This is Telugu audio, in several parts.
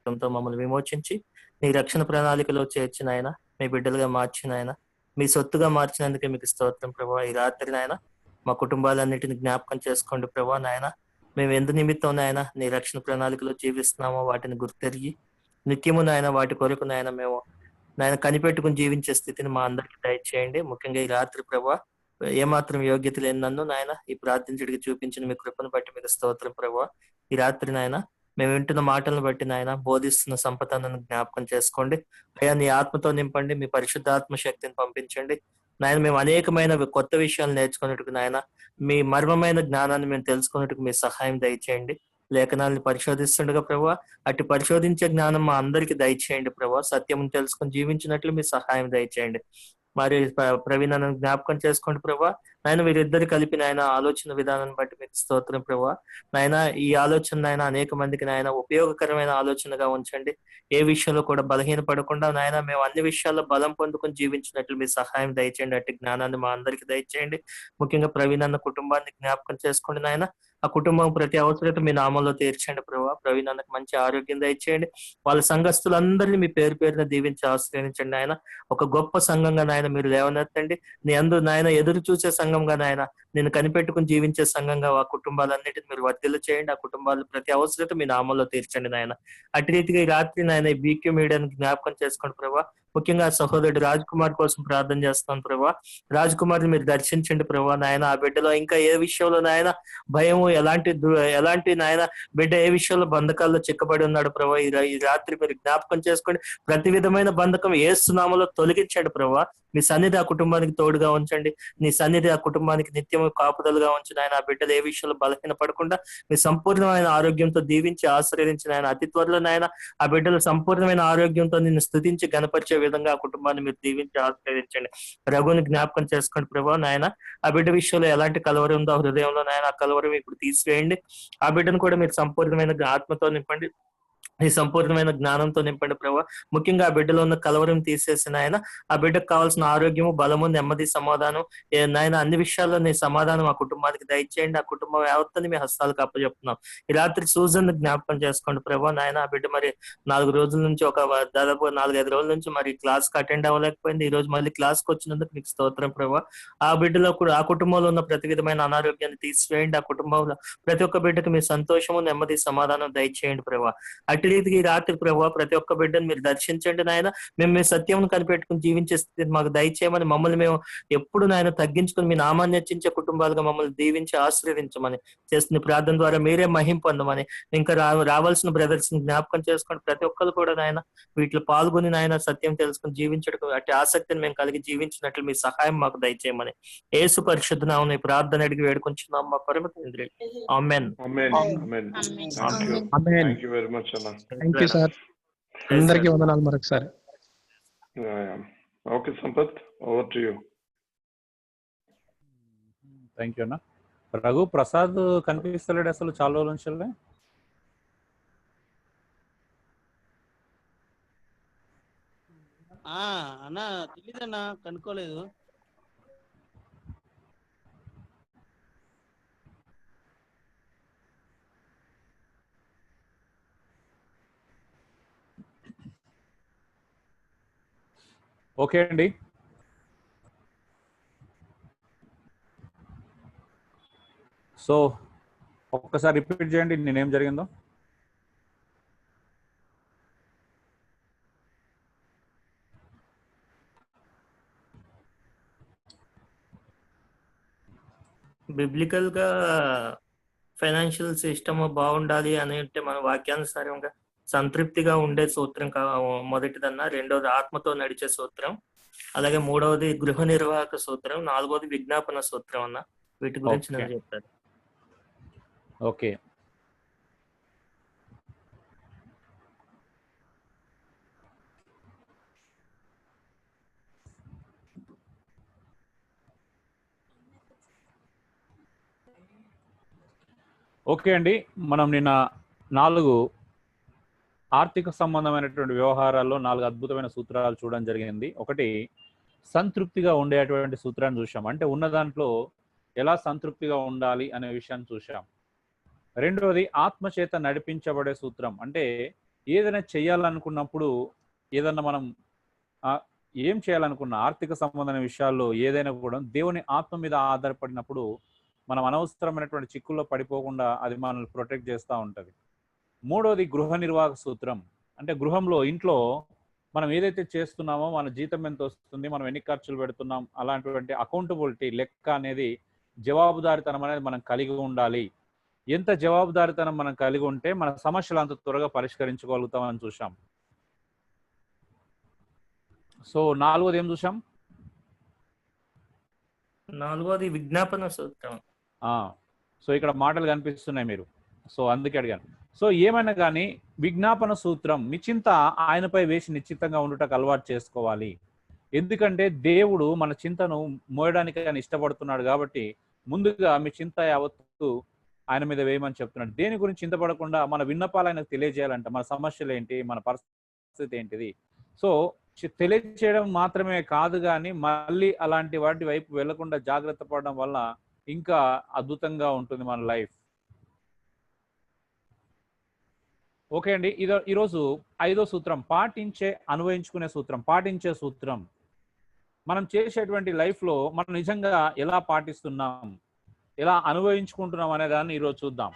రక్తంతో మమ్మల్ని విమోచించి నీ రక్షణ ప్రణాళికలో చేర్చిన ఆయన, మీ బిడ్డలుగా మార్చిన ఆయన, మీ సొత్తుగా మార్చినందుకే మీకు స్తోత్రం ప్రభా. ఈ రాత్రి నాయన మా కుటుంబాలన్నిటిని జ్ఞాపకం చేసుకోండి ప్రభా. నాయన మేము ఎందు నిమిత్తం నాయన నీ రక్షణ ప్రణాళికలో జీవిస్తున్నామో వాటిని గుర్తెరిగి నిత్యము నాయన వాటి కొరకు నాయన మేము నాయన కనిపెట్టుకుని జీవించే స్థితిని మా అందరికి దయచేయండి. ముఖ్యంగా ఈ రాత్రి ప్రభా ఏమాత్రం యోగ్యత లేని నన్ను నాయన ఈ ప్రార్థించుడికి చూపించిన మీ కృపను బట్టి మీకు స్తోత్రం ప్రభా. ఈ రాత్రి నాయన మేము వింటున్న మాటలను బట్టి నాయన బోధిస్తున్న సంపదను జ్ఞాపకం చేసుకోండి అయ్యా. నీ ఆత్మతో నింపండి, మీ పరిశుద్ధాత్మ శక్తిని పంపించండి నాయన. మేము అనేకమైన కొత్త విషయాలు నేర్చుకున్నట్టుకు నాయన, మీ మర్మమైన జ్ఞానాన్ని మేము తెలుసుకున్నట్టుకు మీ సహాయం దయచేయండి. లేఖనాలను పరిశోధిస్తుండగా ప్రభా అటు పరిశోధించే జ్ఞానం మా అందరికి దయచేయండి ప్రభా. సత్యం తెలుసుకుని జీవించినట్లు మీ సహాయం దయచేయండి. మరి ప్రవీణ్ అన్న జ్ఞాపకం చేసుకోండి ప్రభా. నాయన వీరిద్దరు కలిపి నాయన ఆలోచన విధానాన్ని బట్టి మీకు స్తోత్రం ప్రభా. నాయన ఈ ఆలోచన నాయన అనేక మందికి నాయన ఉపయోగకరమైన ఆలోచనగా ఉంచండి. ఏ విషయంలో కూడా బలహీనపడకుండా నాయన మేము అన్ని విషయాల్లో బలం పొందుకొని జీవించినట్లు మీ సహాయం దయచేయండి. అట్టి జ్ఞానాన్ని మా అందరికి దయచేయండి. ముఖ్యంగా ప్రవీణ్ అన్న కుటుంబాన్ని జ్ఞాపకం చేసుకోండి నాయన. ఆ కుటుంబం ప్రతి అవసరత మీ నామంలో తీర్చండి ప్రభా. ప్రవీణ్ అన్నకు మంచి ఆరోగ్యం దయచేయండి. వాళ్ళ సంఘస్థులందరినీ మీ పేరు పేరున దీవించి ఆశ్రయించండి ఆయన. ఒక గొప్ప సంఘంగా నాయన మీరు లేవనెత్తండి. నీ అందు నాయన ఎదురు చూసే సంఘంగా నాయన, నేను కనిపెట్టుకుని జీవించే సంఘంగా ఆ కుటుంబాలన్నిటిని మీరు వర్ధిల్లు చేయండి. ఆ కుటుంబాలు ప్రతి అవసరత మీ నామంలో తీర్చండి నాయన. అటు రీతిగా ఈ రాత్రి నాయన ఈ బీక్యూ మీడియాని జ్ఞాపకం చేసుకోండి ప్రభా. ముఖ్యంగా సహోదరుడు రాజ్ కుమార్ కోసం ప్రార్థన చేస్తాను ప్రభా. రాజ్ కుమార్ని మీరు దర్శించండి ప్రభా. నాయన ఆ బిడ్డలో ఇంకా ఏ విషయంలో నాయన భయము, ఎలాంటి నాయన బిడ్డ ఏ విషయంలో బంధకాల్లో చిక్కబడి ఉన్నాడు ప్రభా. ఈ రాత్రి మీరు జ్ఞాపకం చేసుకోండి. ప్రతి విధమైన బంధకం యేసు నామములో తొలగించండి ప్రభా. మీ సన్నిధి ఆ కుటుంబానికి తోడుగా ఉంచండి. నీ సన్నిధి ఆ కుటుంబానికి నిత్యము కాపుదలుగా ఉంచిన ఆయన. ఆ బిడ్డలు ఏ విషయంలో బలహీన పడకుండా మీ సంపూర్ణమైన ఆరోగ్యంతో దీవించి ఆశ్రయించిన ఆయన. అతి త్వరలో నాయన ఆ బిడ్డలు సంపూర్ణమైన ఆరోగ్యంతో నిన్ను స్తుతించి గణపరిచే విధంగా ఆ కుటుంబాన్ని మీరు దీవించి ఆశ్రయించండి. రఘుని జ్ఞాపకం చేసుకోండి ప్రభా. నాయన ఆ బిడ్డ విషయంలో ఎలాంటి కలవరం ఉందో హృదయంలో నాయన ఆ కలవరం ఇప్పుడు తీసివేయండి. ఆ బిడ్డను కూడా మీరు సంపూర్ణమైన ఆత్మతో నింపండి, ఈ సంపూర్ణమైన జ్ఞానంతో నింపండి ప్రభా. ముఖ్యంగా ఆ బిడ్డలో ఉన్న కలవరం తీసేసిన ఆయన ఆ బిడ్డకు కావాల్సిన ఆరోగ్యము, బలము, నెమ్మది, సమాధానం నాయన అన్ని విషయాల్లో నీ సమాధానం ఆ కుటుంబానికి దయచేయండి. ఆ కుటుంబం యావత్తని మీ హస్తాలకు అప్పచెప్తున్నాం. ఈ రాత్రి సూజన్ జ్ఞాపకం చేసుకోండి ప్రభా. నాయన ఆ బిడ్డ మరి 4 రోజుల నుంచి దాదాపు 4-5 రోజుల నుంచి మరి క్లాస్ కి అటెండ్ అవ్వలేకపోయింది. ఈ రోజు మళ్ళీ క్లాస్ కి వచ్చినందుకు మీకు స్తోత్రం ప్రభా. ఆ బిడ్డలో కూడా ఆ కుటుంబంలో ఉన్న ప్రతి విధమైన అనారోగ్యాన్ని తీసివేయండి. ఆ కుటుంబంలో ప్రతి ఒక్క బిడ్డకు మీ సంతోషము, నెమ్మది, సమాధానం దయచేయండి ప్రభా. అటు రీతికి ఈ రాత్రి ప్రభావ ప్రతి ఒక్క బిడ్డను మీరు దర్శించండి నాయన. మేము మీ సత్యం కనిపెట్టుకుని జీవించే స్థితిని మాకు దయచేయమని, మమ్మల్ని మేము ఎప్పుడు నాయన తగ్గించుకుని మీ నామాన్ని హెచ్చించే కుటుంబాలుగా మమ్మల్ని దీవించి ఆశీర్వదించమని చేస్తున్న ప్రార్థన ద్వారా మీరే మహిం పొందమని, ఇంకా రావాల్సిన బ్రదర్స్ ని జ్ఞాపకం చేసుకోండి. ప్రతి ఒక్కరు కూడా నాయన వీటిలో పాల్గొని నాయన సత్యం తెలుసుకుని జీవించడం అట్టి ఆసక్తిని మేము కలిగి జీవించినట్లు మీ సహాయం మాకు దయచేయమని యేసు పరిశుద్ధ నామమున ఈ ప్రార్థన అడిగి వేడుకొంచున్నాం మా పరమ తండ్రి. ఆమేన్. థ్యాంక్ యూ వెరీ మచ్ అన్న. Thank you sir. అందరికీ వందనాలు మరొకసారి. Okay Sampath, over to you. Thank you అన్న. రఘు ప్రసాద్ కనిపిస్తలేడు అసలు చాలా రోజుల నుంచి. అన్నా తెలీదన్నా, కనుక్కోలేదు. ఓకే అండి, సో ఒక్కసారి రిపీట్ చేయండి నేనేం జరిగిందో. బిబ్లికల్ గా ఫైనాన్షియల్ సిస్టమ్ బాగుండాలి అని అంటే మన వాక్యానుసారంగా సంతృప్తిగా ఉండే సూత్రం మొదటిదన్నా, రెండవది ఆత్మతో నడిచే సూత్రం, అలాగే మూడవది గృహ నిర్వాహక సూత్రం, నాలుగవది విజ్ఞాపన సూత్రం అన్న. వీటి గురించి నేను చెప్తాను. ఓకే, ఓకే అండి. మనం నిన్న 4 ఆర్థిక సంబంధమైనటువంటి వ్యవహారాల్లో 4 అద్భుతమైన సూత్రాలు చూడడం జరిగింది. ఒకటి సంతృప్తిగా ఉండేటువంటి సూత్రాన్ని చూసాం, అంటే ఉన్న దాంట్లో ఎలా సంతృప్తిగా ఉండాలి అనే విషయాన్ని చూసాం. రెండవది ఆత్మచేత నడిపించబడే సూత్రం, అంటే ఏదైనా చేయాలనుకున్నప్పుడు, ఏదన్నా మనం ఏం చేయాలనుకున్న ఆర్థిక సంబంధమైన విషయాల్లో ఏదైనా కూడా దేవుని ఆత్మ మీద ఆధారపడినప్పుడు మనం అనవసరమైనటువంటి చిక్కుల్లో పడిపోకుండా అది మనల్ని ప్రొటెక్ట్ చేస్తూ ఉంటుంది. మూడోది గృహ నిర్వాహక సూత్రం. అంటే గృహంలో, ఇంట్లో మనం ఏదైతే చేస్తున్నామో మన జీతం ఎంత వస్తుంది, మనం ఎన్ని ఖర్చులు పెడుతున్నాం, అలాంటి అకౌంటబిలిటీ లెక్క అనేది, జవాబుదారితనం అనేది మనం కలిగి ఉండాలి. ఎంత జవాబుదారితనం మనం కలిగి ఉంటే మన సమస్యలు అంత త్వరగా పరిష్కరించుకోగలుగుతామని చూసాం. సో 4వది ఏం చూసాం? 4వది విజ్ఞాపన సూత్రం. సో ఇక్కడ మాటలు కనిపిస్తున్నాయి మీరు, సో అందుకే అడిగాను. సో ఏమైనా కానీ విజ్ఞాపన సూత్రం, మీ చింత ఆయనపై వేసి నిశ్చితంగా ఉండుటకు అలవాటు చేసుకోవాలి. ఎందుకంటే దేవుడు మన చింతను మోయడానికి ఆయన ఇష్టపడుతున్నాడు కాబట్టి ముందుగా మీ చింత యావత్తు ఆయన మీద వేయమని చెప్తున్నాడు. దేని గురించి చింతపడకుండా మన విన్నపాలు ఆయనకు తెలియజేయాలంట. మన సమస్యలు ఏంటి, మన పరిస్థితి ఏంటిది. సో తెలియజేయడం మాత్రమే కాదు, కానీ మళ్ళీ అలాంటి వాటి వైపు వెళ్లకుండా జాగ్రత్త పడడం వల్ల ఇంకా అద్భుతంగా ఉంటుంది మన లైఫ్. ఓకే అండి, ఈరోజు 5వ సూత్రం, పాటించే అనుభవించుకునే సూత్రం. పాటించే సూత్రం మనం చేసేటువంటి లైఫ్లో మనం నిజంగా ఎలా పాటిస్తున్నాం, ఎలా అనుభవించుకుంటున్నాం అనే దాన్ని ఈరోజు చూద్దాం.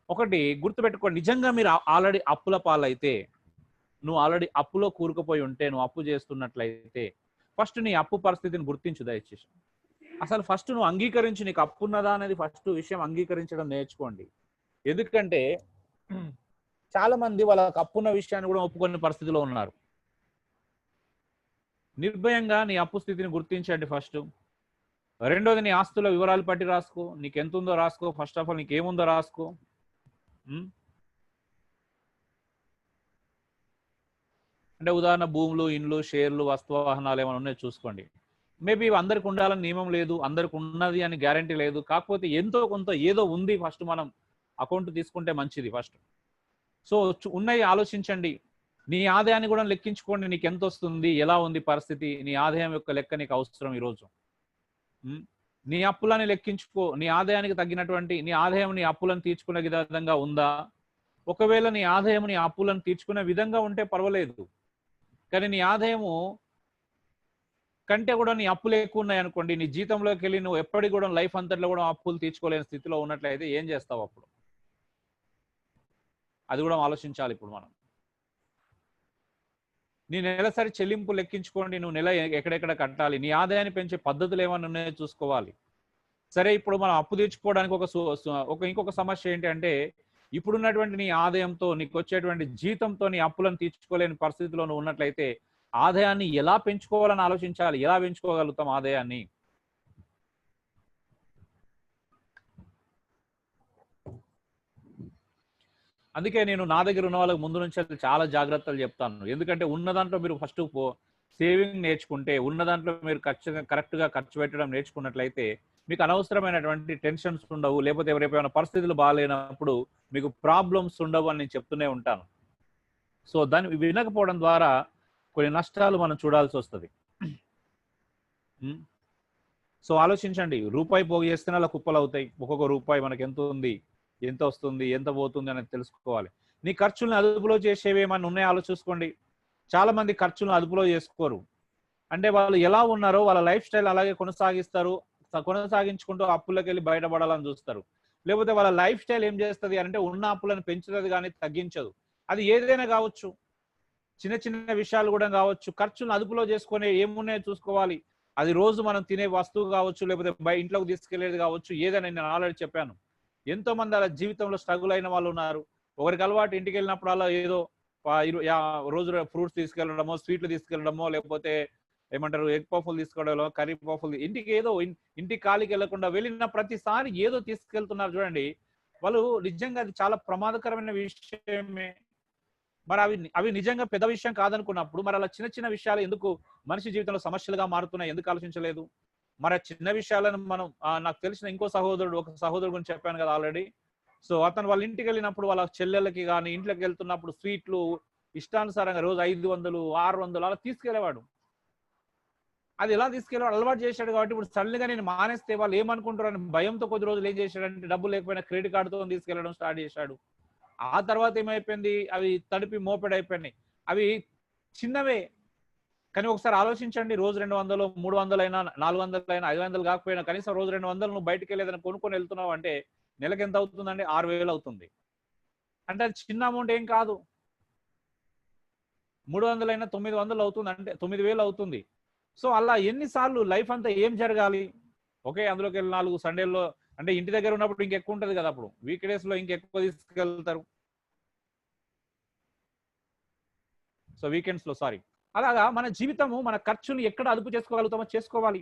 ఒకటి గుర్తుపెట్టుకోండి, నిజంగా మీరు ఆల్రెడీ అప్పుల పాలైతే, నువ్వు ఆల్రెడీ అప్పులో కూరుకుపోయి ఉంటే, నువ్వు అప్పు చేస్తున్నట్లయితే ఫస్ట్ నీ అప్పు పరిస్థితిని గుర్తించు దయచేసి. అసలు ఫస్ట్ నువ్వు అంగీకరించి, నీకు అప్పు ఉన్నదా అనేది ఫస్ట్ విషయం అంగీకరించడం నేర్చుకోండి. ఎందుకంటే చాలా మంది వాళ్ళకి అప్పున్న విషయాన్ని కూడా ఒప్పుకునే పరిస్థితిలో ఉన్నారు. నిర్భయంగా నీ అప్పు స్థితిని గుర్తించండి ఫస్ట్. రెండోది, నీ ఆస్తుల వివరాలు పట్టి రాసుకో. నీకు ఎంత ఉందో రాసుకో. ఫస్ట్ ఆఫ్ ఆల్ నీకు ఏముందో రాసుకో. అంటే ఉదాహరణ, భూములు, ఇండ్లు, షేర్లు, వస్తువాహనాలు ఏమైనా ఉన్నాయో చూసుకోండి. మేబీ అందరికి ఉండాలని నియమం లేదు, అందరికి ఉన్నది అని గ్యారంటీ లేదు. కాకపోతే ఎంతో కొంత ఏదో ఉంది, ఫస్ట్ మనం అకౌంట్ తీసుకుంటే మంచిది ఫస్ట్. సో ఉన్నాయి ఆలోచించండి. నీ ఆదాయాన్ని కూడా లెక్కించుకోండి. నీకు ఎంత వస్తుంది, ఎలా ఉంది పరిస్థితి, నీ ఆదాయం యొక్క లెక్క నీకు అవసరం ఈరోజు. నీ అప్పులని లెక్కించుకో. నీ ఆదాయానికి తగ్గినటువంటి నీ ఆదాయం నీ అప్పులను తీర్చుకునే విధంగా ఉందా? ఒకవేళ నీ ఆదాయం నీ అప్పులను తీర్చుకునే విధంగా ఉంటే పర్వాలేదు, కానీ నీ ఆదాయము కంటే కూడా నీ అప్పులు ఎక్కువ ఉన్నాయి అనుకోండి, నీ జీతంలోకి వెళ్ళి నువ్వు ఎప్పటికి కూడా లైఫ్ అంతట్లో కూడా అప్పులు తీర్చుకోలేని స్థితిలో ఉన్నట్లయితే ఏం చేస్తావు అప్పుడు? అది కూడా ఆలోచించాలి ఇప్పుడు మనం. నీ నెలసరి చెల్లింపు లెక్కించుకోండి. నువ్వు నెల ఎక్కడెక్కడ కట్టాలి, నీ ఆదాయాన్ని పెంచే పద్ధతులు ఏమైనా ఉన్నాయో చూసుకోవాలి. సరే, ఇప్పుడు మనం అప్పు తీర్చుకోవడానికి ఇంకొక సమస్య ఏంటి అంటే, ఇప్పుడున్నటువంటి నీ ఆదాయంతో, నీకు వచ్చేటువంటి జీతంతో నీ అప్పులను తీర్చుకోలేని పరిస్థితిలో నువ్వు ఉన్నట్లయితే ఆదాయాన్ని ఎలా పెంచుకోవాలని ఆలోచించాలి. ఎలా పెంచుకోగలుగుతాం ఆదాయాన్ని? అందుకే నేను నా దగ్గర ఉన్న వాళ్ళకి ముందు నుంచి చాలా జాగ్రత్తలు చెప్తాను. ఎందుకంటే ఉన్న దాంట్లో మీరు ఫస్ట్ సేవింగ్ నేర్చుకుంటే, ఉన్న దాంట్లో మీరు కరెక్ట్గా ఖర్చు పెట్టడం నేర్చుకున్నట్లయితే మీకు అనవసరమైనటువంటి టెన్షన్స్ ఉండవు. లేకపోతే ఎవరైనా పరిస్థితులు బాగాలేనప్పుడు మీకు ప్రాబ్లమ్స్ ఉండవు అని నేను చెప్తూనే ఉంటాను. సో దాన్ని వినకపోవడం ద్వారా కొన్ని నష్టాలు మనం చూడాల్సి వస్తుంది. సో ఆలోచించండి, రూపాయి పోగు చేస్తేనే అలా కుప్పలు అవుతాయి. ఒక్కొక్క రూపాయి మనకి ఎంత ఉంది, ఎంత వస్తుంది, ఎంత పోతుంది అనేది తెలుసుకోవాలి. నీ ఖర్చులను అదుపులో చేసేవి ఏమన్నా ఉన్నాయో ఆలోచించుకోండి. చాలా మంది ఖర్చులను అదుపులో చేసుకోరు. అంటే వాళ్ళు ఎలా ఉన్నారో వాళ్ళ లైఫ్ స్టైల్ అలాగే కొనసాగించుకుంటూ అప్పులకు వెళ్ళి బయటపడాలని చూస్తారు. లేకపోతే వాళ్ళ లైఫ్ స్టైల్ ఏం చేస్తుంది అంటే ఉన్న అప్పులను పెంచుతుంది కానీ తగ్గించదు. అది ఏదైనా కావచ్చు, చిన్న చిన్న విషయాలు కూడా కావచ్చు. ఖర్చులను అదుపులో చేసుకునే ఏమున్నాయో చూసుకోవాలి. అది రోజు మనం తినే వస్తువు కావచ్చు, లేకపోతే ఇంట్లోకి తీసుకెళ్లేది కావచ్చు, ఏదైనా నేను ఆల్రెడీ చెప్పాను. ఎంతో మంది అలా జీవితంలో స్ట్రగుల్ అయిన వాళ్ళు ఉన్నారు. ఒకరికి అలవాటు ఇంటికి వెళ్ళినప్పుడు అలా ఏదో రోజు ఫ్రూట్స్ తీసుకెళ్లడమో, స్వీట్లు తీసుకెళ్లడమో, లేకపోతే ఏమంటారు ఎగ్ పఫ్లు తీసుకోవడంలో, కర్రీ పఫ్లు, ఇంటికి ఖాళీకి వెళ్లకుండా వెళ్ళిన ప్రతిసారి ఏదో తీసుకెళ్తున్నారు చూడండి. వాళ్ళు నిజంగా అది చాలా ప్రమాదకరమైన విషయమే. మరి అవి నిజంగా పెద్ద విషయం కాదనుకున్నప్పుడు మరి అలా చిన్న చిన్న విషయాలు ఎందుకు మనిషి జీవితంలో సమస్యలుగా మారుతున్నాయి, ఎందుకు ఆలోచించలేదు? మరి ఆ చిన్న విషయాలను మనం నాకు తెలిసిన ఒక సహోదరుడు గురించి చెప్పాను కదా ఆల్రెడీ. సో అతను వాళ్ళ ఇంటికి వెళ్ళినప్పుడు వాళ్ళ చెల్లెళ్ళకి కానీ ఇంట్లోకి వెళ్తున్నప్పుడు స్వీట్లు ఇష్టానుసారంగా రోజు 500, 600 అలా తీసుకెళ్లేవాడు. అది ఎలా తీసుకెళ్ళాడు, అలవాటు చేశాడు. కాబట్టి ఇప్పుడు సడన్గా నేను మానేస్తే వాళ్ళు ఏమనుకుంటారు అని భయంతో కొద్ది రోజులు ఏం చేశాడంటే డబ్బులు లేకపోయినా క్రెడిట్ కార్డుతో తీసుకెళ్లడం స్టార్ట్ చేశాడు. ఆ తర్వాత ఏమైపోయింది, అవి తడిపి మోపెడైపోయినాయి. అవి చిన్నవే, కానీ ఒకసారి ఆలోచించండి, రోజు 200, 300 అయినా, 400 అయినా, 500 కాకపోయినా కనీసం రోజు 200 నువ్వు బయటకు వెళ్ళి ఏదైనా కొనుక్కొని వెళ్తున్నావు అంటే నెలకు ఎంత అవుతుందండి? 6,000 అవుతుంది. అంటే అది చిన్న అమౌంట్ ఏం కాదు. 300 అయినా 900 అవుతుంది, అంటే 9,000 అవుతుంది. సో అలా ఎన్నిసార్లు లైఫ్ అంతా ఏం జరగాలి? ఓకే, అందులోకి వెళ్ళి 4 సండేల్లో, అంటే ఇంటి దగ్గర ఉన్నప్పుడు ఇంకెక్కువ ఉంటుంది కదా, అప్పుడు వీక్ డేస్ లో ఇంకెక్కువ తీసుకెళ్తారు, సో వీకెండ్స్ లో సారీ. అలాగా మన జీవితము, మన ఖర్చులు ఎక్కడ అదుపు చేసుకోగలుగుతామో చేసుకోవాలి.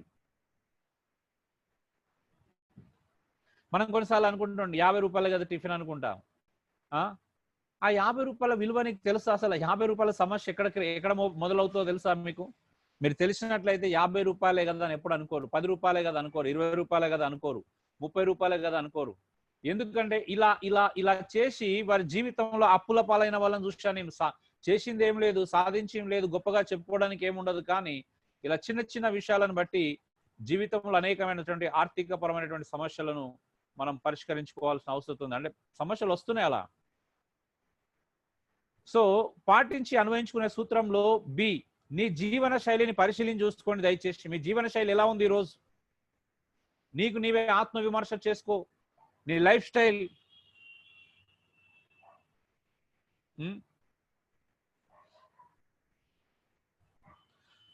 మనం కొన్నిసార్లు అనుకుంటుంటాం 50 రూపాయలు కదా టిఫిన్ అనుకుంటాం. ఆ 50 రూపాయల విలువ నీకు తెలుసా? అసలు 50 రూపాయల సమస్య ఎక్కడ మొదలవుతుందో తెలుసా మీకు? మీరు తెలిసినట్లయితే 50 రూపాయలే కదా అని ఎప్పుడు అనుకోరు, 10 రూపాయలే కదా అనుకోరు, 20 రూపాయలే కదా అనుకోరు, 30 రూపాయలే కదా అనుకోరు. ఎందుకంటే ఇలా ఇలా ఇలా చేసి వారి జీవితంలో అప్పుల పాలైన వాళ్ళని చూసా నేను. చేసింది ఏం లేదు, సాధించి ఏం లేదు, గొప్పగా చెప్పుకోవడానికి ఏముండదు. కానీ ఇలా చిన్న చిన్న విషయాలను బట్టి జీవితంలో అనేకమైనటువంటి ఆర్థికపరమైనటువంటి సమస్యలను మనం పరిష్కరించుకోవాల్సిన అవసరం ఉంది. అంటే సమస్యలు వస్తున్నాయి అలా. సో పాటించి అన్వయించుకునే సూత్రంలో బి, నీ జీవన శైలిని పరిశీలించి చూసుకోండి దయచేసి. మీ జీవన శైలి ఎలా ఉంది ఈరోజు? నీకు నీవే ఆత్మ విమర్శ చేసుకో. నీ లైఫ్ స్టైల్,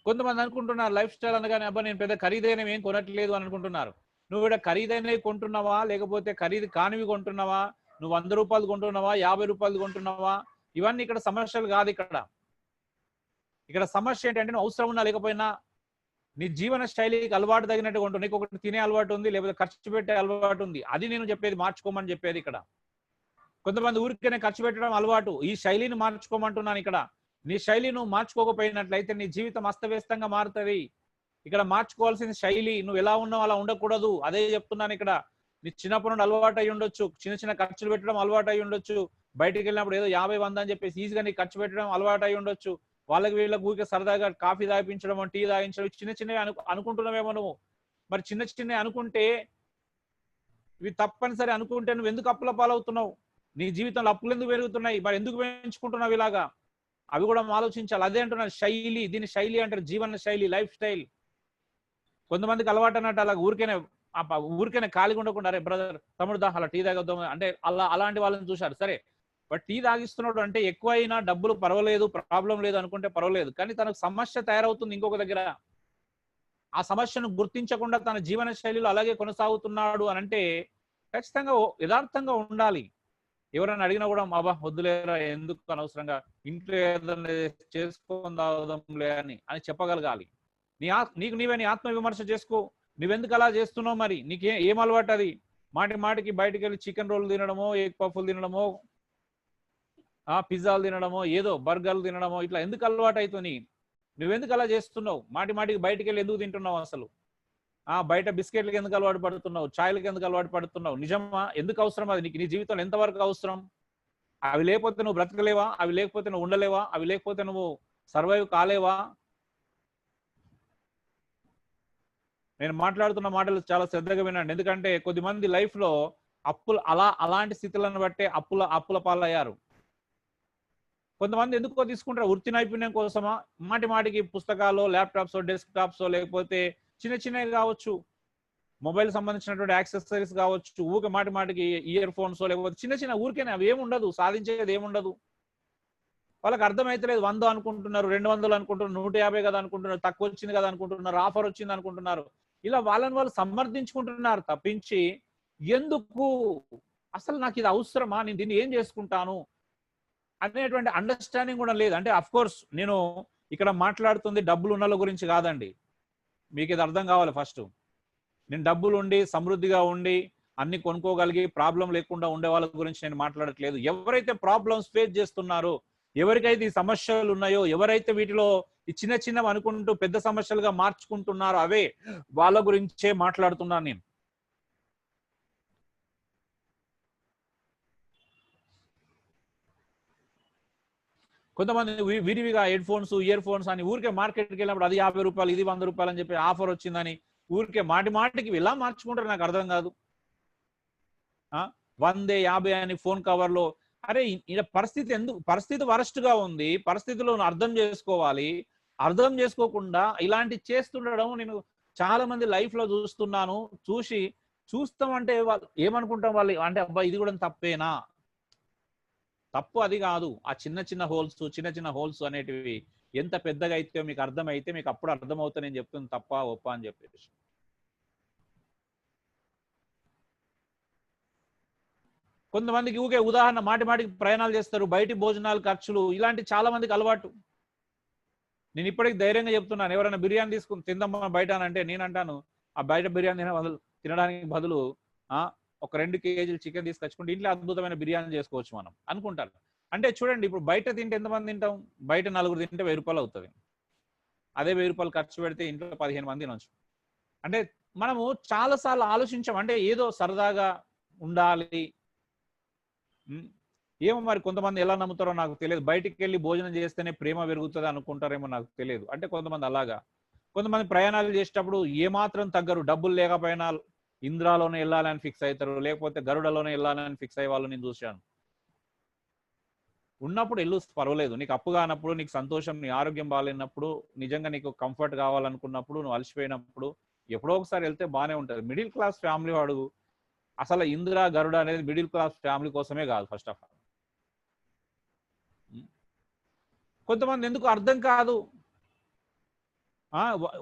కొంతమంది అనుకుంటున్నారు లైఫ్ స్టైల్ అనగానే అబ్బా నేను పెద్ద ఖరీదైనవి ఏం కొనట్లేదు అని అనుకుంటున్నారు. నువ్వు ఇక్కడ ఖరీదైనవి కొంటున్నావా, లేకపోతే ఖరీదు కానివి కొంటున్నావా, నువ్వు 100 రూపాయలు కొంటున్నావా, 50 రూపాయలు కొంటున్నావా, ఇవన్నీ ఇక్కడ సమస్యలు కాదు. ఇక్కడ సమస్య ఏంటంటే నువ్వు అవసరం ఉన్నా లేకపోయినా నీ జీవన శైలికి అలవాటు తగినట్టుగా ఉంటుంది. నీకు ఒకటి తినే అలవాటు ఉంది, లేకపోతే ఖర్చు పెట్టే అలవాటు ఉంది, అది నేను చెప్పేది మార్చుకోమని చెప్పేది ఇక్కడ. కొంతమంది ఊరికేనే ఖర్చు పెట్టడం అలవాటు, ఈ శైలిని మార్చుకోమంటున్నాను ఇక్కడ. నీ శైలి నువ్వు మార్చుకోకపోయినట్లయితే నీ జీవితం అస్తవ్యస్తంగా మారుతుంది. ఇక్కడ మార్చుకోవాల్సిన శైలి, నువ్వు ఎలా ఉన్నావు అలా ఉండకూడదు, అదే చెప్తున్నాను ఇక్కడ. నీ చిన్నప్పటి నుండి అలవాటు అయి ఉండొచ్చు, చిన్న చిన్న ఖర్చులు పెట్టడం అలవాటు అయి ఉండొచ్చు, బయటికి వెళ్ళినప్పుడు ఏదో 50, 100 అని చెప్పేసి ఈజీగా నీ ఖర్చు పెట్టడం అలవాటు అయి ఉండొచ్చు, వాళ్ళకి వీళ్ళకి ఊరికే సరదాగా కాఫీ తాగించడం, టీ తాగించడం, చిన్న చిన్నవి అనుకుంటున్నావేమో నువ్వు. మరి చిన్న చిన్నవి అనుకుంటే, ఇవి తప్పనిసరి అనుకుంటే నువ్వు ఎందుకు అప్పుల పాలవుతున్నావు? నీ జీవితంలో అప్పులు ఎందుకు పెరుగుతున్నాయి? మరి ఎందుకు పెంచుకుంటున్నావు ఇలాగా? అవి కూడా ఆలోచించాలి. అదే అంటున్నాను శైలి, దీన్ని శైలి అంటారు, జీవన శైలి, లైఫ్ స్టైల్. కొంతమందికి అలవాటు అన్నట్టు అలా ఊరికైనా ఖాళీగా ఉండకుండా, అరే బ్రదర్ తమ్ముడు దా అలా టీ తాగొద్దాం అంటే అలాంటి వాళ్ళని చూశారు. సరే, బట్ టీ తాగిస్తున్నాడు అంటే ఎక్కువ అయినా డబ్బులు పర్వాలేదు, ప్రాబ్లం లేదు అనుకుంటే పర్వాలేదు, కానీ తనకు సమస్య తయారవుతుంది ఇంకొక దగ్గర. ఆ సమస్యను గుర్తించకుండా తన జీవన శైలిలో అలాగే కొనసాగుతున్నాడు అని అంటే ఖచ్చితంగా యథార్థంగా ఉండాలి. ఎవరైనా అడిగినా కూడా అబ్బా వద్దులేరా, ఎందుకు అనవసరంగా, ఇంట్లో ఏదైనా చేసుకొని తాగుదాంలే అని చెప్పగలగాలి. నీకు నీవే నీ ఆత్మ విమర్శ చేసుకో. నువ్వెందుకు అలా చేస్తున్నావు? మరి నీకు ఏం అలవాటు అది? మాటికి బయటకు వెళ్ళి చికెన్ రోల్ తినడమో, ఎగ్ పఫ్లు తినడమో, పిజ్జాలు తినడమో, ఏదో బర్గర్లు తినడమో, ఇట్లా ఎందుకు అలవాటు అవుతుంది? నువ్వెందుకు అలా చేస్తున్నావు? మాటికి బయటకు వెళ్ళి ఎందుకు తింటున్నావు? అసలు బయట బిస్కెట్లకి ఎందుకు అలవాటు పడుతున్నావు? ఛాయ్లకి ఎందుకు అలవాటు పడుతున్నావు? నిజమా? ఎందుకు అవసరం అది నీకు? నీ జీవితంలో ఎంతవరకు అవసరం? అవి లేకపోతే నువ్వు బ్రతకలేవా? అవి లేకపోతే నువ్వు ఉండలేవా? అవి లేకపోతే నువ్వు సర్వైవ్ కాలేవా? నేను మాట్లాడుతున్న మాటలు చాలా శ్రద్ధగా వినండి. ఎందుకంటే కొద్దిమంది లైఫ్ లో అలాంటి స్థితులను బట్టే అప్పుల పాలయ్యారు. కొంతమంది ఎందుకో తీసుకుంటారు వృత్తి నైపుణ్యం కోసమా, మాటికి పుస్తకాలు, ల్యాప్టాప్స్, డెస్క్టాప్స్, లేకపోతే చిన్నవి కావచ్చు, మొబైల్ సంబంధించినటువంటి యాక్సెసరీస్ కావచ్చు, మాటికి ఇయర్ ఫోన్స్, లేకపోతే చిన్న ఊరికేనే, అవి ఏముండదు, సాధించేది ఏముండదు. వాళ్ళకి అర్థమైతలేదు. 100 అనుకుంటున్నారు, 200 అనుకుంటున్నారు, 150 కదా అనుకుంటున్నారు, తక్కువ వచ్చింది కదా అనుకుంటున్నారు, ఆఫర్ వచ్చింది అనుకుంటున్నారు. ఇలా వాళ్ళని వాళ్ళు సమర్థించుకుంటున్నారు తప్పించి ఎందుకు, అసలు నాకు ఇది అవసరమా, నేను దీన్ని ఏం చేసుకుంటాను అనేటువంటి అండర్స్టాండింగ్ కూడా లేదు. అంటే అఫ్ కోర్స్ నేను ఇక్కడ మాట్లాడుతుంది డబ్బులు ఉన్న గురించి కాదండి, మీకు ఇది అర్థం కావాలి. ఫస్ట్ నేను డబ్బులు ఉండి సమృద్ధిగా ఉండి అన్ని కొనుక్కోగలిగి ప్రాబ్లం లేకుండా ఉండే వాళ్ళ గురించి నేను మాట్లాడట్లేదు. ఎవరైతే ప్రాబ్లమ్స్ ఫేస్ చేస్తున్నారో, ఎవరికైతే ఈ సమస్యలు ఉన్నాయో, ఎవరైతే వీటిలో ఈ చిన్నవి అనుకుంటూ పెద్ద సమస్యలుగా మార్చుకుంటున్నారో అవే వాళ్ళ గురించే మాట్లాడుతున్నాను నేను. కొంతమంది విరివిగా హెడ్ ఫోన్స్, ఇయర్ ఫోన్స్ అని ఊరికే మార్కెట్కి వెళ్ళినప్పుడు అది 50 రూపాయలు, ఇది 100 రూపాయలు అని చెప్పి ఆఫర్ వచ్చిందని ఊరికే మాటికి ఇలా మార్చుకుంటారు. నాకు అర్థం కాదు. 100, 50 అని ఫోన్ కవర్లో అరే ఈయన పరిస్థితి వరస్ట్ గా ఉంది, పరిస్థితిలో అర్థం చేసుకోవాలి. అర్థం చేసుకోకుండా ఇలాంటి చేస్తుండడం నేను చాలా మంది లైఫ్ లో చూస్తున్నాను. చూస్తామంటే వాళ్ళు ఏమనుకుంటాం, వాళ్ళు అంటే అబ్బా ఇది కూడా తప్పేనా? తప్పు అది కాదు. ఆ చిన్న చిన్న హోల్స్ అనేటివి ఎంత పెద్దగా అయితే మీకు అర్థమైతే మీకు అప్పుడు అర్థమవుతా నేను చెప్తుంది తప్ప ఒప్ప అని చెప్పేసి. కొంతమందికి ఊకే ఉదాహరణ మాటికి ప్రయాణాలు చేస్తారు, బయటి భోజనాలు ఖర్చులు, ఇలాంటి చాలా మందికి అలవాటు. నేను ఇప్పటికి ధైర్యంగా చెప్తున్నాను, ఎవరైనా బిర్యానీ తీసుకుని తిందామా బయట అని అంటే నేను అంటాను, ఆ బయట బిర్యానీ తినడానికి బదులు ఒక 2 కేజీలు చికెన్ తీసుకొచ్చుకుంటే ఇంట్లో అద్భుతమైన బిర్యానీ చేసుకోవచ్చు మనం అనుకుంటారు. అంటే చూడండి, ఇప్పుడు బయట తింటే ఎంతమంది తింటాం? బయట 4 తింటే 1000 రూపాయలు అవుతుంది. అదే 1000 రూపాయలు ఖర్చు పెడితే ఇంట్లో 15 మంది తినొచ్చు. అంటే మనము చాలా సార్లు ఆలోచించాం, అంటే ఏదో సరదాగా ఉండాలి. ఏమో మరి కొంతమంది ఎలా నమ్ముతారో నాకు తెలియదు. బయటికి వెళ్ళి భోజనం చేస్తేనే ప్రేమ పెరుగుతుంది అనుకుంటారేమో నాకు తెలియదు. అంటే కొంతమంది అలాగా. కొంతమంది ప్రయాణాలు చేసేటప్పుడు ఏమాత్రం తగ్గరు, డబ్బులు లేకపోయినా ఇంద్రాలోనే వెళ్ళాలని ఫిక్స్ అవుతారు, లేకపోతే గరుడలోనే వెళ్ళాలని ఫిక్స్ అయ్యే వాళ్ళు నేను చూశాను. ఉన్నప్పుడు ఎల్లు, పర్వాలేదు. నీకు అప్పు కానప్పుడు, నీకు సంతోషం, నీ ఆరోగ్యం బాగాలేనప్పుడు, నిజంగా నీకు కంఫర్ట్ కావాలనుకున్నప్పుడు, నువ్వు అలసిపోయినప్పుడు ఎప్పుడో ఒకసారి వెళ్తే బాగానే ఉంటుంది. మిడిల్ క్లాస్ ఫ్యామిలీ వాడు అసలు ఇందిరా గరుడ అనేది మిడిల్ క్లాస్ ఫ్యామిలీ కోసమే కాదు. ఫస్ట్ ఆఫ్ ఆల్ కొంతమంది ఎందుకు అర్థం కాదు,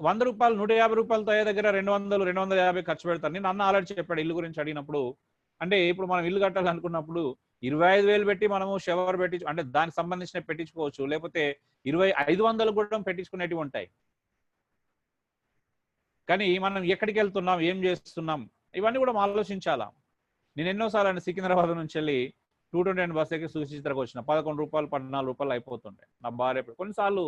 100 రూపాయలు 150 రూపాయలతో అయ్యే దగ్గర 200 250 ఖర్చు పెడతారు. నేను అన్న ఆల్రెడీ చెప్పాడు ఇల్లు గురించి అడిగినప్పుడు. అంటే ఇప్పుడు మనం ఇల్లు కట్టాలనుకున్నప్పుడు 25,000 పెట్టి మనము షవర్ అంటే దానికి సంబంధించిన పెట్టించుకోవచ్చు, లేకపోతే 500 కూడా పెట్టించుకునేటివి ఉంటాయి. కానీ మనం ఎక్కడికి వెళ్తున్నాం, ఏం చేస్తున్నాం, ఇవన్నీ కూడా మనం ఆలోచించాలా. నేను ఎన్నోసార్లు సికింద్రాబాద్ నుంచి వెళ్ళి 229 బస్ ఎక్కి సుచిత్రకు వచ్చిన 11 రూపాయలు 14 రూపాయలు అయిపోతుంటాయి. నా భార్య కొన్నిసార్లు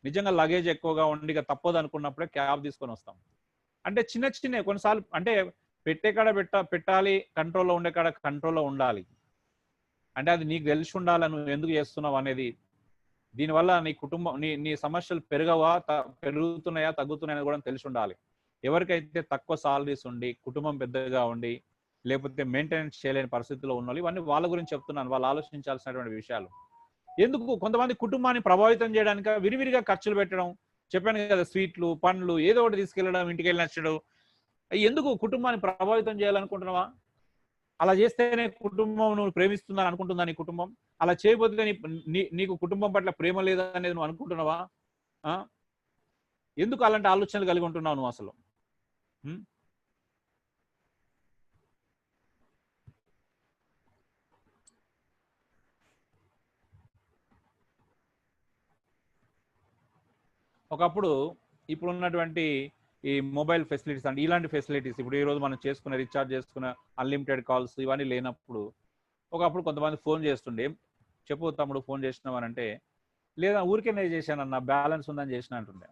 నిజంగా లగేజ్ ఎక్కువగా ఉండి ఇక తప్పదు అనుకున్నప్పుడే క్యాబ్ తీసుకొని వస్తాం. అంటే చిన్న కొన్నిసార్లు అంటే పెట్టే కాడ పెట్టాలి, కంట్రోల్లో ఉండే కాడ కంట్రోల్లో ఉండాలి. అంటే అది నీకు తెలిసి ఉండాలి, నువ్వు ఎందుకు చేస్తున్నావు అనేది. దీనివల్ల నీ కుటుంబం నీ సమస్యలు పెరుగుతున్నాయా తగ్గుతున్నాయని కూడా తెలిసి ఉండాలి. ఎవరికైతే తక్కువ సాలరీస్ ఉండి, కుటుంబం పెద్దగా ఉండి, లేకపోతే మెయింటెనెన్స్ చేయలేని పరిస్థితుల్లో ఉన్న ఇవన్నీ వాళ్ళ గురించి చెప్తున్నాను, వాళ్ళు ఆలోచించాల్సినటువంటి విషయాలు. ఎందుకు కొంతమంది కుటుంబాన్ని ప్రభావితం చేయడానికి విరివిరిగా ఖర్చులు పెట్టడం, చెప్పాను కదా, స్వీట్లు, పండ్లు, ఏదో ఒకటి తీసుకెళ్ళడం, ఇంటికి వెళ్ళి నచ్చడం. ఎందుకు కుటుంబాన్ని ప్రభావితం చేయాలనుకుంటున్నావా? అలా చేస్తేనే కుటుంబం నువ్వు ప్రేమిస్తుందని అనుకుంటుందా నీ కుటుంబం? అలా చేయబోతే నీకు కుటుంబం పట్ల ప్రేమ లేదా అనేది నువ్వు అనుకుంటున్నావా? ఎందుకు అలాంటి ఆలోచనలు కలిగి ఉంటున్నావు నువ్వు అసలు? ఒకప్పుడు ఇప్పుడు ఉన్నటువంటి ఈ మొబైల్ ఫెసిలిటీస్ అంటే ఇలాంటి ఫెసిలిటీస్ ఇప్పుడు ఈ రోజు మనం చేసుకున్న రీఛార్జ్ చేసుకున్న అన్లిమిటెడ్ కాల్స్ ఇవన్నీ లేనప్పుడు ఒకప్పుడు కొంతమంది ఫోన్ చేస్తుండే, చెప్పు తమ్ముడు ఫోన్ చేసినామని అంటే, లేదా ఊరికే నేను చేశానన్న బ్యాలెన్స్ ఉందని చేసిన అంటుండే.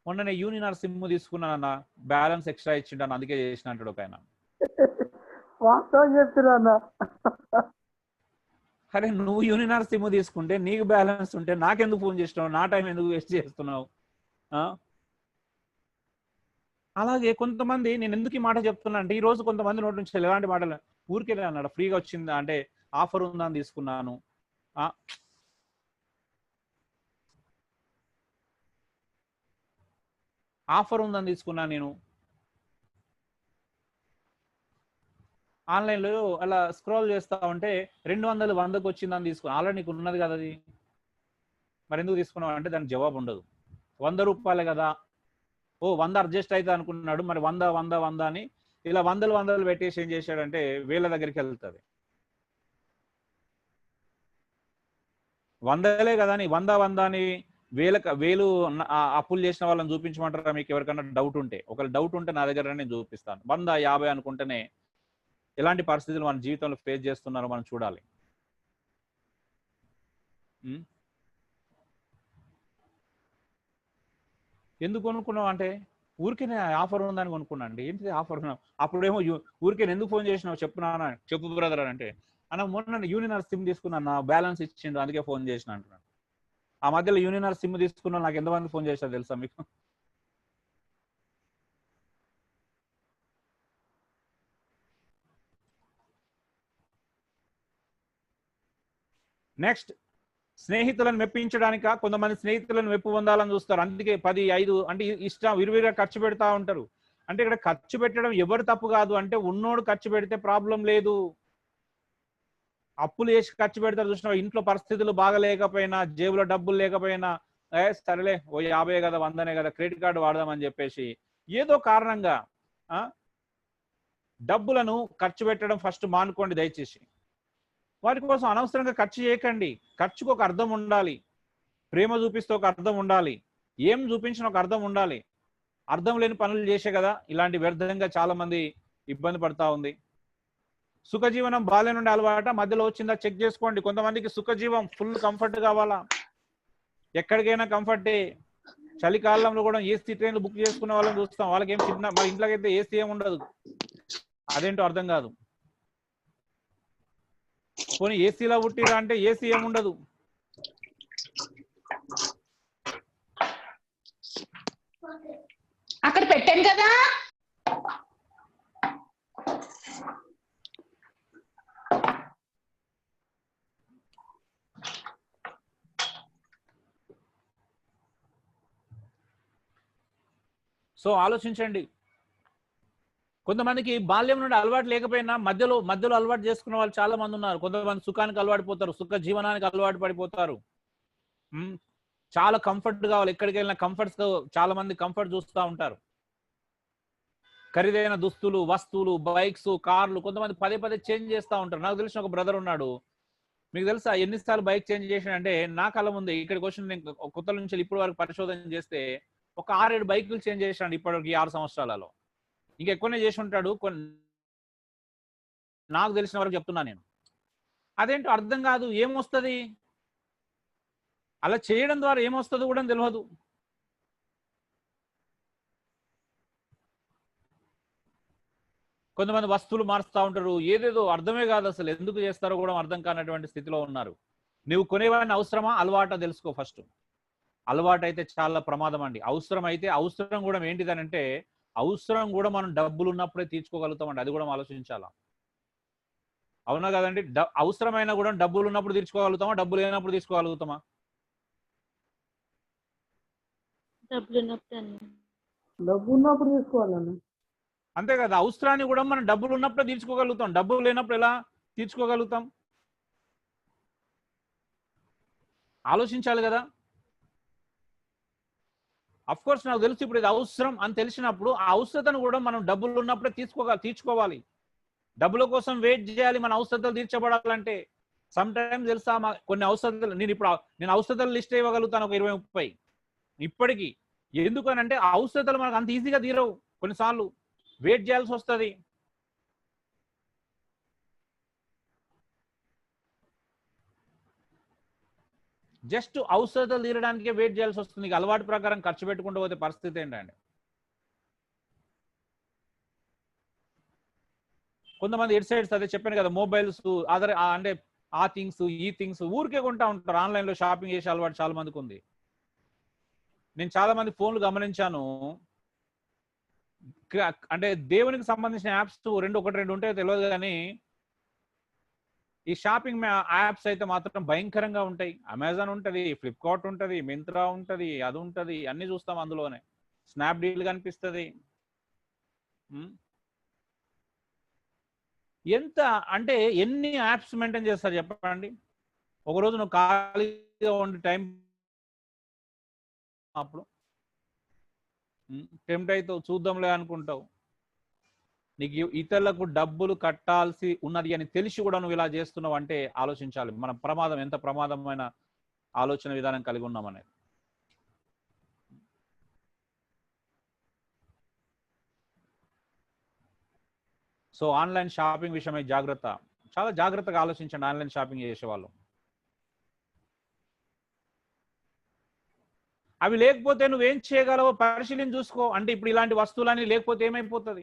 మొన్న నేను యూనినార్ సిమ్ తీసుకున్నానన్న, బ్యాలెన్స్ ఎక్స్ట్రా ఇచ్చిండు అందుకే చేసిన అంటాడు ఒక ఆయన. అరే నువ్వు యూనినార్ సిమ్ తీసుకుంటే నీకు బ్యాలెన్స్ ఉంటే నాకెందుకు ఫోన్ చేస్తున్నావు, నా టైం ఎందుకు వేస్ట్ చేస్తున్నావు? అలాగే కొంతమంది, నేను ఎందుకు ఈ మాట చెప్తున్నా అంటే, ఈ రోజు కొంతమంది నోటి నుంచి ఎలాంటి మాటలు, ఊరికే అన్నాడు ఫ్రీగా వచ్చిందా అంటే ఆఫర్ ఉందని తీసుకున్నాను, ఆఫర్ ఉందని తీసుకున్నాను, నేను ఆన్లైన్లో అలా స్క్రోల్ చేస్తా ఉంటే 200 100కు వచ్చిందని తీసుకున్నా. ఆల్రెడీ నీకు ఉన్నది కదా అది, మరి ఎందుకు తీసుకున్నావు అంటే దానికి జవాబు ఉండదు. 100 రూపాయలే కదా, 100 అడ్జస్ట్ అయితే అనుకున్నాడు, మరి 100 100 100 అని ఇలా 100 పెట్టేసి ఏం చేశాడంటే వేల దగ్గరికి వెళ్తుంది. 100లే కదా అని 100 100 అని వేలు అప్పులు చేసిన వాళ్ళని చూపించమంటారా? మీకు ఎవరికైనా డౌట్ ఉంటే, ఒకవేళ డౌట్ ఉంటే నా దగ్గర నేను చూపిస్తాను. 100 50 అనుకుంటేనే ఎలాంటి పరిస్థితులు మన జీవితంలో ఫేస్ చేస్తున్నారో మనం చూడాలి. ఎందుకు కొనుక్కున్నావు అంటే ఊరికే ఆఫర్ ఉందని కొనుక్కున్నా అండి. ఏంటిది ఆఫర్ ఉన్నా? అప్పుడేమో ఊరికే ఎందుకు ఫోన్ చేసినావు చెప్పు బ్రదర్ అంటే, అన్న మొన్న యూనినార్ సిమ్ తీసుకున్నా, నా బ్యాలెన్స్ ఇచ్చిండు అందుకే ఫోన్ చేసిన అంటున్నాను. ఆ మధ్యలో యూనినార్ సిమ్ తీసుకున్నా నాకు ఎంతమంది ఫోన్ చేశారు తెలుసా మీకు? నెక్స్ట్, స్నేహితులను మెప్పించడానిక, కొంతమంది స్నేహితులను మెప్పు పొందాలని చూస్తారు, అందుకే 10, 5 అంటే ఇష్టం విరివిగా ఖర్చు పెడతా ఉంటారు. అంటే ఇక్కడ ఖర్చు పెట్టడం ఎవరు తప్పు కాదు, అంటే ఉన్నోడు ఖర్చు పెడితే ప్రాబ్లం లేదు. అప్పులు వేసి ఖర్చు పెడతారు చూసినా, ఇంట్లో పరిస్థితులు బాగలేకపోయినా, జేబులో డబ్బులు లేకపోయినా, సరేలే ఓ 50 కదా 100 కదా క్రెడిట్ కార్డు వాడదామని చెప్పేసి ఏదో కారణంగా డబ్బులను ఖర్చు పెట్టడం ఫస్ట్ మానుకోండి దయచేసి. వాటి కోసం అనవసరంగా ఖర్చు చేయకండి. ఖర్చుకు ఒక అర్థం ఉండాలి. ప్రేమ చూపిస్తే ఒక అర్థం ఉండాలి. ఏం చూపించిన ఒక అర్థం ఉండాలి. అర్థం లేని పనులు చేసే కదా ఇలాంటి వ్యర్థంగా చాలా మంది ఇబ్బంది పడతా ఉంది. సుఖజీవనం బాల్యం నుండి అలవాట, మధ్యలో వచ్చిందా చెక్ చేసుకోండి. కొంతమందికి సుఖజీవం ఫుల్ కంఫర్ట్ కావాలా, ఎక్కడికైనా కంఫర్టే. చలికాలంలో కూడా ఏసీ ట్రైన్లు బుక్ చేసుకునే వాళ్ళని చూస్తాం, వాళ్ళకి ఏం చిన్న, మరి ఇంట్లోకి అయితే ఏసీ ఏమి ఉండదు, అదేంటో అర్థం కాదు. పోనీ ఏసీలో పుట్టిరా అంటే ఏసీ ఏముండదు. అక్కడ పెట్టాను కదా. సో ఆలోచించండి. కొంతమందికి బాల్యం నుండి అలవాటు లేకపోయినా మధ్యలో అలవాటు చేసుకున్న వాళ్ళు చాలా మంది ఉన్నారు. కొంతమంది సుఖానికి అలవాటు పోతారు, సుఖ జీవనానికి అలవాటు పడిపోతారు. చాలా కంఫర్ట్ కావాలి, ఎక్కడికి వెళ్ళినా కంఫర్ట్స్, చాలా మంది కంఫర్ట్ చూస్తూ ఉంటారు. ఖరీదైన దుస్తులు, వస్తువులు, బైక్స్, కార్లు, కొంతమంది పదే చేంజ్ చేస్తూ ఉంటారు. నాకు తెలిసిన ఒక బ్రదర్ ఉన్నాడు, మీకు తెలుసా ఎన్నిసార్లు బైక్ చేంజ్ చేసాడంటే, నా కళ్ళ ముందే ఇక్కడికి వచ్చి నేను కొత్త నుంచి ఇప్పటి వరకు పరిశోధన చేస్తే ఒక 6-7 బైకులు చేంజ్ చేసాడు ఇప్పటివరకు 6 సంవత్సరాలలో. ఇంకా ఎక్కువనే చేసి ఉంటాడు, నాకు తెలిసిన వరకు చెప్తున్నా నేను. అదేంటో అర్థం కాదు. ఏమొస్తుంది అలా చేయడం ద్వారా, ఏమొస్తుందో కూడా తెలియదు. కొంతమంది వస్తువులు మారుస్తూ ఉంటారు, ఏదేదో అర్థమే కాదు, అసలు ఎందుకు చేస్తారో కూడా అర్థం కానటువంటి స్థితిలో ఉన్నారు. నువ్వు కొనేవాడిని అవసరమా అలవాట తెలుసుకో ఫస్ట్. అలవాటు అయితే చాలా ప్రమాదం అండి. అవసరం అయితే, అవసరం కూడా ఏంటిదనంటే, అవసరం కూడా మనం డబ్బులు ఉన్నప్పుడే తీర్చుకోగలుగుతామండి, అది కూడా ఆలోచించాలా. అవునా కదండి? అవసరమైనా కూడా డబ్బులు ఉన్నప్పుడు తీర్చుకోగలుగుతామా, డబ్బులు లేనప్పుడు తీర్చుకోగలుగుతామా? డబ్బు ఉన్నప్పుడు తీసుకోవాలన్నా. అంతే కదా. అవసరాన్ని కూడా మనం డబ్బులు ఉన్నప్పుడే తీర్చుకోగలుగుతాం, డబ్బులు లేనప్పుడు ఎలా తీర్చుకోగలుగుతాం? ఆలోచించాలి కదా. అఫ్ కోర్స్ నాకు తెలుసు ఇప్పుడు ఇది అవసరం అని తెలిసినప్పుడు ఆ అవసరతను కూడా మనం డబ్బులు ఉన్నప్పుడే తీర్చుకోవాలి. డబ్బుల కోసం వెయిట్ చేయాలి మన అవసరతలు తీర్చబడాలంటే. సమ్ టైమ్స్ తెలుసా, కొన్ని అవసరతలు నేను అవసరతలు లిస్ట్ ఇవ్వగలుగుతాను ఒక 20-30 ఇప్పటికీ. ఎందుకనంటే ఆ అవసరతలు మనకు అంత ఈజీగా తీరవు, కొన్నిసార్లు వెయిట్ చేయాల్సి వస్తుంది. జస్ట్ అవసరతలు తీరడానికే వెయిట్ చేయాల్సి వస్తుంది. అలవాటు ప్రకారం ఖర్చు పెట్టుకుంటూ పోతే పరిస్థితి ఏంటండి? కొంతమంది ఎడ్ సైడ్స్ అదే చెప్పాను కదా, మొబైల్స్, అదర్ అంటే ఆ థింగ్స్ ఈ థింగ్స్ ఊరికే కొంటా ఉంటారు. ఆన్లైన్లో షాపింగ్ చేసే అలవాటు చాలా మందికి ఉంది. నేను చాలా మంది ఫోన్లు గమనించాను, అంటే దేవునికి సంబంధించిన యాప్స్ ఒకటి రెండు ఉంటాయో తెలియదు కానీ ఈ షాపింగ్ యాప్స్ అయితే మాత్రం భయంకరంగా ఉంటాయి. అమెజాన్ ఉంటుంది, ఫ్లిప్కార్ట్ ఉంటుంది, మింత్రా ఉంటుంది, అది ఉంటుంది, అన్ని చూస్తాం అందులోనే. స్నాప్డీల్ కనిపిస్తుంది. ఎంత అంటే ఎన్ని యాప్స్ మెయింటైన్ చేస్తారు చెప్పండి? ఒకరోజు నువ్వు ఖాళీగా ఉండి టైం అప్పుడు టెంప్ట్ అవుతావు, చూద్దాంలే అనుకుంటావు. నీకు ఇతరులకు డబ్బులు కట్టాల్సి ఉన్నది అని తెలిసి కూడా నువ్వు ఇలా చేస్తున్నావు అంటే ఆలోచించాలి. మన ప్రమాదం ఎంత ప్రమాదమైన ఆలోచన విధానం కలిగి ఉన్నామనేది. సో ఆన్లైన్ షాపింగ్ విషయమై జాగ్రత్త, చాలా జాగ్రత్తగా ఆలోచించండి ఆన్లైన్ షాపింగ్ చేసేవాళ్ళు. అవి లేకపోతే నువ్వేం చేయగలవో పరిశీలించి చూసుకో. అంటే ఇప్పుడు ఇలాంటి వస్తువులన్నీ లేకపోతే ఏమైపోతుంది?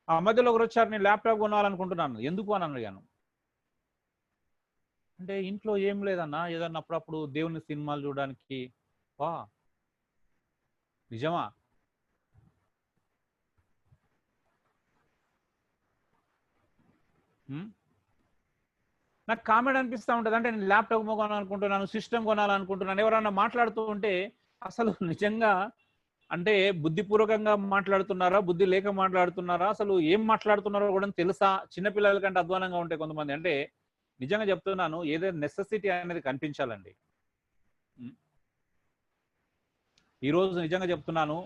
ఆ మధ్యలో ఒకరు వచ్చారు, నేను ల్యాప్టాప్ కొనాలనుకుంటున్నాను. ఎందుకు అని అడిగాను. అంటే ఇంట్లో ఏం లేదన్నా, ఏదన్నా అప్పుడప్పుడు దేవుని సినిమాలు చూడడానికి. వా నిజమా? నాకు కామెడీ అనిపిస్తూ ఉంటుంది. అంటే నేను ల్యాప్టాప్ కొనాలనుకుంటున్నాను, సిస్టమ్ కొనాలనుకుంటున్నాను, ఎవరన్నా మాట్లాడుతూ ఉంటే అసలు నిజంగా అంటే బుద్ధిపూర్వకంగా మాట్లాడుతున్నారా, బుద్ధి లేక మాట్లాడుతున్నారా, అసలు ఏం మాట్లాడుతున్నారో కూడా తెలుసా? చిన్నపిల్లల కంటే అధ్వానంగా ఉంటాయి కొంతమంది. అంటే నిజంగా చెప్తున్నాను, ఏదైనా నెసెసిటీ అనేది కనిపించాలండి. ఈరోజు నిజంగా చెప్తున్నాను,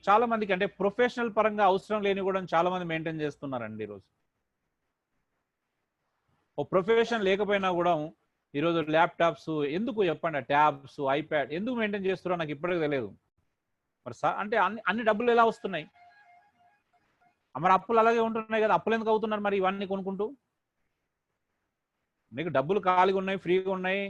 చాలా మందికి అంటే ప్రొఫెషనల్ పరంగా అవసరం లేని కూడా చాలా మంది మెయింటైన్ చేస్తున్నారండి. ఈరోజు ఓ ప్రొఫెషన్ లేకపోయినా కూడా ఈరోజు ల్యాప్టాప్స్ ఎందుకు చెప్పండి, ట్యాబ్స్, ఐప్యాడ్ ఎందుకు మెయింటైన్ చేస్తున్నారో నాకు ఇప్పటికీ తెలియదు. మరి అంటే అన్ని డబ్బులు ఎలా వస్తున్నాయి? మరి అప్పులు అలాగే ఉంటున్నాయి కదా, అప్పులు ఎందుకు అవుతున్నారు మరి ఇవన్నీ కొనుక్కుంటూ? నీకు డబ్బులు ఖాళీగా ఉన్నాయి, ఫ్రీగా ఉన్నాయి,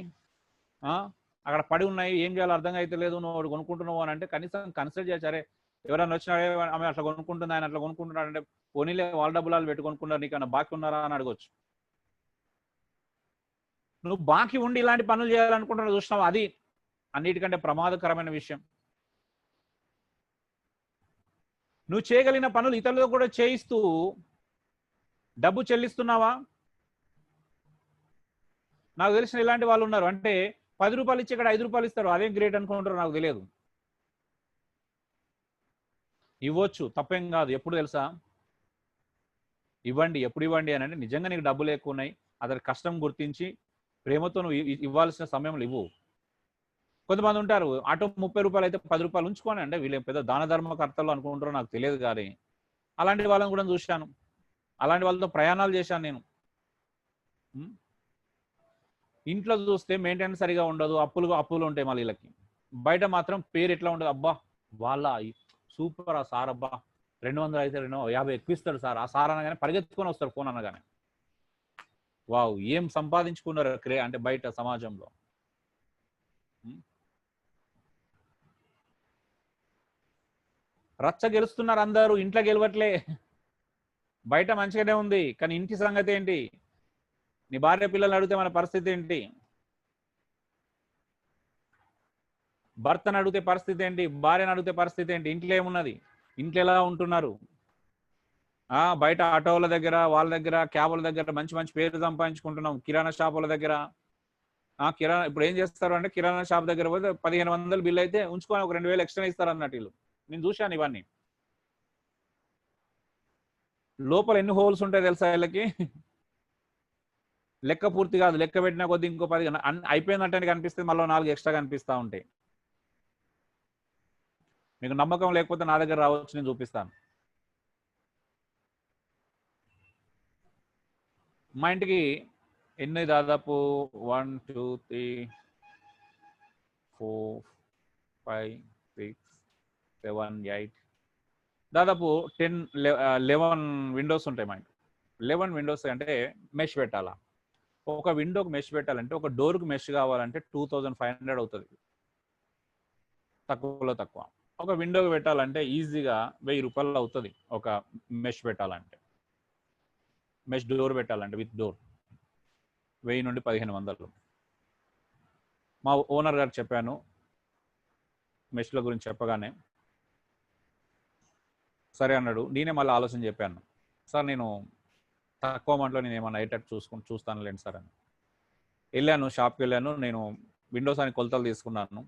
అక్కడ పడి ఉన్నాయి, ఏం చేయాలో అర్థం అయితే లేదు, నువ్వు కొనుక్కుంటున్నావు అని అంటే కనీసం కన్సిడర్ చేశారే. ఎవరైనా వచ్చినాడే ఆమె అట్లా కొనుక్కుంటుంది, ఆయన అట్లా కొనుక్కుంటున్నాడు అంటే పోనీలే వాళ్ళ డబ్బులు వాళ్ళు పెట్టి కొనుక్కుంటారు, నీకు అన్న బాకీ ఉన్నారా అని అడగొచ్చు. నువ్వు బాకీ ఉండి ఇలాంటి పనులు చేయాలనుకుంటున్నా చూసినావు, అది అన్నిటికంటే ప్రమాదకరమైన విషయం. నువ్వు చేయగలిగిన పనులు ఇతరులకు కూడా చేయిస్తూ డబ్బు చెల్లిస్తున్నావా? నాకు తెలిసిన ఇలాంటి వాళ్ళు ఉన్నారు. అంటే 10 రూపాయలు ఇచ్చి ఇక్కడ 5 రూపాయలు ఇస్తారు, అదేం గ్రేట్ అనుకుంటారో నాకు తెలియదు. ఇవ్వచ్చు, తప్పేం కాదు. ఎప్పుడు తెలుసా? ఇవ్వండి, ఎప్పుడు ఇవ్వండి అని అంటే నిజంగా నీకు డబ్బులు ఎక్కువ ఉన్నాయి, అతని కష్టం గుర్తించి ప్రేమతో నువ్వు ఇవ్వాల్సిన సమయంలో ఇవ్వు. కొంతమంది ఉంటారు, ఆటో 30 రూపాయలు అయితే 10 రూపాయలు ఉంచుకోని అంటే వీళ్ళు పెద్ద దాన ధర్మకర్తలు అనుకుంటారో నాకు తెలియదు. కానీ అలాంటి వాళ్ళని కూడా చూశాను, అలాంటి వాళ్ళతో ప్రయాణాలు చేశాను నేను. ఇంట్లో చూస్తే మెయింటెనెన్స్ సరిగా ఉండదు, అప్పులు ఉంటాయి మళ్ళీ వీళ్ళకి. బయట మాత్రం పేరు ఎట్లా ఉండదు, అబ్బా వాళ్ళ సూపర్ ఆ సార్, అబ్బా 200 అయితే 250 ఎక్కువ ఇస్తాడు సార్, ఆ సార్ అనగానే పరిగెత్తుకొని వస్తాడు ఫోన్ అనగానే. వావ్, ఏం సంపాదించుకున్నారు అంటే బయట సమాజంలో. రచ్చ గెలుస్తున్నారు అందరూ, ఇంట్లో గెలవట్లే. బయట మంచిగానే ఉంది, కానీ ఇంటి సంగతి ఏంటి? నీ భార్య పిల్లల్ని అడిగితే మన పరిస్థితి ఏంటి? భర్తను అడిగితే పరిస్థితి ఏంటి? భార్యను అడిగితే పరిస్థితి ఏంటి? ఇంట్లో ఏమున్నది? ఇంట్లో ఎలా ఉంటున్నారు? బయట ఆటోల దగ్గర, వాళ్ళ దగ్గర, క్యాబుల దగ్గర మంచి మంచి పేరు సంపాదించుకుంటున్నాం. కిరాణా షాపుల దగ్గర ఇప్పుడు ఏం చేస్తారు అంటే కిరాణా షాప్ దగ్గర పోతే 1500 బిల్ అయితే ఉంచుకొని ఒక 2000 ఎక్స్ట్రా ఇస్తారు అన్నట్టు వీళ్ళు. నేను చూశాను ఇవన్నీ. లోపల ఎన్ని హోల్స్ ఉంటాయి తెలుసా వీళ్ళకి? లెక్క పూర్తి కాదు, లెక్క పెట్టినా కొద్ది ఇంకో 10 అయిపోయిందంటే కనిపిస్తుంది, మళ్ళీ 4 ఎక్స్ట్రా కనిపిస్తూ ఉంటాయి. మీకు నమ్మకం లేకపోతే నా దగ్గర రావచ్చు, నేను చూపిస్తాను. మా ఇంటికి ఎన్ని దాదాపు 1 2 3 4 5 6 7 8 దాదాపు 11 విండోస్ ఉంటాయి మా ఇంటికి. 11 విండోస్ అంటే మెష్ పెట్టాలా? ఒక విండోకి మెష్ పెట్టాలంటే, ఒక డోర్కి మెష్ కావాలంటే 2500 అవుతుంది, తక్కువలో తక్కువ. ఒక విండోకి పెట్టాలంటే ఈజీగా 1000 రూపాయలు అవుతుంది ఒక మెష్ పెట్టాలంటే. మెష్ డోర్ పెట్టాలంటే విత్ డోర్ 1000 నుండి 1500. మా ఓనర్ గారు చెప్పాను, మెష్ల గురించి చెప్పగానే సరే అన్నాడు. నేనే మళ్ళీ ఆలోచన చెప్పాను, సార్ నేను తక్కువ అమౌంట్లో నేను ఏమన్నా అయ్యేటట్టు చూస్తాను లేండి సార్ అని. వెళ్ళాను, షాప్కి వెళ్ళాను. నేను విండోస్ అని కొలతలు తీసుకున్నాను.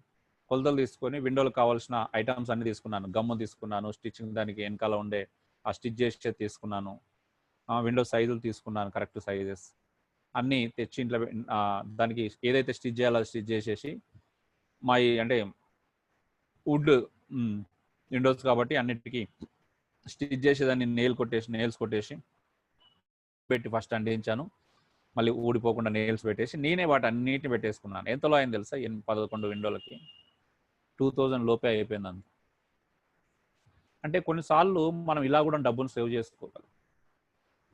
కొలతలు తీసుకొని విండోలకు కావాల్సిన ఐటమ్స్ అన్ని తీసుకున్నాను. గమ్ము తీసుకున్నాను, స్టిచ్చింగ్ దానికి వెనకాల ఉండే ఆ స్టిచ్ చేసేది తీసుకున్నాను, విండో సైజులు తీసుకున్నాను, కరెక్ట్ సైజెస్ అన్నీ తెచ్చి ఇంట్లో దానికి ఏదైతే స్టిచ్ చేయాలో అది స్టిచ్ చేసేసి, మా అంటే వుడ్ విండోస్ కాబట్టి అన్నిటికీ స్టిచ్ చేసేదాన్ని నెయిల్స్ కొట్టేసి పెట్టి ఫస్ట్ అంటించాను. మళ్ళీ ఊడిపోకుండా నెయిల్స్ పెట్టేసి నేనే వాటి అన్నిటిని పెట్టేసుకున్నాను. ఎంతలో అయింది తెలుసా? 11 విండోలకి 2000 లోపే అయిపోయింది అంత. అంటే కొన్నిసార్లు మనం ఇలా కూడా డబ్బును సేవ్ చేసుకోగలం.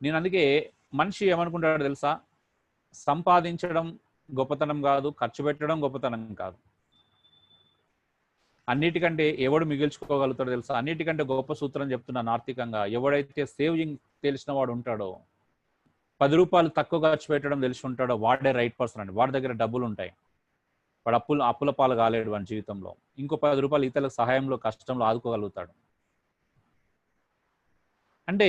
నేను అందుకే మనిషి ఏమనుకుంటాడో తెలుసా? సంపాదించడం గొప్పతనం కాదు, ఖర్చు పెట్టడం గొప్పతనం కాదు. అన్నిటికంటే ఎవడు మిగిల్చుకోగలుగుతాడో తెలుసా? అన్నిటికంటే గొప్ప సూత్రం చెప్తున్నాను ఆర్థికంగా. ఎవడైతే సేవింగ్ తెలిసిన వాడు ఉంటాడో, 10 రూపాయలు తక్కువ ఖర్చు పెట్టడం తెలిసి ఉంటాడో వాడే రైట్ పర్సన్ అండి. వాడి దగ్గర డబ్బులు ఉంటాయి, వాడు అప్పుల పాలు కాలేడు వాడి జీవితంలో. ఇంకో 10 రూపాయలు ఇతరుల సహాయంలో, కష్టంలో ఆదుకోగలుగుతాడు. అంటే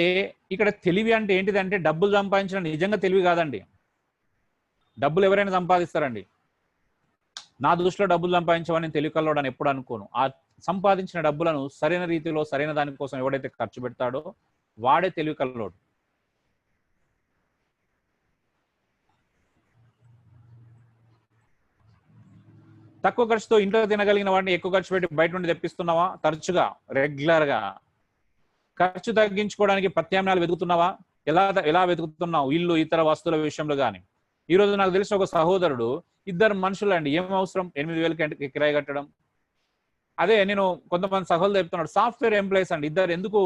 ఇక్కడ తెలివి అంటే ఏంటిదంటే డబ్బులు సంపాదించడం నిజంగా తెలివి కాదండి. డబ్బులు ఎవరైనా సంపాదిస్తారండి. నా దృష్టిలో డబ్బులు సంపాదించమని తెలియకల్లోడని ఎప్పుడు అనుకోను. ఆ సంపాదించిన డబ్బులను సరైన రీతిలో సరైన దానికోసం ఎవడైతే ఖర్చు పెడతాడో వాడే తెలివికల్లోడు. తక్కువ ఖర్చుతో ఇంట్లో తినగలిగిన వాడిని ఎక్కువ ఖర్చు పెట్టి బయట నుండి తెప్పిస్తున్నావా? తరచుగా, రెగ్యులర్ గా. ఖర్చు తగ్గించుకోవడానికి ప్రత్యామ్నాయాలు వెతుకుతున్నావా? ఎలా వెతుకుతున్నావు? ఇల్లు, ఇతర వస్తువుల విషయంలో కానీ. ఈ రోజు నాకు తెలిసిన ఒక సహోదరుడు, ఇద్దరు మనుషులు అండి, ఏం అవసరం 8,000 కిరాయి కట్టడం. అదే నేను కొంతమంది సహోదరులు చెప్తున్నాడు, సాఫ్ట్వేర్ ఎంప్లాయీస్ అండి, ఇద్దరు ఎందుకు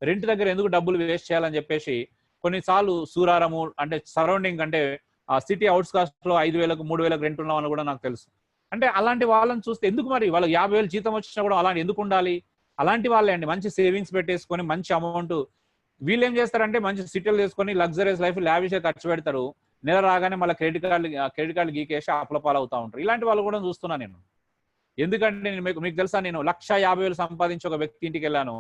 రెంట్ దగ్గర ఎందుకు డబ్బులు వేస్ట్ చేయాలని చెప్పేసి కొన్నిసార్లు సూరారము అంటే సరౌండింగ్ అంటే ఆ సిటీ అవుట్స్కాస్ట్ లో 5,000, 3,000 రెంట్ ఉన్న వాళ్ళు కూడా నాకు తెలుసు. అంటే అలాంటి వాళ్ళని చూస్తే ఎందుకు మరి వాళ్ళకి 50,000 జీతం వచ్చినా కూడా అలాంటి ఎందుకు ఉండాలి? అలాంటి వాళ్ళే అండి మంచి సేవింగ్స్ పెట్టేసుకొని మంచి అమౌంట్. వీళ్ళు ఏం చేస్తారంటే మంచి సిటీలు తీసుకొని లగ్జరీస్ లైఫ్ లావిష్గా ఖర్చు పెడతారు. నెల రాగానే మళ్ళీ క్రెడిట్ కార్డు గీకేసి అప్లపాలు అవుతా ఉంటారు. ఇలాంటి వాళ్ళు కూడా చూస్తున్నా నేను. ఎందుకంటే నేను మీకు తెలుసా, నేను 1,50,000 సంపాదించి ఒక వ్యక్తి ఇంటికి వెళ్ళాను.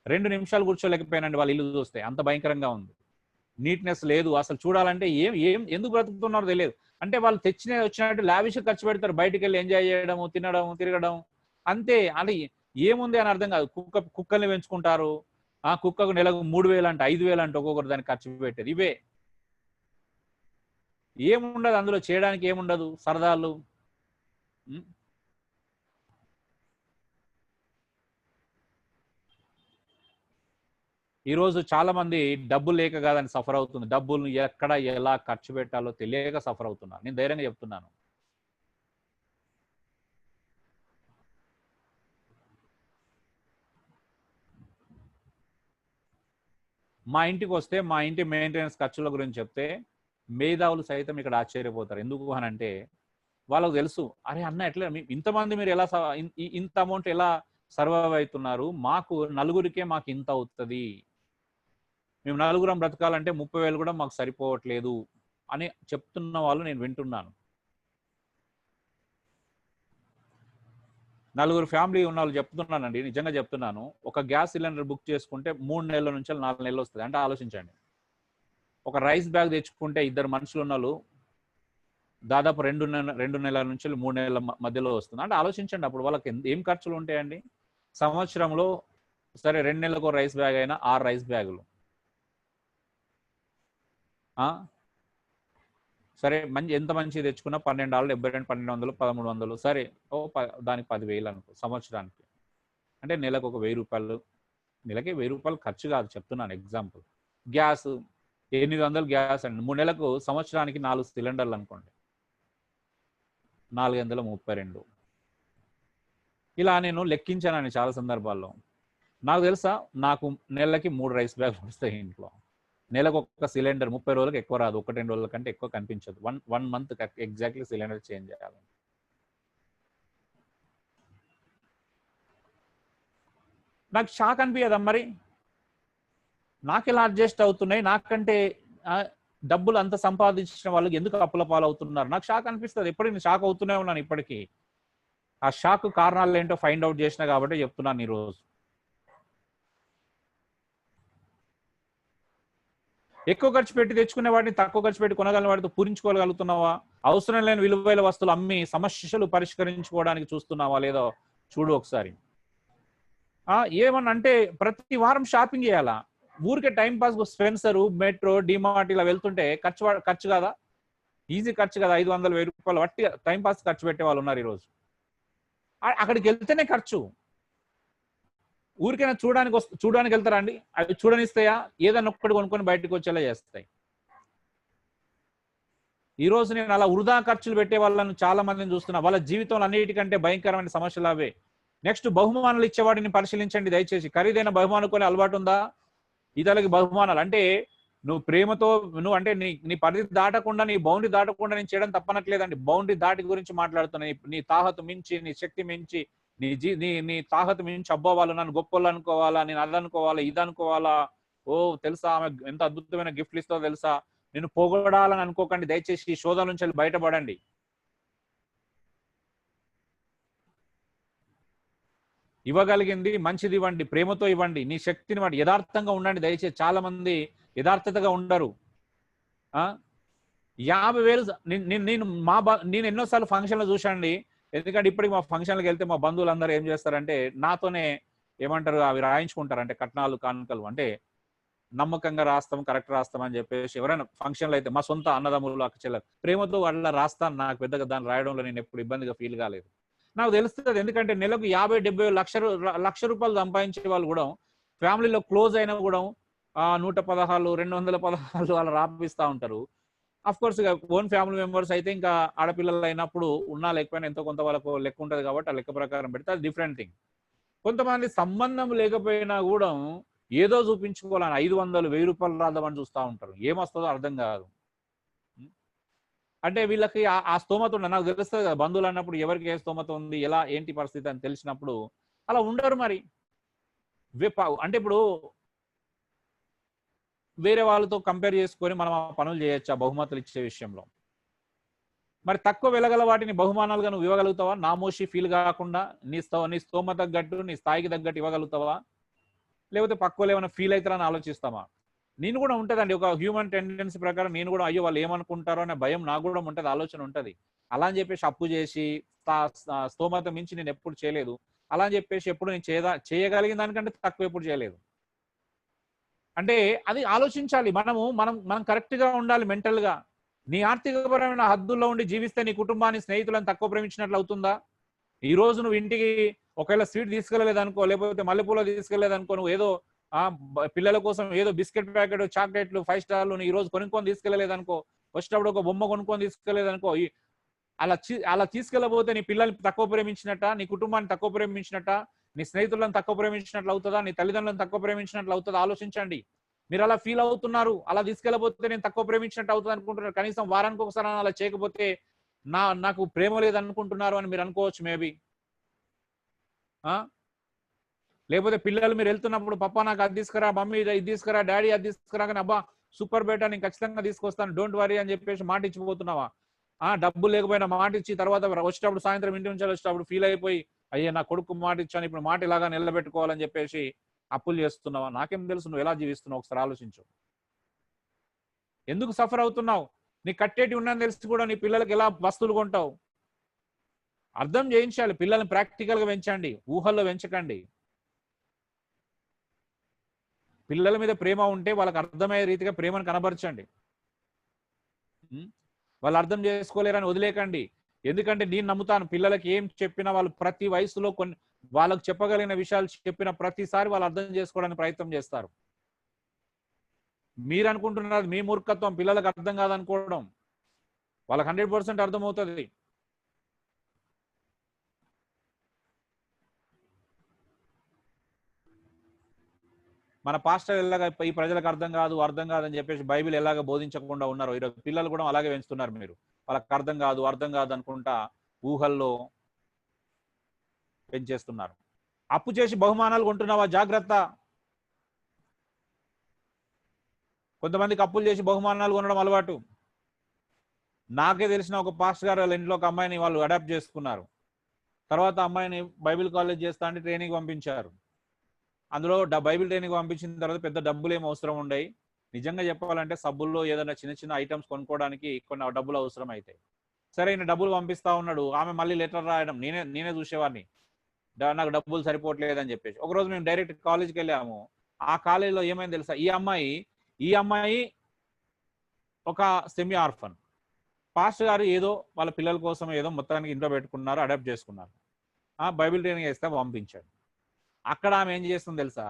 2 నిమిషాలు కూర్చోలేకపోయానండి వాళ్ళ ఇల్లు చూస్తే, అంత భయంకరంగా ఉంది. నీట్నెస్ లేదు అసలు. చూడాలంటే ఎందుకు బ్రతుకుతున్నారో తెలియదు. అంటే వాళ్ళు వచ్చినట్టు లావిష్ ఖర్చు పెడతారు, బయటికి వెళ్ళి ఎంజాయ్ చేయడము, తినడం, తిరగడం అంతే. అది ఏముంది అని అర్థం కాదు. కుక్కల్ని పెంచుకుంటారు. ఆ కుక్కకు నెలకు 3,000 అంటే 5,000 అంటే ఒక్కొక్కరు దానికి ఖర్చు పెట్టేది. ఇవే ఏముండదు అందులో, చేయడానికి ఏముండదు, సరదాలు. ఈరోజు చాలా మంది డబ్బులు లేక కాదని సఫర్ అవుతుంది. డబ్బులను ఎక్కడ ఎలా ఖర్చు పెట్టాలో తెలియక సఫర్ అవుతున్నారు. నేను ధైర్యంగా చెప్తున్నాను. మా ఇంటికి వస్తే మా ఇంటి మెయింటెనెన్స్ ఖర్చుల గురించి చెప్తే మేధావులు సైతం ఇక్కడ ఆశ్చర్యపోతారు. ఎందుకు అని అంటే వాళ్ళకు తెలుసు, అరే అన్న ఎట్లా ఇంతమంది మీరు ఎలా ఇంత అమౌంట్ ఎలా సర్వైవ్ అవుతున్నారు? మాకు నలుగురికే మాకు ఇంత అవుతుంది, మేము నలుగురం బ్రతకాలంటే 30,000 కూడా మాకు సరిపోవట్లేదు అని చెప్తున్న వాళ్ళు నేను వింటున్నాను. నలుగురు ఫ్యామిలీ ఉన్న వాళ్ళు చెప్తున్నానండి, నిజంగా చెప్తున్నాను. ఒక గ్యాస్ సిలిండర్ బుక్ చేసుకుంటే 3 నెలల నుంచి 4 నెలలు వస్తుంది. అంటే ఆలోచించండి, ఒక రైస్ బ్యాగ్ తెచ్చుకుంటే 2 మనుషులు ఉన్న వాళ్ళు దాదాపు 2 నెలల నుంచి 3 నెలల మధ్యలో వస్తుంది. అంటే ఆలోచించండి అప్పుడు వాళ్ళకి ఏం ఖర్చులు ఉంటాయండి. సంవత్సరంలో సరే 2 నెలలకు రైస్ బ్యాగ్ అయినా 6 రైస్ బ్యాగులు. సరే ఎంత మంచి తెచ్చుకున్నా $12, $72, $1,200, $1,300, సరే దానికి 10,000 అనుకో సంవత్సరానికి. అంటే నెలకు ఒక ₹1,000, నెలకి ₹1,000 ఖర్చు కాదు చెప్తున్నాను ఎగ్జాంపుల్. గ్యాస్ 800 గ్యాస్ అండి, 3 నెలలకు సంవత్సరానికి 4 సిలిండర్లు అనుకోండి, 432. ఇలా నేను లెక్కించానని చాలా సందర్భాల్లో. నాకు తెలుసా, నాకు నెలకి 3 రైస్ బ్యాగ్లు వస్తాయి ఇంట్లో. నెలకు ఒక సిలిండర్ 30 రోజులకు ఎక్కువ రాదు, 1-2 రోజుల కంటే ఎక్కువ కనిపించదు. One month exactly cylinder change చేయాలి. నాకు షాక్ అనిపించదా మరి? నాకు ఎలా అడ్జస్ట్ అవుతున్నాయి, నాకంటే డబ్బులు అంత సంపాదించిన వాళ్ళకి ఎందుకు అప్పుల పాలవుతున్నారు? నాకు షాక్ అనిపిస్తుంది. ఎప్పుడు నేను షాక్ అవుతూనే ఉన్నాను ఇప్పటికీ. ఆ షాక్ కారణాలు ఏంటో ఫైండ్ అవుట్ చేసిన కాబట్టి చెప్తున్నాను ఈరోజు. ఎక్కువ ఖర్చు పెట్టి తెచ్చుకునే వాటిని తక్కువ ఖర్చు పెట్టి కొనగలిగిన వాటితో పూరించుకోగలుగుతున్నావా? అవసరం లేని విలువైన వస్తువులు అమ్మి సమస్యలు పరిష్కరించుకోవడానికి చూస్తున్నావా లేదో చూడు ఒకసారి. ఏమన్నా అంటే ప్రతి వారం షాపింగ్ చేయాలా? ఊరికే time pass Spencer, metro, DMart ఇలా వెళ్తుంటే ఖర్చు కాదా? ఈజీ ఖర్చు కదా. 500, ₹1,000 వట్టి టైం పాస్ ఖర్చు పెట్టే వాళ్ళు ఉన్నారు ఈరోజు. అక్కడికి వెళ్తేనే ఖర్చు. ఊరికైనా చూడడానికి వెళ్తారా అండి? అవి చూడనిస్తాయా? ఏదన్నా ఒక్కటి కొనుక్కొని బయటకు వచ్చేలా చేస్తాయి. ఈ రోజు నేను అలా వృధా ఖర్చులు పెట్టే వాళ్ళని చాలా మందిని చూస్తున్నా. వాళ్ళ జీవితంలో అన్నిటికంటే భయంకరమైన సమస్యలు అవే. నెక్స్ట్, బహుమానాలు ఇచ్చేవాడిని పరిశీలించండి దయచేసి. ఖరీదైన బహుమానం కొని అలవాటు ఉందా? ఇతరులకి బహుమానాలు అంటే నువ్వు ప్రేమతో నువ్వు అంటే నీ పరిధి దాటకుండా, నీ బౌండరీ దాటకుండా నేను చేయడం తప్పనట్లేదండి. బౌండరీ దాటి గురించి మాట్లాడుతున్నా. నీ తాహతు మించి, నీ శక్తి మించి, నీ తాహతు మించి అబ్బో వాళ్ళు నన్ను గొప్పలు అనుకోవాలా, నేను అది అనుకోవాలా, ఇది అనుకోవాలా, ఓ తెలుసా ఆమె ఎంత అద్భుతమైన గిఫ్ట్లు ఇస్తుందో తెలుసా, నేను పోగొడాలని అనుకోకండి దయచేసి. ఈ శోధన నుంచి బయటపడండి. ఇవ్వగలిగింది మంచిది ఇవ్వండి, ప్రేమతో ఇవ్వండి, నీ శక్తిని వాడి యథార్థంగా ఉండండి దయచేసి. చాలా మంది యథార్థతగా ఉండరు. 50,000 నేను ఎన్నోసార్లు ఫంక్షన్లు చూశాండి. ఎందుకంటే ఇప్పటికి మా ఫంక్షన్లకు వెళ్తే మా బంధువులందరూ ఏం చేస్తారంటే నాతోనే ఏమంటారు అవి రాయించుకుంటారు. అంటే కట్నాలు కానుకలు అంటే నమ్మకంగా రాస్తాం, కరెక్ట్ రాస్తాం అని చెప్పేసి ఎవరైనా ఫంక్షన్లు అయితే మా సొంత అన్నదమ్ములు అక్క చెల్లెలు ప్రేమతో వాళ్ళ రాస్తాను. నాకు పెద్దగా దాన్ని రాయడంలో నేను ఎప్పుడు ఇబ్బందిగా ఫీల్ కాలేదు. నాకు తెలుస్తుంది ఎందుకంటే నెలకు 50-70 లక్ష రూపాయలు సంపాదించే వాళ్ళు కూడా ఫ్యామిలీలో క్లోజ్ అయినా కూడా 116 216 వాళ్ళు రాపిస్తా ఉంటారు. అఫ్ కోర్స్ ఇక ఓన్ ఫ్యామిలీ మెంబర్స్ అయితే ఇంకా ఆడపిల్లలు అయినప్పుడు ఉన్నా లేకపోయినా ఎంతో కొంత వాళ్ళకు లెక్క ఉంటుంది కాబట్టి ఆ లెక్క ప్రకారం పెడితే అది డిఫరెంట్ థింగ్. కొంతమంది సంబంధం లేకపోయినా కూడా ఏదో చూపించుకోవాలని 500-1000 రూపాయలు రాద్దామని చూస్తూ ఉంటారు. ఏమొస్తుందో అర్థం కాదు. అంటే వీళ్ళకి ఆ స్తోమత ఉండదు. నాకు తెలుస్తుంది కదా బంధువులు అన్నప్పుడు ఎవరికి ఏ స్తోమత ఉంది, ఎలా ఏంటి పరిస్థితి అని తెలిసినప్పుడు అలా ఉండరు. మరి అంటే ఇప్పుడు వేరే వాళ్ళతో కంపేర్ చేసుకొని మనం ఆ పనులు చేయొచ్చు ఆ బహుమతులు ఇచ్చే విషయంలో. మరి తక్కువ వెలగల వాటిని బహుమానాలుగా నువ్వు ఇవ్వగలుగుతావా? నామోషి ఫీల్ కాకుండా నీ స్తోమత తగ్గట్టు నీ స్థాయికి తగ్గట్టు ఇవ్వగలుగుతావా? లేకపోతే పక్కలో ఏమైనా ఫీల్ అవుతారని ఆలోచిస్తామా? నేను కూడా ఉంటుందండి ఒక హ్యూమన్ టెండెన్సీ ప్రకారం. నేను కూడా అయ్యో వాళ్ళు ఏమనుకుంటారో అనే భయం నాకు కూడా ఉంటుంది, ఆలోచన ఉంటుంది. అలా అని చెప్పేసి అప్పు చేసి స్తోమత మించి నేను ఎప్పుడు చేయలేదు. అలా అని చెప్పేసి ఎప్పుడు నేను చేయగలిగిన దానికంటే తక్కువ ఎప్పుడు చేయలేదు. అంటే అది ఆలోచించాలి. మనం కరెక్ట్ గా ఉండాలి మెంటల్ గా. నీ ఆర్థికపరమైన హద్దుల్లో ఉండి జీవిస్తే నీ కుటుంబాన్ని స్నేహితులను తక్కువ ప్రేమించినట్లు అవుతుందా? ఈ రోజు నువ్వు ఇంటికి ఒకవేళ స్వీట్ తీసుకెళ్లలేదనుకో, లేకపోతే మల్లెపూల తీసుకెళ్లేదనుకో, నువ్వు ఏదో పిల్లల కోసం ఏదో బిస్కెట్ ప్యాకెట్, చాక్లెట్లు, 5 స్టార్లు ఈ రోజు కొనుక్కొని తీసుకెళ్లలేదనుకో, వచ్చేటప్పుడు ఒక బొమ్మ కొనుక్కొని తీసుకెళ్లేదనుకో, అలా తీసుకెళ్లబోతే నీ పిల్లల్ని తక్కువ ప్రేమించినట్ట, నీ కుటుంబాన్ని తక్కువ ప్రేమించినట్ట, నీ స్నేహితులను తక్కువ ప్రేమించినట్లు అవుతుందా, నీ తల్లిదండ్రులను తక్కువ ప్రేమించినట్లు అవుతుందా? ఆలోచించండి. మీరు అలా ఫీల్ అవుతున్నారు, అలా తీసుకెళ్లబోతే నేను తక్కువ ప్రేమించినట్టు అవుతుంది అనుకుంటున్నారు. కనీసం వారానికి ఒకసారి అలా చేయకపోతే నాకు ప్రేమ లేదనుకుంటున్నారు అని మీరు అనుకోవచ్చు మేబీ. లేకపోతే పిల్లలు మీరు వెళ్తున్నప్పుడు పప్పా నాకు అది తీసుకురా, మమ్మీ ఇది తీసుకురా, డాడీ అది తీసుకురా, కానీ అబ్బా సూపర్ బేటా నేను ఖచ్చితంగా తీసుకొస్తాను డోంట్ వరీ అని చెప్పేసి మాట ఇచ్చిపోతున్నావా? డబ్బులు లేకపోయినా మాట ఇచ్చి తర్వాత వచ్చేటప్పుడు సాయంత్రం ఇంటి నుంచి వచ్చేటప్పుడు ఫీల్ అయిపోయి అయ్యే నా కొడుకు మాట ఇచ్చాను ఇప్పుడు మాట ఇలాగా నిలబెట్టుకోవాలని చెప్పేసి అప్పులు చేస్తున్నావా? నాకేం తెలుసు నువ్వు ఎలా జీవిస్తున్నావు? ఒకసారి ఆలోచించు. ఎందుకు సఫర్ అవుతున్నావు? నీ కట్టేటి ఉన్నదని తెలిసి కూడా నీ పిల్లలకి ఎలా వస్తువులు కొంటావు? అర్థం చేయించాలి. పిల్లల్ని ప్రాక్టికల్ గా పెంచండి, ఊహల్లో పెంచకండి. పిల్లల మీద ప్రేమ ఉంటే వాళ్ళకి అర్థమయ్యే రీతిగా ప్రేమను కనబరచండి. వాళ్ళు అర్థం చేసుకోలేరని వదిలేకండి. ఎందుకంటే నేను నమ్ముతాను పిల్లలకి ఏం చెప్పినా వాళ్ళు ప్రతి వయసులో కొన్ని వాళ్ళకు చెప్పగలిగిన విషయాలు చెప్పిన ప్రతిసారి వాళ్ళు అర్థం చేసుకోవడానికి ప్రయత్నం చేస్తారు. మీరు అనుకుంటున్నారు మీ మూర్ఖత్వం, పిల్లలకు అర్థం కాదనుకోవడం. వాళ్ళకి 100% అర్థమవుతుంది. మన పాస్టర్ ఎలాగ ఈ ప్రజలకు అర్థం కాదని చెప్పేసి బైబిల్ ఎలాగ బోధించకుండా ఉన్నారు, ఈరోజు పిల్లలు కూడా అలాగే పెంచుతున్నారు. మీరు వాళ్ళకి అర్థం కాదు అనుకుంటా ఊహల్లో పెంచేస్తున్నారు. అప్పు చేసి బహుమానాలు కొంటున్నావా? జాగ్రత్త. కొంతమందికి అప్పులు చేసి బహుమానాలు కొనడం అలవాటు. నాకే తెలిసిన ఒక పాస్టర్ గారు వాళ్ళ ఇంట్లో ఒక అమ్మాయిని వాళ్ళు అడాప్ట్ చేసుకున్నారు. తర్వాత అమ్మాయిని బైబిల్ కాలేజ్ చేస్తా అంటే ట్రైనింగ్ పంపించారు. అందులో బైబిల్ ట్రైనింగ్ పంపించిన తర్వాత పెద్ద డబ్బులు ఏమి అవసరం ఉండయి. నిజంగా చెప్పాలంటే సబ్బుల్లో ఏదైనా చిన్న చిన్న ఐటమ్స్ కొనుక్కోవడానికి కొన్ని డబ్బులు అవసరం అవుతాయి. సరే ఈయన డబ్బులు పంపిస్తా ఉన్నాడు. ఆమె మళ్ళీ లెటర్ రాయడం నేనే చూసేవాడిని, నాకు డబ్బులు సరిపోవట్లేదని చెప్పేసి. ఒకరోజు మేము డైరెక్ట్ కాలేజ్కి వెళ్ళాము. ఆ కాలేజీలో ఏమైంది తెలుసా? ఈ అమ్మాయి ఒక సెమీ ఆర్ఫన్. పాస్టర్ గారు ఏదో వాళ్ళ పిల్లల కోసం ఏదో మొత్తానికి ఇంట్లో పెట్టుకున్నారు, అడాప్ట్ చేసుకున్నారు. బైబిల్ ట్రైనింగ్ వేస్తే పంపించాడు. అక్కడ ఆమె ఏం చేస్తుంది తెలుసా?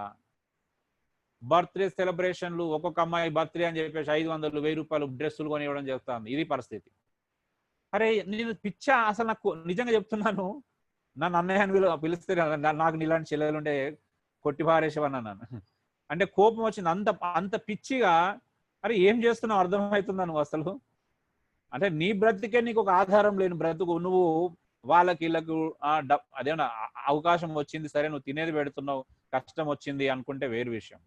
బర్త్డే సెలబ్రేషన్లు, ఒక్కొక్క అమ్మాయి బర్త్డే అని చెప్పేసి 500-1000 రూపాయలు డ్రెస్సులు కొని ఇవ్వడం చేస్తాను. ఇది పరిస్థితి. అరే నేను పిచ్చా అసలు. నాకు నిజంగా చెప్తున్నాను, నన్ను అన్నయ్య అని పిలిస్తే నాకు నీలాంటి చెల్లెలుంటే కొట్టి పారేసేవని అన్నాను. అంటే కోపం వచ్చింది. అంత పిచ్చిగా అరే ఏం చేస్తున్నావు అర్థమవుతుందా నువ్వు అసలు? అంటే నీ బ్రతికే నీకు ఒక ఆధారం లేని బ్రతుకు. నువ్వు వాళ్ళకి వీళ్ళకు అదేమన్నా అవకాశం వచ్చింది సరే నువ్వు తినేది పెడుతున్నావు, కష్టం వచ్చింది అనుకుంటే వేరు విషయం.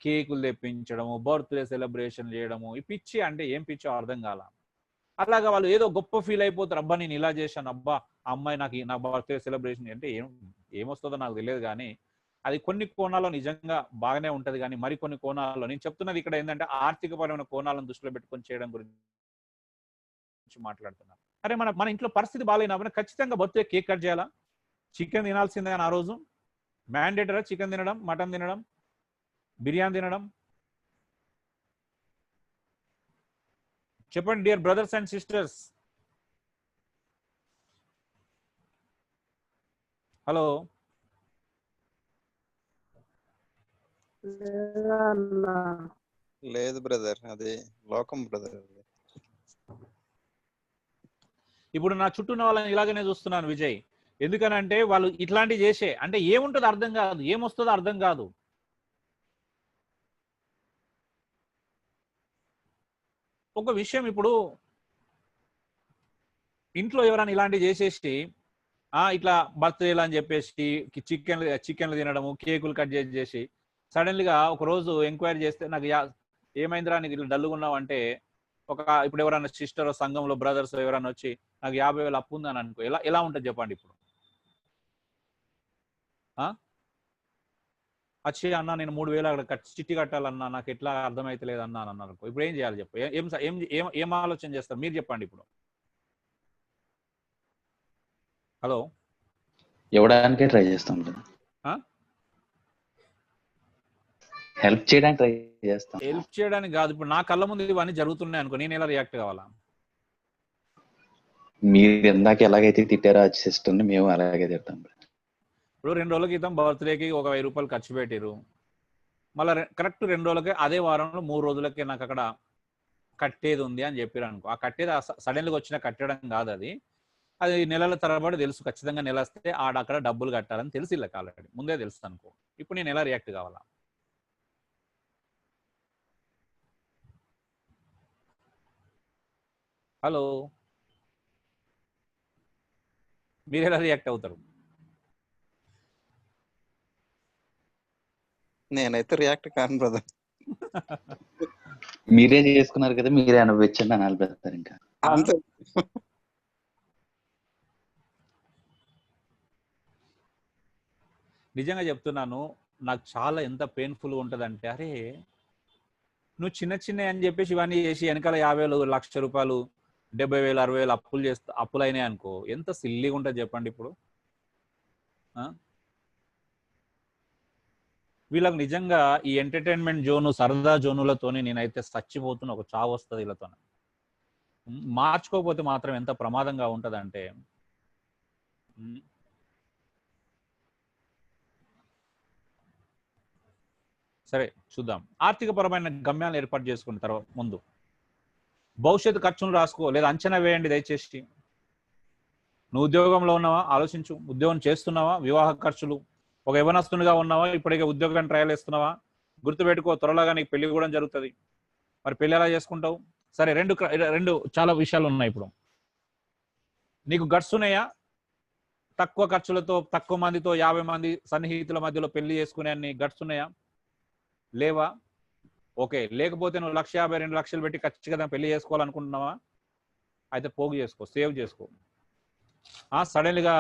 కేకులు తెప్పించడము, బర్త్డే సెలబ్రేషన్ చేయడము, ఈ పిచ్చి అంటే ఏం పిచ్చో అర్థం కాల. అలాగా వాళ్ళు ఏదో గొప్ప ఫీల్ అయిపోతారు. అబ్బా నేను ఇలా చేశాను, అబ్బా ఆ అమ్మాయి నా బర్త్డే సెలబ్రేషన్ అంటే ఏమొస్తుందో నాకు తెలియదు. కానీ అది కొన్ని కోణాల్లో నిజంగా బాగానే ఉంటది. కానీ మరికొన్ని కోణాల్లో నేను చెప్తున్నది ఇక్కడ ఏంటంటే ఆర్థికపరమైన కోణాలను దృష్టిలో పెట్టుకొని చేయడం గురించి గురించి మాట్లాడుతున్నారు. అరే మన మన ఇంట్లో పరిస్థితి బాగాలేనప్పుడు ఖచ్చితంగా బర్త్డే కేక్ కట్ చేయాలా? చికెన్ తినాల్సిందే అని ఆ రోజు మ్యాండేటరా? చికెన్ తినడం, మటన్ తినడం, బిర్యానీ తినడం? చెప్పండి dear brothers and sisters. Hello, లేదా అన్న లేదు బ్రదర్, అది లోకం బ్రదర్. ఇప్పుడు నా చుట్టూ ఉన్న వాళ్ళని ఇలాగనే చూస్తున్నాను విజయ్. ఎందుకనంటే వాళ్ళు ఇట్లాంటివి చేసే అంటే ఏముంటుందో అర్థం కాదు, ఏమొస్తుందో అర్థం కాదు. ఒక విషయం, ఇప్పుడు ఇంట్లో ఎవరైనా ఇలాంటివి చేసేసి ఇట్లా బర్త్డేలు అని చెప్పేసి చికెన్లు తినడము, కేకులు కట్ చేసి సడన్లీగా ఒక రోజు ఎంక్వైరీ చేస్తే నాకు ఏమైందిరా నీకు ఇట్లా డల్లుగా ఉన్నావు అంటే, ఇప్పుడు ఎవరైనా సిస్టర్ సంఘంలో బ్రదర్స్ ఎవరైనా వచ్చి నాకు 50,000 అప్పు ఉందని అనుకో, ఎలా ఉంటుంది చెప్పండి? ఇప్పుడు వచ్చి అన్న నేను 3,000 అక్కడ చిట్టి కట్టాలన్నా, నాకు ఎట్లా అర్థమైతలేదు అన్నా అని అన్నారు. ఇప్పుడు ఏం చేయాలి చెప్పు? ఏం ఆలోచన చేస్తారు మీరు చెప్పండి ఇప్పుడు? హలో, ఇవ్వడానికే ట్రై చేస్తాం, హెల్ప్ చేయడానికి ట్రై చేస్తాం. హెల్ప్ చేయడానికి కాదు. ఇప్పుడు నా కళ్ళ ముందు ఇవన్నీ జరుగుతున్నాయి అనుకో, నేను ఎలా రియాక్ట్ కావాలా? మీరు ఎందాక ఎలాగైతే తిట్టారో ఆ సిస్టర్ని మేము అలాగే తిడతాం. ఇప్పుడు 2 రోజుల క్రితం బర్త్డేకి ఒక 1,000 రూపాయలు ఖర్చు పెట్టారు. మళ్ళీ కరెక్ట్ 2 రోజులకే అదే వారంలో 3 రోజులకే నాకు అక్కడ కట్టేది ఉంది అని చెప్పారు అనుకో. ఆ కట్టేది సడన్గా వచ్చిన కట్టడం కాదు, అది నెలల తరబడి తెలుసు. ఖచ్చితంగా నెల వస్తే అక్కడ డబ్బులు కట్టాలని తెలిసి ఇలా ఆల్రెడీ ముందే తెలుసు అనుకో. ఇప్పుడు నేను ఎలా రియాక్ట్ కావాలా? హలో, మీరు ఎలా రియాక్ట్ అవుతారు? నేనైతే రియాక్ట్ కాను బ్రదర్. మీరే చేసుకున్నారు కదా, మీరే అనుభవించండి అని అనిపిస్తారు. ఇంకా అంతే. నిజంగా చెప్తున్నాను, నాకు చాలా ఎంత పెయిన్ఫుల్గా ఉంటుంది అంటే, అరే నువ్వు చిన్న అని చెప్పేసి ఇవన్నీ చేసి వెనకాల 50,000, 1,00,000 రూపాయలు, 70,000, 60,000 అప్పులు అయినాయి అనుకో, ఎంత సిల్లీగా ఉంటుంది చెప్పండి ఇప్పుడు. వీళ్ళకి నిజంగా ఈ ఎంటర్టైన్మెంట్ జోను, సరదా జోనులతోనే నేనైతే చచ్చిపోతున్న, ఒక చావు వస్తుంది వీళ్ళతో. మార్చుకోకపోతే మాత్రం ఎంత ప్రమాదంగా ఉంటుందంటే, సరే చూద్దాం. ఆర్థికపరమైన గమ్యాలను ఏర్పాటు చేసుకున్న తర్వాత ముందు భవిష్యత్తు ఖర్చును రాసుకో, లేదా అంచనా వేయండి దయచేసి. నువ్వు ఉద్యోగంలో ఉన్నావా? ఆలోచించు. ఉద్యోగం చేస్తున్నావా? వివాహ ఖర్చులు. ఒక యవనస్తునిగా ఉన్నావా? ఇప్పటికే ఉద్యోగం ట్రయల్ వేస్తున్నావా? గుర్తుపెట్టుకో, త్వరలోగా నీకు పెళ్లి కూడా జరుగుతుంది. మరి పెళ్లి ఎలా చేసుకుంటావు? సరే, రెండు చాలా విషయాలు ఉన్నాయి. ఇప్పుడు నీకు గట్స్ ఉన్నాయా? తక్కువ ఖర్చులతో, తక్కువ మందితో, 50 మంది సన్నిహితుల మధ్యలో పెళ్లి చేసుకునే అన్ని గట్స్ ఉన్నాయా? లేవా? ఓకే, లేకపోతే నువ్వు 1,50,000, 2 లక్షలు పెట్టి ఖచ్చితంగా పెళ్లి చేసుకోవాలనుకుంటున్నావా? అయితే పోగు చేసుకో, సేవ్ చేసుకో. సడన్గా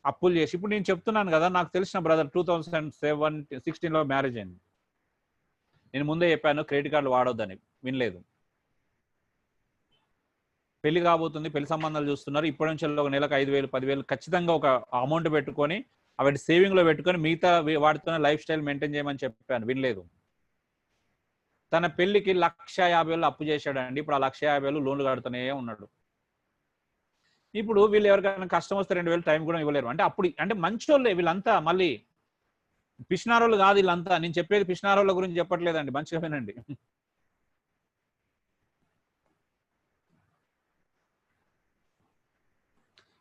అప్పులు చేసి, ఇప్పుడు నేను చెప్తున్నాను కదా, నాకు తెలిసిన బ్రదర్ 2016లో మ్యారేజ్ అయింది. నేను ముందే చెప్పాను క్రెడిట్ కార్డులు వాడొద్దని, వినలేదు. పెళ్లి కాబోతుంది, పెళ్లి సంబంధాలు చూస్తున్నారు. ఇప్పటి నుంచి ఒక నెలకు 5,000, 10,000 ఖచ్చితంగా ఒక అమౌంట్ పెట్టుకొని అవి సేవింగ్ లో పెట్టుకొని మిగతా వాటితోనే లైఫ్ స్టైల్ మెయింటైన్ చేయమని చెప్పాను, వినలేదు. తన పెళ్లికి 1,50,000 అప్పు చేశాడండి. ఇప్పుడు ఆ 1,50,000 లోన్లు కడుతూనే ఉన్నాడు. ఇప్పుడు వీళ్ళు ఎవరికైనా కష్టం వస్తే 2,000 టైం కూడా ఇవ్వలేరు. అంటే అప్పుడు అంటే మంచోళ్ళే వీళ్ళంతా, మళ్ళీ పిష్నారోళ్ళు కాదు వీళ్ళంతా. నేను చెప్పేది పిష్నారోళ్ళ గురించి చెప్పట్లేదండి, మంచిగా వినండి.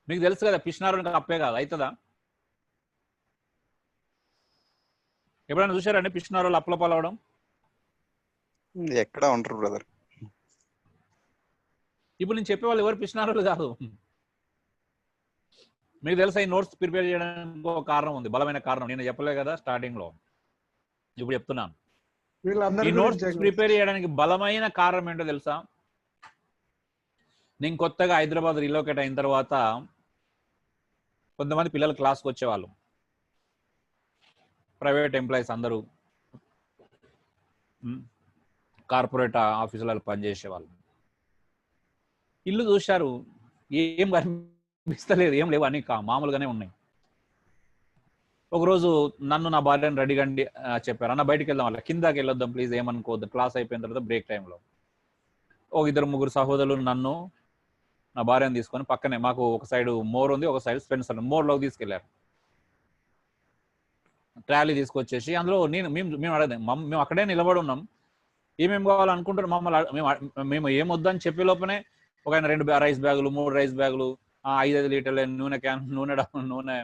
మీకు తెలుసు కదా, పిష్నారోళ్ళకి అప్పే కాదు, అవుతుందా? ఎప్పుడైనా చూసారండి పిష్నారోళ్ళు అప్పుల పాలవడం? ఎక్కడ ఉంటారు బ్రదర్? ఇప్పుడు నేను చెప్పేవాళ్ళు ఎవరు పిష్నారోళ్ళు కాదు. మీకు తెలుసా, ఈ నోట్స్ ప్రిపేర్ చేయడానికి ఒక కారణం ఉంది, బలమైన కారణం. నేను చెప్పలే కదా స్టార్టింగ్ లో, ఇప్పుడు చెప్తున్నాను. ఈ నోట్స్ ప్రిపేర్ చేయడానికి బలమైన కారణం ఏంటో తెలుసా? నేను కొత్తగా హైదరాబాద్ రిలోకేట్ అయిన తర్వాత కొంతమంది పిల్లలు క్లాస్కి వచ్చేవాళ్ళు, ప్రైవేట్ ఎంప్లాయీస్, అందరూ కార్పొరేట్ ఆఫీసులలో పనిచేసేవాళ్ళు. ఇల్లు చూశారు, ఏం కనిపిస్తలేదు, ఏం లేవు, అన్ని మామూలుగానే ఉన్నాయి. ఒకరోజు నన్ను నా భార్యను రెడీగా చెప్పారు, అన్న బయటికి వెళ్దాం, వాళ్ళ కిందకి వెళ్ళొద్దాం ప్లీజ్, ఏమనుకోవద్దు, క్లాస్ అయిపోయిన తర్వాత బ్రేక్ టైంలో. ఒక 2-3 సహోదరులు నన్ను నా భార్యను తీసుకొని పక్కనే, మాకు ఒక సైడ్ మోర్ ఉంది, ఒక సైడ్ స్పెన్సర్, మోర్లోకి తీసుకెళ్లారు. ట్రాలీ తీసుకొచ్చేసి అందులో మేము అడగదు, మేము అక్కడే నిలబడి ఉన్నాం, ఏమేమి కావాలనుకుంటారు మమ్మల్ని, మేము ఏం వద్దని చెప్పే లోపనే ఒక ఆయన 2 రైస్ బ్యాగులు, 3 రైస్ బ్యాగులు, 5 లీటర్ల నూనె క్యాన్, నూనె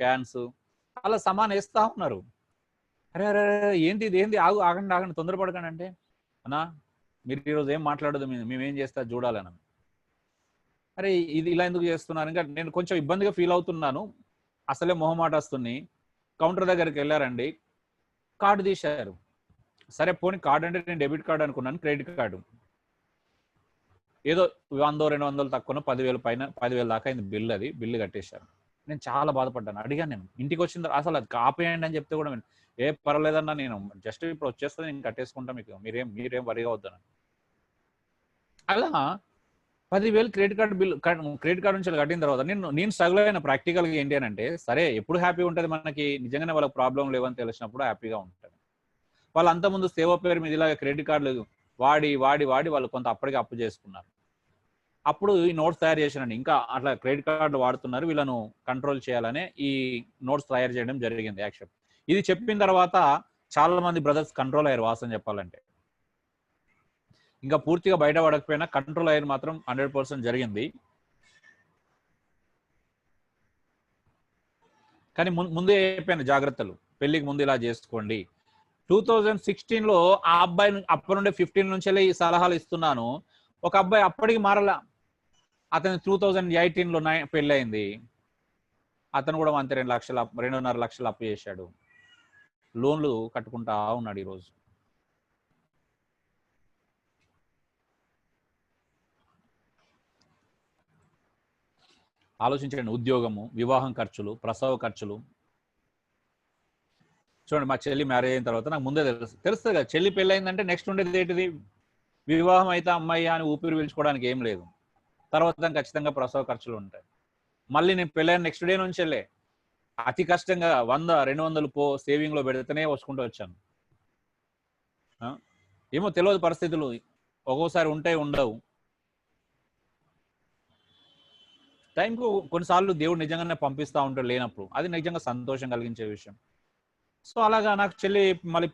క్యాన్స్ అలా సమాన్ వేస్తా ఉన్నారు. అరే అరే ఏంటి ఇది, ఏంటి, ఆగండి తొందరపడకండి అంటే, అన్నా మీరు ఈరోజు ఏం మాట్లాడదు, మేమేం చేస్తా చూడాలని. అరే ఇది ఇలా ఎందుకు చేస్తున్నారు, ఇంకా నేను కొంచెం ఇబ్బందిగా ఫీల్ అవుతున్నాను, అసలే మొహమాట వస్తుంది. కౌంటర్ దగ్గరికి వెళ్ళారండి, కార్డు తీశారు. సరే పోనీ కార్డు అంటే నేను డెబిట్ కార్డు అనుకున్నాను, క్రెడిట్ కార్డు. ఏదో 100-200 తక్కువ 10,000 పైన, 10,000 దాకా అయింది బిల్. అది బిల్లు కట్టేశారు. నేను చాలా బాధపడ్డాను. అడిగాను, నేను ఇంటికి వచ్చిన అసలు అది కాపేయండి అని చెప్తే కూడా ఏ పర్వాలేదన్నా, నేను జస్ట్ ఇప్పుడు వచ్చేస్తుంది, నేను కట్టేసుకుంటా, మీకు మీరేం వరిగా వద్దాను. అలా 10,000 credit card bill, credit card నుంచి కట్టిన తర్వాత నేను స్ట్రగుల్ అయిన ప్రాక్టికల్గా ఏంటి అని అంటే, సరే ఎప్పుడు హ్యాపీ ఉంటుంది మనకి, నిజంగానే వాళ్ళకి ప్రాబ్లం లేవని తెలిసినప్పుడు హ్యాపీగా ఉంటుంది. వాళ్ళు అంతకుముందు సేవ పేరు మీద ఇలాగ క్రెడిట్ కార్డులు వాడి వాళ్ళు కొంత అప్పటికే అప్పు చేసుకున్నారు. అప్పుడు ఈ నోట్స్ తయారు చేశానండి, ఇంకా అట్లా క్రెడిట్ కార్డులు వాడుతున్నారు, వీళ్ళను కంట్రోల్ చేయాలనే ఈ నోట్స్ తయారు చేయడం జరిగింది. యాక్చువల్ ఇది చెప్పిన తర్వాత చాలా మంది బ్రదర్స్ కంట్రోల్ అయ్యారు, వాస్తవం చెప్పాలంటే. ఇంకా పూర్తిగా బయట పడకపోయినా కంట్రోల్ అయ్యారు మాత్రం 100% జరిగింది. కానీ ముందే చెప్పాను జాగ్రత్తలు, పెళ్లికి ముందు ఇలా చేసుకోండి. 2016లో ఆ అబ్బాయి అప్పటి నుండి 15 నుంచి ఈ సలహాలు ఇస్తున్నాను. ఒక అబ్బాయి అప్పటికి మారలా, అతను 2018లో పెళ్లి అయింది. అతను కూడా అంతే 2.5 లక్షలు అప్పు చేశాడు, లోన్లు కట్టుకుంటా ఉన్నాడు ఈరోజు. ఆలోచించండి, ఉద్యోగము, వివాహం ఖర్చులు, ప్రసవ ఖర్చులు. చూడండి, మా చెల్లి మ్యారేజ్ అయిన తర్వాత నాకు ముందే తెలుస్తుంది కదా, చెల్లి పెళ్ళి అయిందంటే నెక్స్ట్ ఉండేది ఏంటిది, వివాహం అయితే అమ్మాయి అని ఊపిరి పీల్చుకోవడానికి ఏం లేదు, తర్వాత ఖచ్చితంగా ప్రసవ ఖర్చులు ఉంటాయి. మళ్ళీ నేను పెళ్ళైన నెక్స్ట్ డే నుంచి వెళ్ళే అతి కష్టంగా 100-200 సేవింగ్ లో పెడితేనే వచ్చుకుంటూ వచ్చాను. ఏమో తెలియదు పరిస్థితులు, ఒక్కోసారి ఉంటాయి ఉండవు. టైంకు కొన్నిసార్లు దేవుడు నిజంగానే పంపిస్తూ ఉంటాడు లేనప్పుడు, అది నిజంగా సంతోషం కలిగించే విషయం. సో అలాగా నాకు చెల్లి మళ్ళీ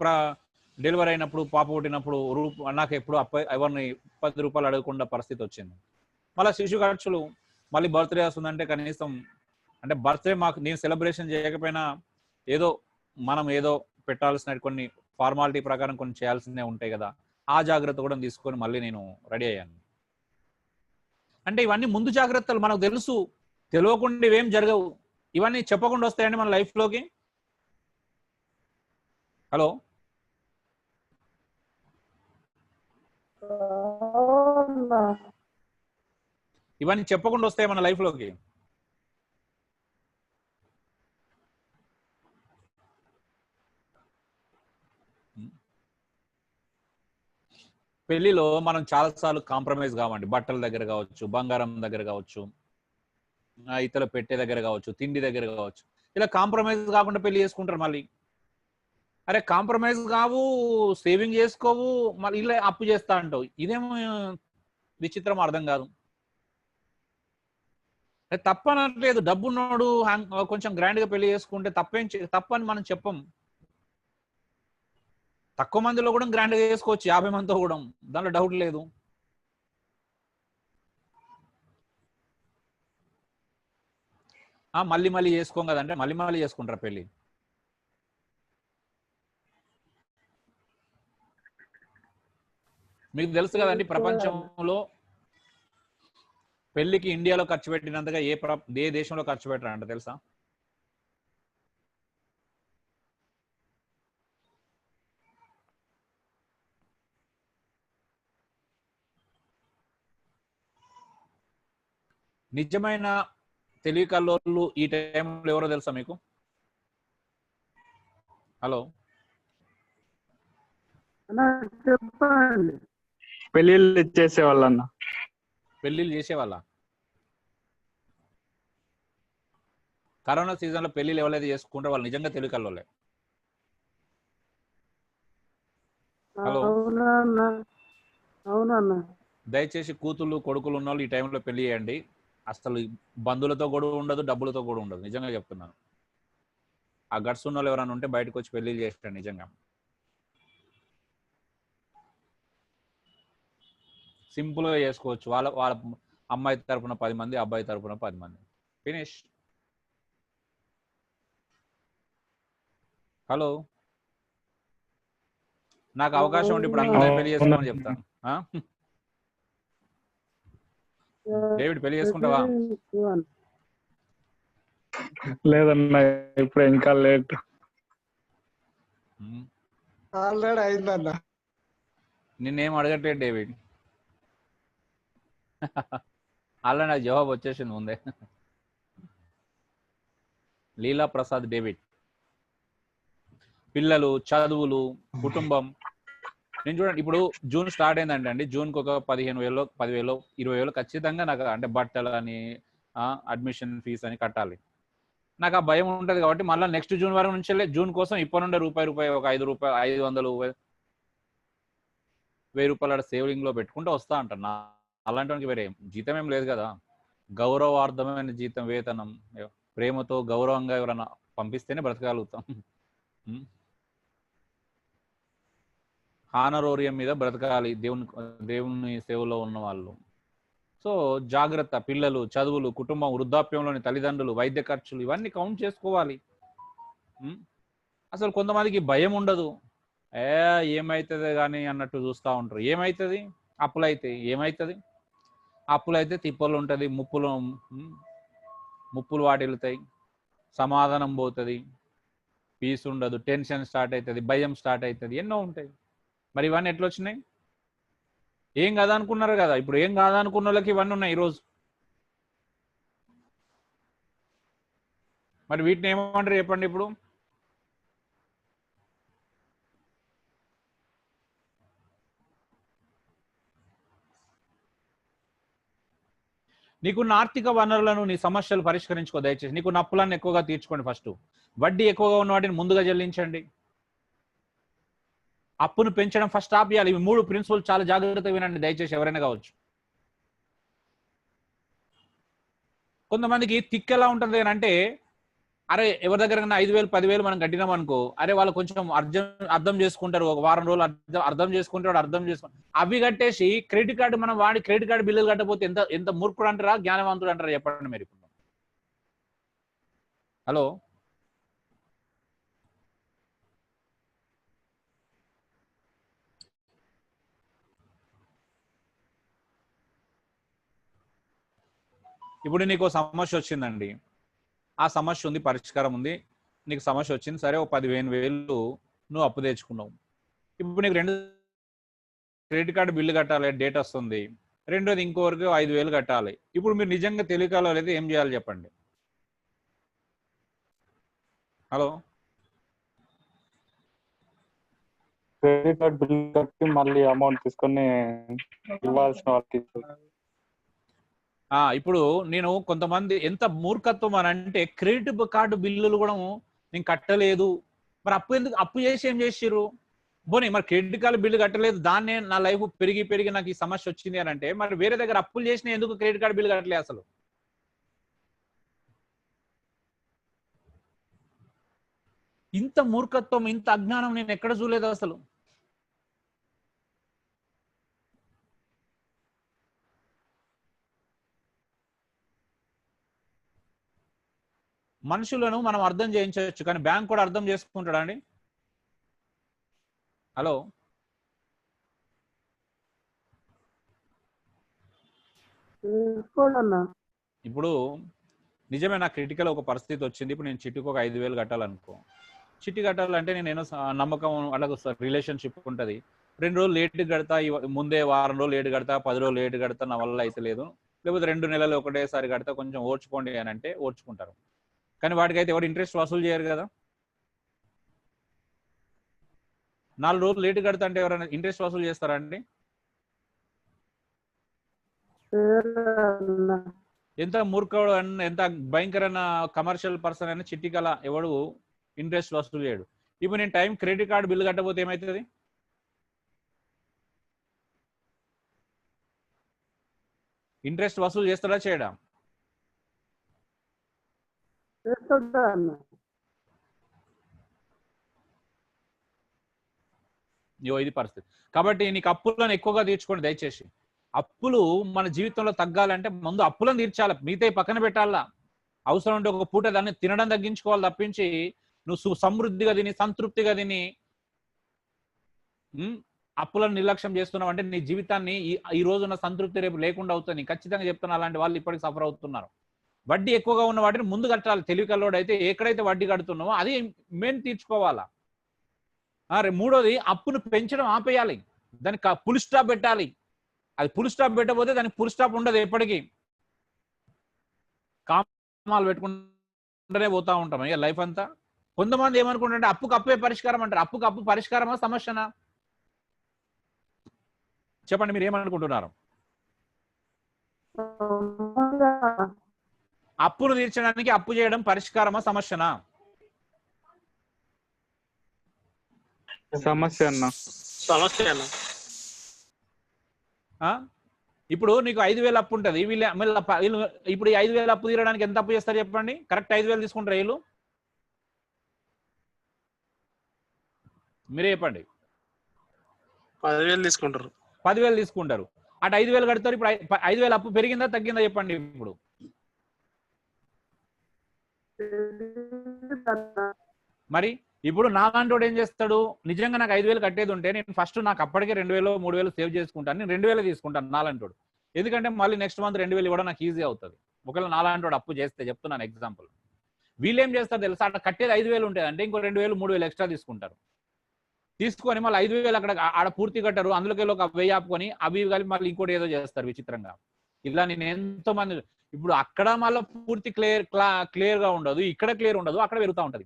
డెలివరీ అయినప్పుడు, పాప పుట్టినప్పుడు నాకు ఎప్పుడు ఎవరిని 10 రూపాయలు అడగకుండా పరిస్థితి వచ్చింది. మళ్ళీ శిశు ఖర్చులు, మళ్ళీ బర్త్డే వస్తుందంటే కనీసం అంటే బర్త్డే నేను సెలబ్రేషన్ చేయకపోయినా మనం ఏదో పెట్టాల్సిన కొన్ని ఫార్మాలిటీ ప్రకారం కొన్ని చేయాల్సిందే ఉంటాయి కదా, ఆ జాగ్రత్త కూడా తీసుకొని మళ్ళీ నేను రెడీ అయ్యాను. అంటే ఇవన్నీ ముందు జాగ్రత్తలు, మనకు తెలుసు, తెలియకుండా ఇవేం జరగవు. ఇవన్నీ చెప్పకుండా వస్తాయండి మన లైఫ్లోకి. హలో, ఇవన్నీ చెప్పకుండా వస్తాయి మన లైఫ్లోకి. పెళ్లిలో మనం చాలాసార్లు కాంప్రమైజ్ కావండి, బట్టల దగ్గర కావచ్చు, బంగారం దగ్గర కావచ్చు, ఇతర పెట్టే దగ్గర కావచ్చు, తిండి దగ్గర కావచ్చు. ఇలా కాంప్రమైజ్ కాకుండా పెళ్లి చేసుకుంటారు. మళ్ళీ అరే కాంప్రమైజ్ కావు, సేవింగ్ చేసుకోవు, మళ్ళీ ఇలా అప్పు చేస్తా అంటావు. ఇదేమో విచిత్రం, అర్థం కాదు. తప్పనట్లేదు, డబ్బున్నోడు కొంచెం గ్రాండ్ గా పెళ్లి చేసుకుంటే తప్పని మనం చెప్పం. తక్కువ మందిలో కూడా గ్రాండ్ గా చేసుకోవచ్చు, 50 మందితో కూడా, దాంట్లో డౌట్ లేదు. మళ్ళీ చేసుకోం కదంటే మళ్ళీ చేసుకుంటారా పెళ్లి? మీకు తెలుసు కదండి, ప్రపంచంలో పెళ్లికి ఇండియాలో ఖర్చు పెట్టినంతగా ఏ దేశంలో ఖర్చు పెట్టారంట తెలుసా? నిజమైన తెలివి కల్లోళ్ళు ఈ టైంలో ఎవరో తెలుసా మీకు? హలో, చెప్పండి. పెళ్లిళ్ళు ఇచ్చేసేవాళ్ళన్న. పెళ్ళిళ్ళు చేసేవాళ్ళ? కరోనా సీజన్లో పెళ్ళిళ్ళు ఎవరైతే చేసుకుంటారో వాళ్ళు నిజంగా తెలివి కల్లోలే. హలో, అవునా అవునన్నా. దయచేసి కూతుళ్ళు కొడుకులు ఉన్న వాళ్ళు ఈ టైంలో పెళ్లి చేయండి. అసలు బంధువులతో గొడవ ఉండదు, డబ్బులతో గొడవ ఉండదు. నిజంగా చెప్తున్నాను. ఆ గట్స్ ఉన్న వాళ్ళు ఎవరైనా ఉంటే బయటకు వచ్చి పెళ్లి చేస్తారు. నిజంగా సింపుల్గా చేసుకోవచ్చు. వాళ్ళ వాళ్ళ అమ్మాయి తరపున 10 మంది, అబ్బాయి తరపున 10 మంది. ఫినిష్. హలో, నాకు అవకాశం ఉంటే ఇప్పుడు అందరినీ పెళ్లి చేసుకోమని చెప్తాను. డేవిడ్, పెళ్లి చేసుకుంటావా? లేదన్నా, ఇప్పుడు ఇంకా లేట్. ఉమ్. ఆల్రెడీ అయిందన్నా. నిన్నేం అడగట్లేదు డేవిడ్. అలా నాకు జవాబు వచ్చేసింది ముందే. లీలా ప్రసాద్ డేవిడ్. పిల్లలు, చదువులు, కుటుంబం. నేను చూడండి, ఇప్పుడు జూన్ స్టార్ట్ అయిందంటే జూన్కి ఒక 15,000 10,000 20,000 ఖచ్చితంగా నాకు అంటే బట్టలు అని అడ్మిషన్ ఫీజు అని కట్టాలి. నాకు ఆ భయం ఉంటుంది కాబట్టి మళ్ళీ నెక్స్ట్ జూన్ వరకు నుంచి జూన్ కోసం ఇప్పటి నుండే రూపాయి ఒక 5 రూపాయలు 500 1000 రూపాయలు సేవింగ్ లో పెట్టుకుంటూ వస్తా అంటారు. అలాంటి వేరే జీతం ఏం లేదు కదా. గౌరవార్థమైన జీతం, వేతనం, ప్రేమతో గౌరవంగా ఎవరైనా పంపిస్తేనే బ్రతకగలుగుతాం. హానరోరియం మీద బ్రతకాలి దేవుని సేవలో ఉన్న వాళ్ళు. సో జాగ్రత్త. పిల్లలు, చదువులు, కుటుంబం, వృద్ధాప్యంలోని తల్లిదండ్రులు, వైద్య ఖర్చులు ఇవన్నీ కౌంట్ చేసుకోవాలి. అసలు కొంతమందికి భయం ఉండదు. ఏమవుతుంది కానీ అన్నట్టు చూస్తూ ఉంటారు. ఏమవుతుంది? అప్పులైతే ఏమవుతుంది? అప్పులైతే తిప్పలు ఉంటుంది, ముప్పులు వాటిల్లుతాయి, సమాధానం పోతుంది, పీస్ ఉండదు, టెన్షన్ స్టార్ట్ అవుతుంది, భయం స్టార్ట్ అవుతుంది, ఎన్నో ఉంటాయి. మరి ఇవన్నీ ఎట్లా వచ్చినాయి? ఏం కాదనుకున్నారు కదా. ఇప్పుడు ఏం కాదనుకున్న వాళ్ళకి ఇవన్నీ ఉన్నాయి ఈరోజు. మరి వీటిని ఏమంటారు చెప్పండి? ఇప్పుడు నీకున్న ఆర్థిక వనరులను, నీ సమస్యలు పరిష్కరించుకో. దయచేసి నీకున్న అప్పులను ఎక్కువగా తీర్చుకోండి. ఫస్ట్ వడ్డీ ఎక్కువగా ఉన్న వాటిని ముందుగా చెల్లించండి. అప్పును పెంచడం ఫస్ట్ ఆపేయాలి. ఇవి 3 ప్రిన్సిపల్ చాలా జాగ్రత్తగా వినండి దయచేసి, ఎవరైనా కావచ్చు. కొంతమందికి తిక్కు ఎలా ఉంటుంది అని అంటే, అరే ఎవరి దగ్గర 5,000 10,000 మనం కట్టినాం అనుకో, అరే వాళ్ళు కొంచెం అర్థం చేసుకుంటారు, ఒక వారం రోజులు అర్థం చేసుకుంటాడు, అర్థం చేసుకుంటారు. అవి కట్టేసి క్రెడిట్ కార్డు మనం వాడి క్రెడిట్ కార్డు బిల్లులు కట్టకపోతే ఎంత మూర్ఖుడు అంటారా, జ్ఞానవంతుడు అంటారా చెప్పండి మీరు. ఇప్పుడు హలో, ఇప్పుడు నీకు సమస్య వచ్చిందండి. ఆ సమస్య ఉంది, పరిష్కారం ఉంది. నీకు సమస్య వచ్చింది, సరే ఒక 15,000 నువ్వు అప్పు తెచ్చుకున్నావు. ఇప్పుడు నీకు 2 క్రెడిట్ కార్డు బిల్లు కట్టాలి, డేట్ వస్తుంది. రెండోది ఇంకోరికి 5,000 కట్టాలి. ఇప్పుడు మీరు నిజంగా తెలియకాలో అయితే ఏం చేయాలి చెప్పండి? హలో, క్రెడిట్ కార్డ్ బిల్ కట్టి మళ్ళీ అమౌంట్ తీసుకొని ఇవ్వాల్సిన వాళ్ళకి. ఇప్పుడు నేను కొంతమంది ఎంత మూర్ఖత్వం అని అంటే, క్రెడిట్ కార్డు బిల్లులు కూడా నేను కట్టలేదు, మరి అప్పు చేసి ఏం చేసిర్రు? పోనీ మరి క్రెడిట్ కార్డు బిల్లు కట్టలేదు, దాన్నే నా లైఫ్ పెరిగి నాకు ఈ సమస్య వచ్చింది అని అంటే, మరి వేరే దగ్గర అప్పులు చేసిన ఎందుకు క్రెడిట్ కార్డు బిల్లు కట్టలేదు? అసలు ఇంత మూర్ఖత్వం, ఇంత అజ్ఞానం నేను ఎక్కడ చూడలేదు అసలు. మనుషులను మనం అర్థం చేయించవచ్చు, కానీ బ్యాంక్ కూడా అర్థం చేసుకుంటాడా అండి? హలో, ఇప్పుడు నిజమే, నా క్రిటికల్ ఒక పరిస్థితి వచ్చింది. ఇప్పుడు నేను చిట్టుకు ఒక 5,000 కట్టాలనుకో. చిట్టి కట్టాలంటే నేను నమ్మకం, అలాగే రిలేషన్షిప్ ఉంటుంది. 2 రోజులు లేట్ కడతా, ముందే వారం రోజులు లేట్ కడతా, 10 రోజులు లేట్ కడతా, నా వల్ల అయితే లేదు. లేకపోతే 2 నెలలు ఒకటేసారి కడతా, కొంచెం ఓర్చుకోండి అని అంటే ఓర్చుకుంటారు. కానీ వాటికైతే ఎవరు ఇంట్రెస్ట్ వసూలు చేయరు కదా. 4 రోజులు లేట్ కడతా అంటే ఎవరైనా ఇంట్రెస్ట్ వసూలు చేస్తారా అండి? లేదన్నా. ఎంత మూర్ఖుడు ఎంత భయంకరమైన కమర్షియల్ పర్సన్ అయినా చిట్టి కల ఎవడు ఇంట్రెస్ట్ వసూలు చేయడు. ఇప్పుడు నేను టైం క్రెడిట్ కార్డు బిల్లు కట్టకపోతే ఏమవుతుంది? ఇంట్రెస్ట్ వసూలు చేస్తాడా చేయడా? చేస్తుంటా అన్న. ఇది పరిస్థితి. కాబట్టి నీకు అప్పులను ఎక్కువగా తీర్చుకోండి దయచేసి. అప్పులు మన జీవితంలో తగ్గాలంటే ముందు అప్పులను తీర్చాలి, మిగతా పక్కన పెట్టాలా. అవసరం ఉంటే ఒక పూట దాన్ని తినడం తగ్గించుకోవాలి తప్పించి నువ్వు సమృద్ధిగా తిని సంతృప్తిగా తిని అప్పులను నిర్లక్ష్యం చేస్తున్నావు అంటే నీ జీవితాన్ని ఈ రోజున్న సంతృప్తి రేపు లేకుండా అవుతుంది. ఖచ్చితంగా చెప్తున్నా, అలాంటి వాళ్ళు ఇప్పటికి సఫర్ అవుతున్నారు. వడ్డీ ఎక్కువగా ఉన్న వాటిని ముందు కట్టాలి. తెలివికల్లోడు అయితే ఎక్కడైతే వడ్డీ కడుతున్నావో అది మెయిన్ తీర్చుకోవాలా. మూడోది, అప్పును పెంచడం ఆపేయాలి, దానికి ఫుల్ స్టాప్ పెట్టాలి. అది ఫుల్ స్టాప్ పెట్టకపోతే దానికి ఫుల్ స్టాప్ ఉండదు. ఎప్పటికీ కామాలు పెట్టుకుంటూనే పోతా ఉంటాం ఇక లైఫ్ అంతా. కొంతమంది ఏమనుకుంటారంటే అప్పుకు అప్పే పరిష్కారం అంటారు. అప్పుకు అప్పు పరిష్కారమా సమస్యనా? చెప్పండి, మీరు ఏమనుకుంటున్నారు? అప్పును తీర్చడానికి అప్పు చేయడం పరిష్కారమా సమస్యనా? సమస్య అన్న. సమస్య అన్న. ఇప్పుడు నీకు 5,000 అప్పు ఉంటుంది. వీళ్ళు ఇప్పుడు ఈ 5,000 అప్పు తీరడానికి ఎంత అప్పు చేస్తారు చెప్పండి? కరెక్ట్ 5,000 తీసుకుంటారు వీళ్ళు? మీరే చెప్పండి. 10,000 తీసుకుంటారు. 10,000 తీసుకుంటారు. అటు 5,000 కడతారు. ఇప్పుడు 5,000 అప్పు పెరిగిందా తగ్గిందా చెప్పండి. ఇప్పుడు మరి ఇప్పుడు నాలాంటి వాడు ఏం చేస్తాడు? నిజంగా నాకు 5,000 కట్టేది ఉంటే నేను ఫస్ట్ నాకు అప్పటికే 2,000 3,000 సేవ్ చేసుకుంటాను. నేను 2,000 తీసుకుంటాను నాలాంటి వాడు. ఎందుకంటే మళ్ళీ నెక్స్ట్ మంత్ 2,000 ఇవ్వడం నాకు ఈజీ అవుతుంది. ఒకవేళ నాలాంటి వాడు అప్పు చేస్తే చెప్తున్నాను ఎగ్జాంపుల్. వీళ్ళు ఏం చేస్తారు తెలుసా? అట్లా కట్టేది 5,000 ఉంటుంది అంటే ఇంకో 2,000 3,000 ఎక్స్ట్రా తీసుకుంటారు. తీసుకొని మళ్ళీ 5,000 అక్కడ ఆడ పూర్తి కట్టారు. అందులోకి ఒక 1,000 ఆపుకొని అవి కలిపి మళ్ళీ ఇంకోటి ఏదో చేస్తారు విచిత్రంగా. ఇలా నేను ఎంతో మంది ఇప్పుడు అక్కడ మళ్ళీ పూర్తి క్లియర్ గా ఉండదు, ఇక్కడ క్లియర్ ఉండదు, అక్కడ పెరుగుతూ ఉంటది.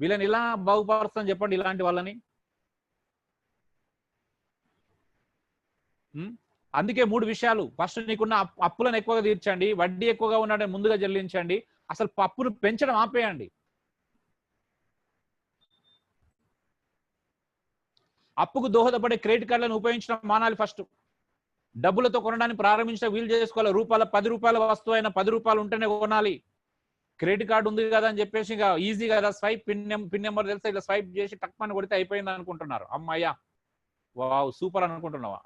వీళ్ళని ఇలా బాగుపరుస్తాను చెప్పండి ఇలాంటి వాళ్ళని. అందుకే 3 విషయాలు. ఫస్ట్ నీకున్న అప్పులను ఎక్కువగా తీర్చండి, వడ్డీ ఎక్కువగా ఉన్నాడని ముందుగా చెల్లించండి, అసలు అప్పును పెంచడం ఆపేయండి. అప్పుకు దోహదపడే క్రెడిట్ కార్డులను ఉపయోగించడం మానాలి. ఫస్ట్ డబ్బులతో కొనడానికి ప్రారంభించడం వీలు చేసుకోవాలి. ₹10 వస్తువు అయినా ₹10 ఉంటేనే కొనాలి. క్రెడిట్ కార్డు ఉంది కదా అని చెప్పేసి ఇంకా ఈజీ కదా, స్వైప్ పిన్ నెంబర్ తెలిస్తే ఇలా స్వైప్ చేసి టక్మని కొడితే అయిపోయింది అనుకుంటున్నారు. అమ్మయ్యా వావ్ సూపర్ అనుకుంటున్నావా?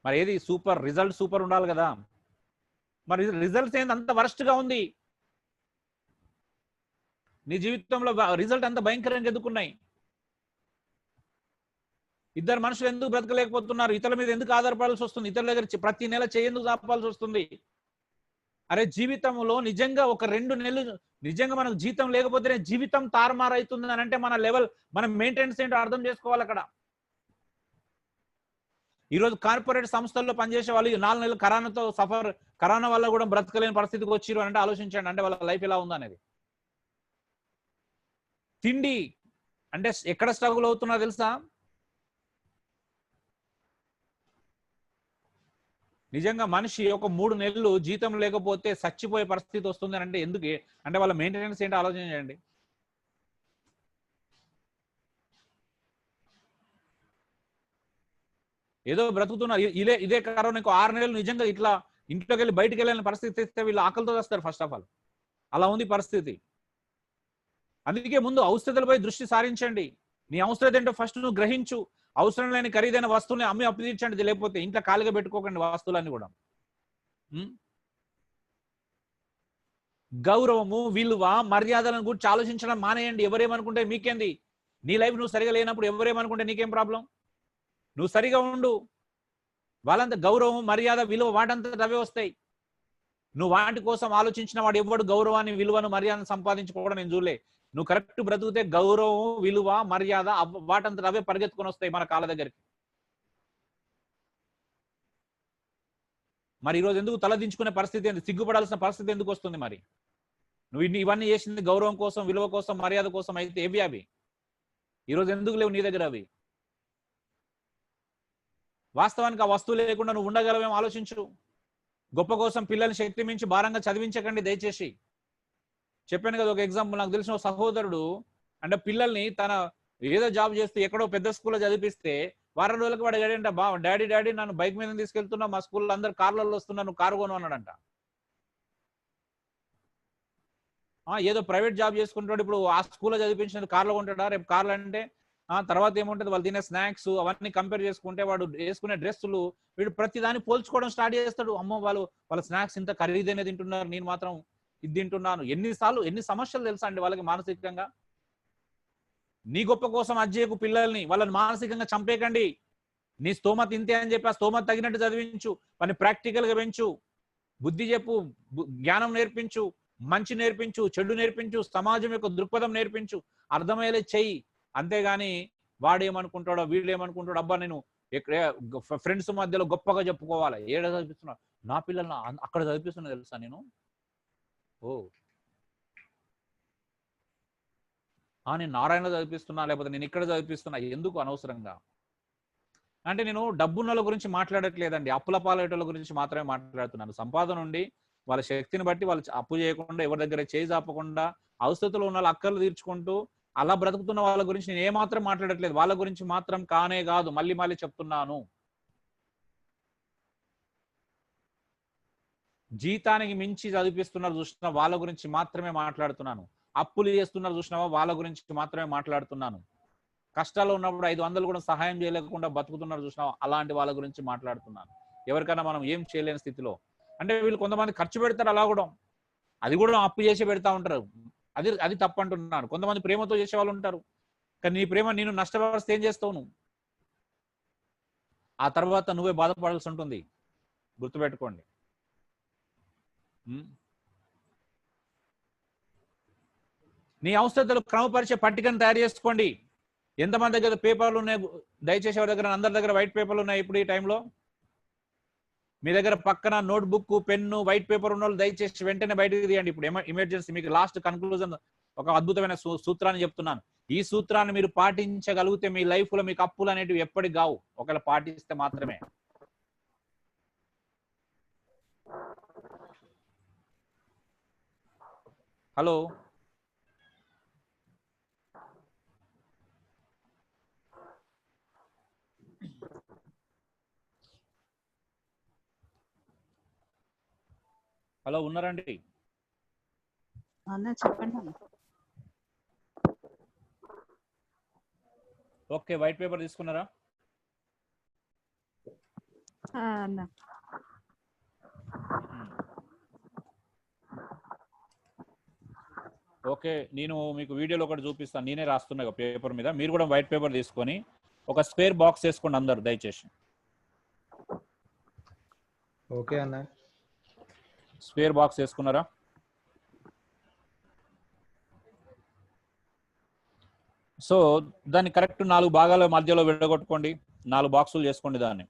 మరి ఏది సూపర్? రిజల్ట్ సూపర్ ఉండాలి కదా. మరి రిజల్ట్స్ ఏంది అంత వరస్ట్ గా ఉంది? నీ జీవితంలో రిజల్ట్ అంత భయంకరంగా ఎదుర్కొన్నాయి. ఇద్దరు మనుషులు ఎందుకు బ్రతకలేకపోతున్నారు? ఇతరుల మీద ఎందుకు ఆధారపడాల్సి వస్తుంది? ఇతరుల దగ్గర ప్రతి నెల చేయందుకు చాపాల్సి వస్తుంది? అరే జీవితంలో నిజంగా ఒక 2 నెలలు నిజంగా మనకు జీతం లేకపోతేనే జీవితం తారుమారైతుంది అని అంటే మన లెవెల్, మన మెయింటెనెన్స్ ఏంటో అర్థం చేసుకోవాలి. అక్కడ ఈరోజు కార్పొరేట్ సంస్థల్లో పనిచేసే వాళ్ళు 4 నెలలు కరోనా వల్ల కూడా బ్రతకలేని పరిస్థితికి వచ్చిరు అంటే ఆలోచించండి. అంటే వాళ్ళ లైఫ్ ఎలా ఉందనేది. తిండి అంటే ఎక్కడ స్ట్రగుల్ అవుతున్నా తెలుసా? నిజంగా మనిషి ఒక 3 నెలలు జీతం లేకపోతే చచ్చిపోయే పరిస్థితి వస్తుంది అంటే ఎందుకు? అంటే వాళ్ళ మెయింటెనెన్స్ ఏంటో ఆలోచన చేయండి. ఏదో బ్రతుకుతున్నారు. ఇదే కరోనా 6 నెలలు నిజంగా ఇట్లా ఇంట్లోకి వెళ్ళి బయటకు వెళ్ళిన పరిస్థితి ఇస్తే వీళ్ళు ఆకలితో వస్తారు. ఫస్ట్ ఆఫ్ ఆల్ అలా ఉంది పరిస్థితి. అందుకే ముందు ఔషధాలపై దృష్టి సారించండి. నీ అవసరం ఏంటో ఫస్ట్ నువ్వు గ్రహించు. అవసరం లేని ఖరీదైన వస్తువుని అమ్మి అప్పు తీర్చండి. లేకపోతే ఇంట్లో ఖాళీగా పెట్టుకోకండి వస్తువులన్నీ కూడా. గౌరవము, విలువ, మర్యాదలను గురించి ఆలోచించడం మానేయండి. ఎవరేమనుకుంటే మీకేంది? నీ లైఫ్ నువ్వు సరిగా లేనప్పుడు ఎవరేమనుకుంటే నీకేం ప్రాబ్లం? నువ్వు సరిగా ఉండు. వాళ్ళంతా గౌరవం, మర్యాద, విలువ వాటంతా అవే వస్తాయి. నువ్వు వాటి కోసం ఆలోచించిన వాడు ఎవడు గౌరవాన్ని, విలువను, మర్యాదను సంపాదించుకోవడం నేను చూడలే. నువ్వు కరెక్ట్ బ్రతుకుతే గౌరవం, విలువ, మర్యాద వాటంతా అవే పరిగెత్తుకొని వస్తాయి మన కాళ్ళ దగ్గరికి. మరి ఈరోజు ఎందుకు తలదించుకునే పరిస్థితి ఏంది? సిగ్గుపడాల్సిన పరిస్థితి ఎందుకు వస్తుంది? మరి నువ్వు ఇవన్నీ చేసింది గౌరవం కోసం, విలువ కోసం, మర్యాద కోసం అయితే ఏవి అవి? ఈరోజు ఎందుకు లేవు నీ దగ్గర అవి? వాస్తవానికి ఆ వస్తువు లేకుండా నువ్వు ఉండగలవేమో ఆలోచించు. గొప్ప కోసం పిల్లల్ని శక్తి మించి భారంగా చదివించకండి దయచేసి. చెప్పాను కదా ఒక ఎగ్జాంపుల్, నాకు తెలిసిన సహోదరుడు అంటే పిల్లల్ని తన ఏదో జాబ్ చేస్తూ ఎక్కడో పెద్ద స్కూల్లో చదివిస్తే వారం రోజులకు వాడు ఏంటంటే డాడీ నన్ను బైక్ మీద తీసుకెళ్తున్నా, మా స్కూల్లో అందరు కార్లలో వస్తున్నా, నువ్వు కారు కొను అన్నాడంట. ఏదో ప్రైవేట్ జాబ్ చేసుకుంటాడు, ఇప్పుడు ఆ స్కూల్లో చదివించినది కార్లో ఉంటాడా? రేపు కార్లు అంటే తర్వాత ఏముంటుంది, వాళ్ళు తినే స్నాక్స్ అవన్నీ కంపేర్ చేసుకుంటే వాడు వేసుకునే డ్రెస్సులు వీడు ప్రతి దాన్ని పోల్చుకోవడం స్టార్ట్ చేస్తాడు. అమ్మో వాళ్ళ స్నాక్స్ ఇంత ఖరీదైన తింటున్నారు, నేను మాత్రం ఇది తింటున్నాను. ఎన్ని సమస్యలు తెలుసా అండి వాళ్ళకి మానసికంగా. నీ గొప్ప కోసం అజ్జేకు పిల్లల్ని, వాళ్ళని మానసికంగా చంపేకండి. నీ స్తోమత ఇంతే అని చెప్పి ఆ స్తోమత తగినట్టు చదివించు, వాళ్ళని ప్రాక్టికల్ గా పెంచు, బుద్ధి చెప్పు, జ్ఞానం నేర్పించు, మంచి నేర్పించు, చెడు నేర్పించు, సమాజం యొక్క దృక్పథం నేర్పించు, అర్థమయ్యేలా చెయ్యి. అంతేగాని వాడేమనుకుంటాడో వీడేమనుకుంటాడో, అబ్బా నేను ఫ్రెండ్స్ మధ్యలో గొప్పగా చెప్పుకోవాలి, ఏడ చదివిస్తున్నా నా పిల్లల్ని అక్కడ చదివిస్తున్నా తెలుసా నేను, నేను నారాయణ చదివిస్తున్నా, లేకపోతే నేను ఇక్కడ చదివిస్తున్నా, ఎందుకు అనవసరంగా. అంటే నేను డబ్బున్నల గురించి మాట్లాడట్లేదండి, అప్పుల పాలేటల గురించి మాత్రమే మాట్లాడుతున్నాను. సంపాదన ఉండి వాళ్ళ శక్తిని బట్టి వాళ్ళు అప్పు చేయకుండా, ఎవరి దగ్గర చేయి చాపకుండా, అవసరతలో ఉన్న అక్కర్లు తీర్చుకుంటూ అలా బ్రతుకుతున్న వాళ్ళ గురించి నేను ఏమాత్రం మాట్లాడట్లేదు. వాళ్ళ గురించి మాత్రం కానే కాదు, మళ్ళీ చెప్తున్నాను. జీతానికి మించి చదివిస్తున్నారు చూసిన వాళ్ళ గురించి మాత్రమే మాట్లాడుతున్నాను. అప్పులు చేస్తున్నారు చూసినావా వాళ్ళ గురించి మాత్రమే మాట్లాడుతున్నాను. కష్టాల్లో ఉన్నప్పుడు 500 కూడా సహాయం చేయలేకుండా బతుకుతున్నారు చూసినావా అలాంటి వాళ్ళ గురించి మాట్లాడుతున్నాను. ఎవరికైనా మనం ఏం చేయలేని స్థితిలో, అంటే వీళ్ళు కొంతమంది ఖర్చు పెడతారు, అలా కూడా అది కూడా అప్పు చేసి పెడతా ఉంటారు, అది తప్పు అంటున్నాను. కొంతమంది ప్రేమతో చేసే వాళ్ళు ఉంటారు, కానీ నీ ప్రేమ నేను నష్టపరిస్తే ఏం చేస్తావు నువ్వు? ఆ తర్వాత నువ్వే బాధపడాల్సి ఉంటుంది, గుర్తుపెట్టుకోండి. నీ అవసరతలు క్రమపరిచే పట్టికను తయారు చేసుకోండి. ఎంతమంది దగ్గర పేపర్లు ఉన్నాయి? దయచేసి ఎవరి దగ్గర, అందరి దగ్గర వైట్ పేపర్లు ఉన్నాయి ఇప్పుడు ఈ టైంలో? మీ దగ్గర పక్కన నోట్బుక్, పెన్ను, వైట్ పేపర్ ఉన్న వాళ్ళు దయచేసి వెంటనే బయటకు తీయండి. ఇప్పుడు ఎమర్జెన్సీ మీకు లాస్ట్ కన్క్లూజన్ ఒక అద్భుతమైన సూత్రాన్ని చెప్తున్నాను. ఈ సూత్రాన్ని మీరు పాటించగలిగితే మీ లైఫ్ లో మీకు అప్పులు అనేటివి ఎప్పటికి కావు, ఒకవేళ పాటిస్తే మాత్రమే. హలో, హలో ఉన్నారండి? చెప్పండి. ఓకే, వైట్ పేపర్ తీసుకున్నారా? ఓకే, నేను మీకు వీడియోలో ఒకటి చూపిస్తాను, నేనే రాస్తున్నా పేపర్ మీద. మీరు కూడా వైట్ పేపర్ తీసుకొని ఒక స్క్వేర్ బాక్స్ వేసుకోండి అందరు దయచేసి. ఓకే అన్న. స్క్వేర్ బాక్స్ వేసుకున్నారా? సో దాన్ని కరెక్ట్ 4 భాగాల మధ్యలో విడగొట్టుకోండి, 4 బాక్సులు చేసుకోండి దాన్ని.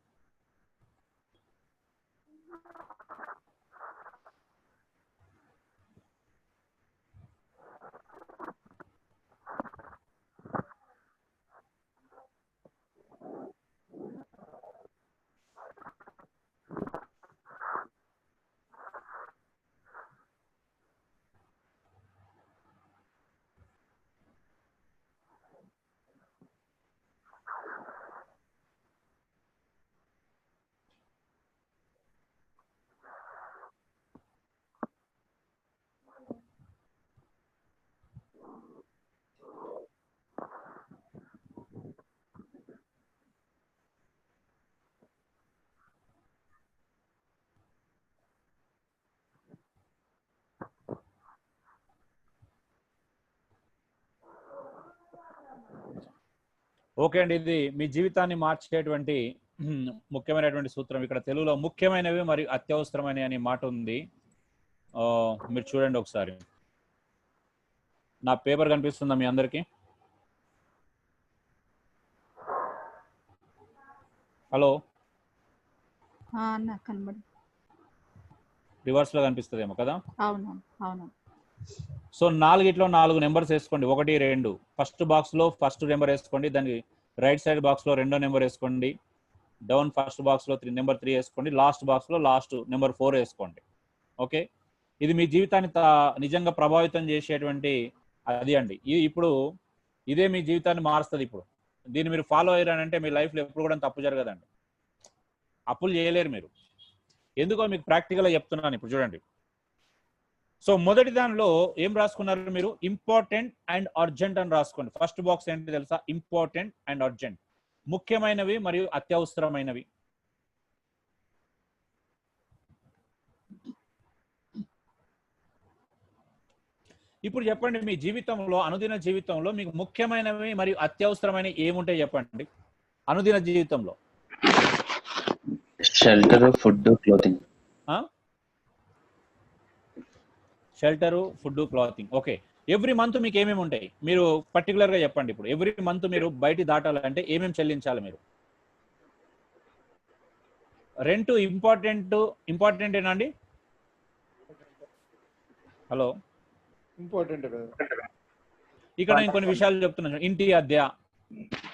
ఓకే అండి, ఇది మీ జీవితాన్ని మార్చేటువంటి ముఖ్యమైనటువంటి సూత్రం. ఇక్కడ తెలుగులో ముఖ్యమైనవి మరియు అత్యవసరమైనవి అనే మాట ఉంది, మీరు చూడండి ఒకసారి. నా పేపర్ కనిపిస్తుందా మీ అందరికి? హలో, రివర్స్ లో కనిపిస్తుందేమో కదా? సో 4 నెంబర్స్ వేసుకోండి, 1, 2. ఫస్ట్ బాక్స్ లో ఫస్ట్ నెంబర్ వేసుకోండి, దానికి రైట్ సైడ్ బాక్స్ లో 2వ నెంబర్ వేసుకోండి, డౌన్ ఫస్ట్ బాక్స్లో నెంబర్ 3 వేసుకోండి, లాస్ట్ బాక్స్లో లాస్ట్ నెంబర్ 4 వేసుకోండి. ఓకే, ఇది మీ జీవితాన్ని నిజంగా ప్రభావితం చేసేటువంటి అది అండి. ఇప్పుడు ఇదే మీ జీవితాన్ని మారుస్తుంది. ఇప్పుడు దీన్ని మీరు ఫాలో అయ్యారంటే మీ లైఫ్లో ఎప్పుడు కూడా తప్పు జరగదండి. అప్పులు చేయలేరు మీరు. ఎందుకో మీకు ప్రాక్టికల్గా చెప్తున్నాను. ఇప్పుడు చూడండి. సో మొదటి దానిలో ఏం రాసుకున్నారు మీరు? ఇంపార్టెంట్ అండ్ అర్జెంట్ అని రాసుకోండి. ఫస్ట్ బాక్స్ ఏంటి తెలుసా? ఇంపార్టెంట్ అండ్ అర్జెంట్, ముఖ్యమైనవి మరియు అత్యవసరమైనవి. ఇప్పుడు చెప్పండి, మీ జీవితంలో అనుదిన జీవితంలో మీకు ముఖ్యమైనవి మరియు అత్యవసరమైనవి ఏముంటాయి చెప్పండి? అనుదిన జీవితంలో shelter, food, clothing. Shelter, food, clothing. Okay, every month మీకు ఏమేమి ఉంటాయి మీరు పర్టికులర్ గా చెప్పండి. ఇప్పుడు ఎవ్రీ మంత్ మీరు బయట దాటాలంటే ఏమేమి చెల్లించాలి మీరు? రెంట్ ఇంపార్టెంటేనా అండి? Hello, important. ఇక్కడ నేను కొన్ని విషయాలు చెప్తున్నాను. ఇంటి అద్దె,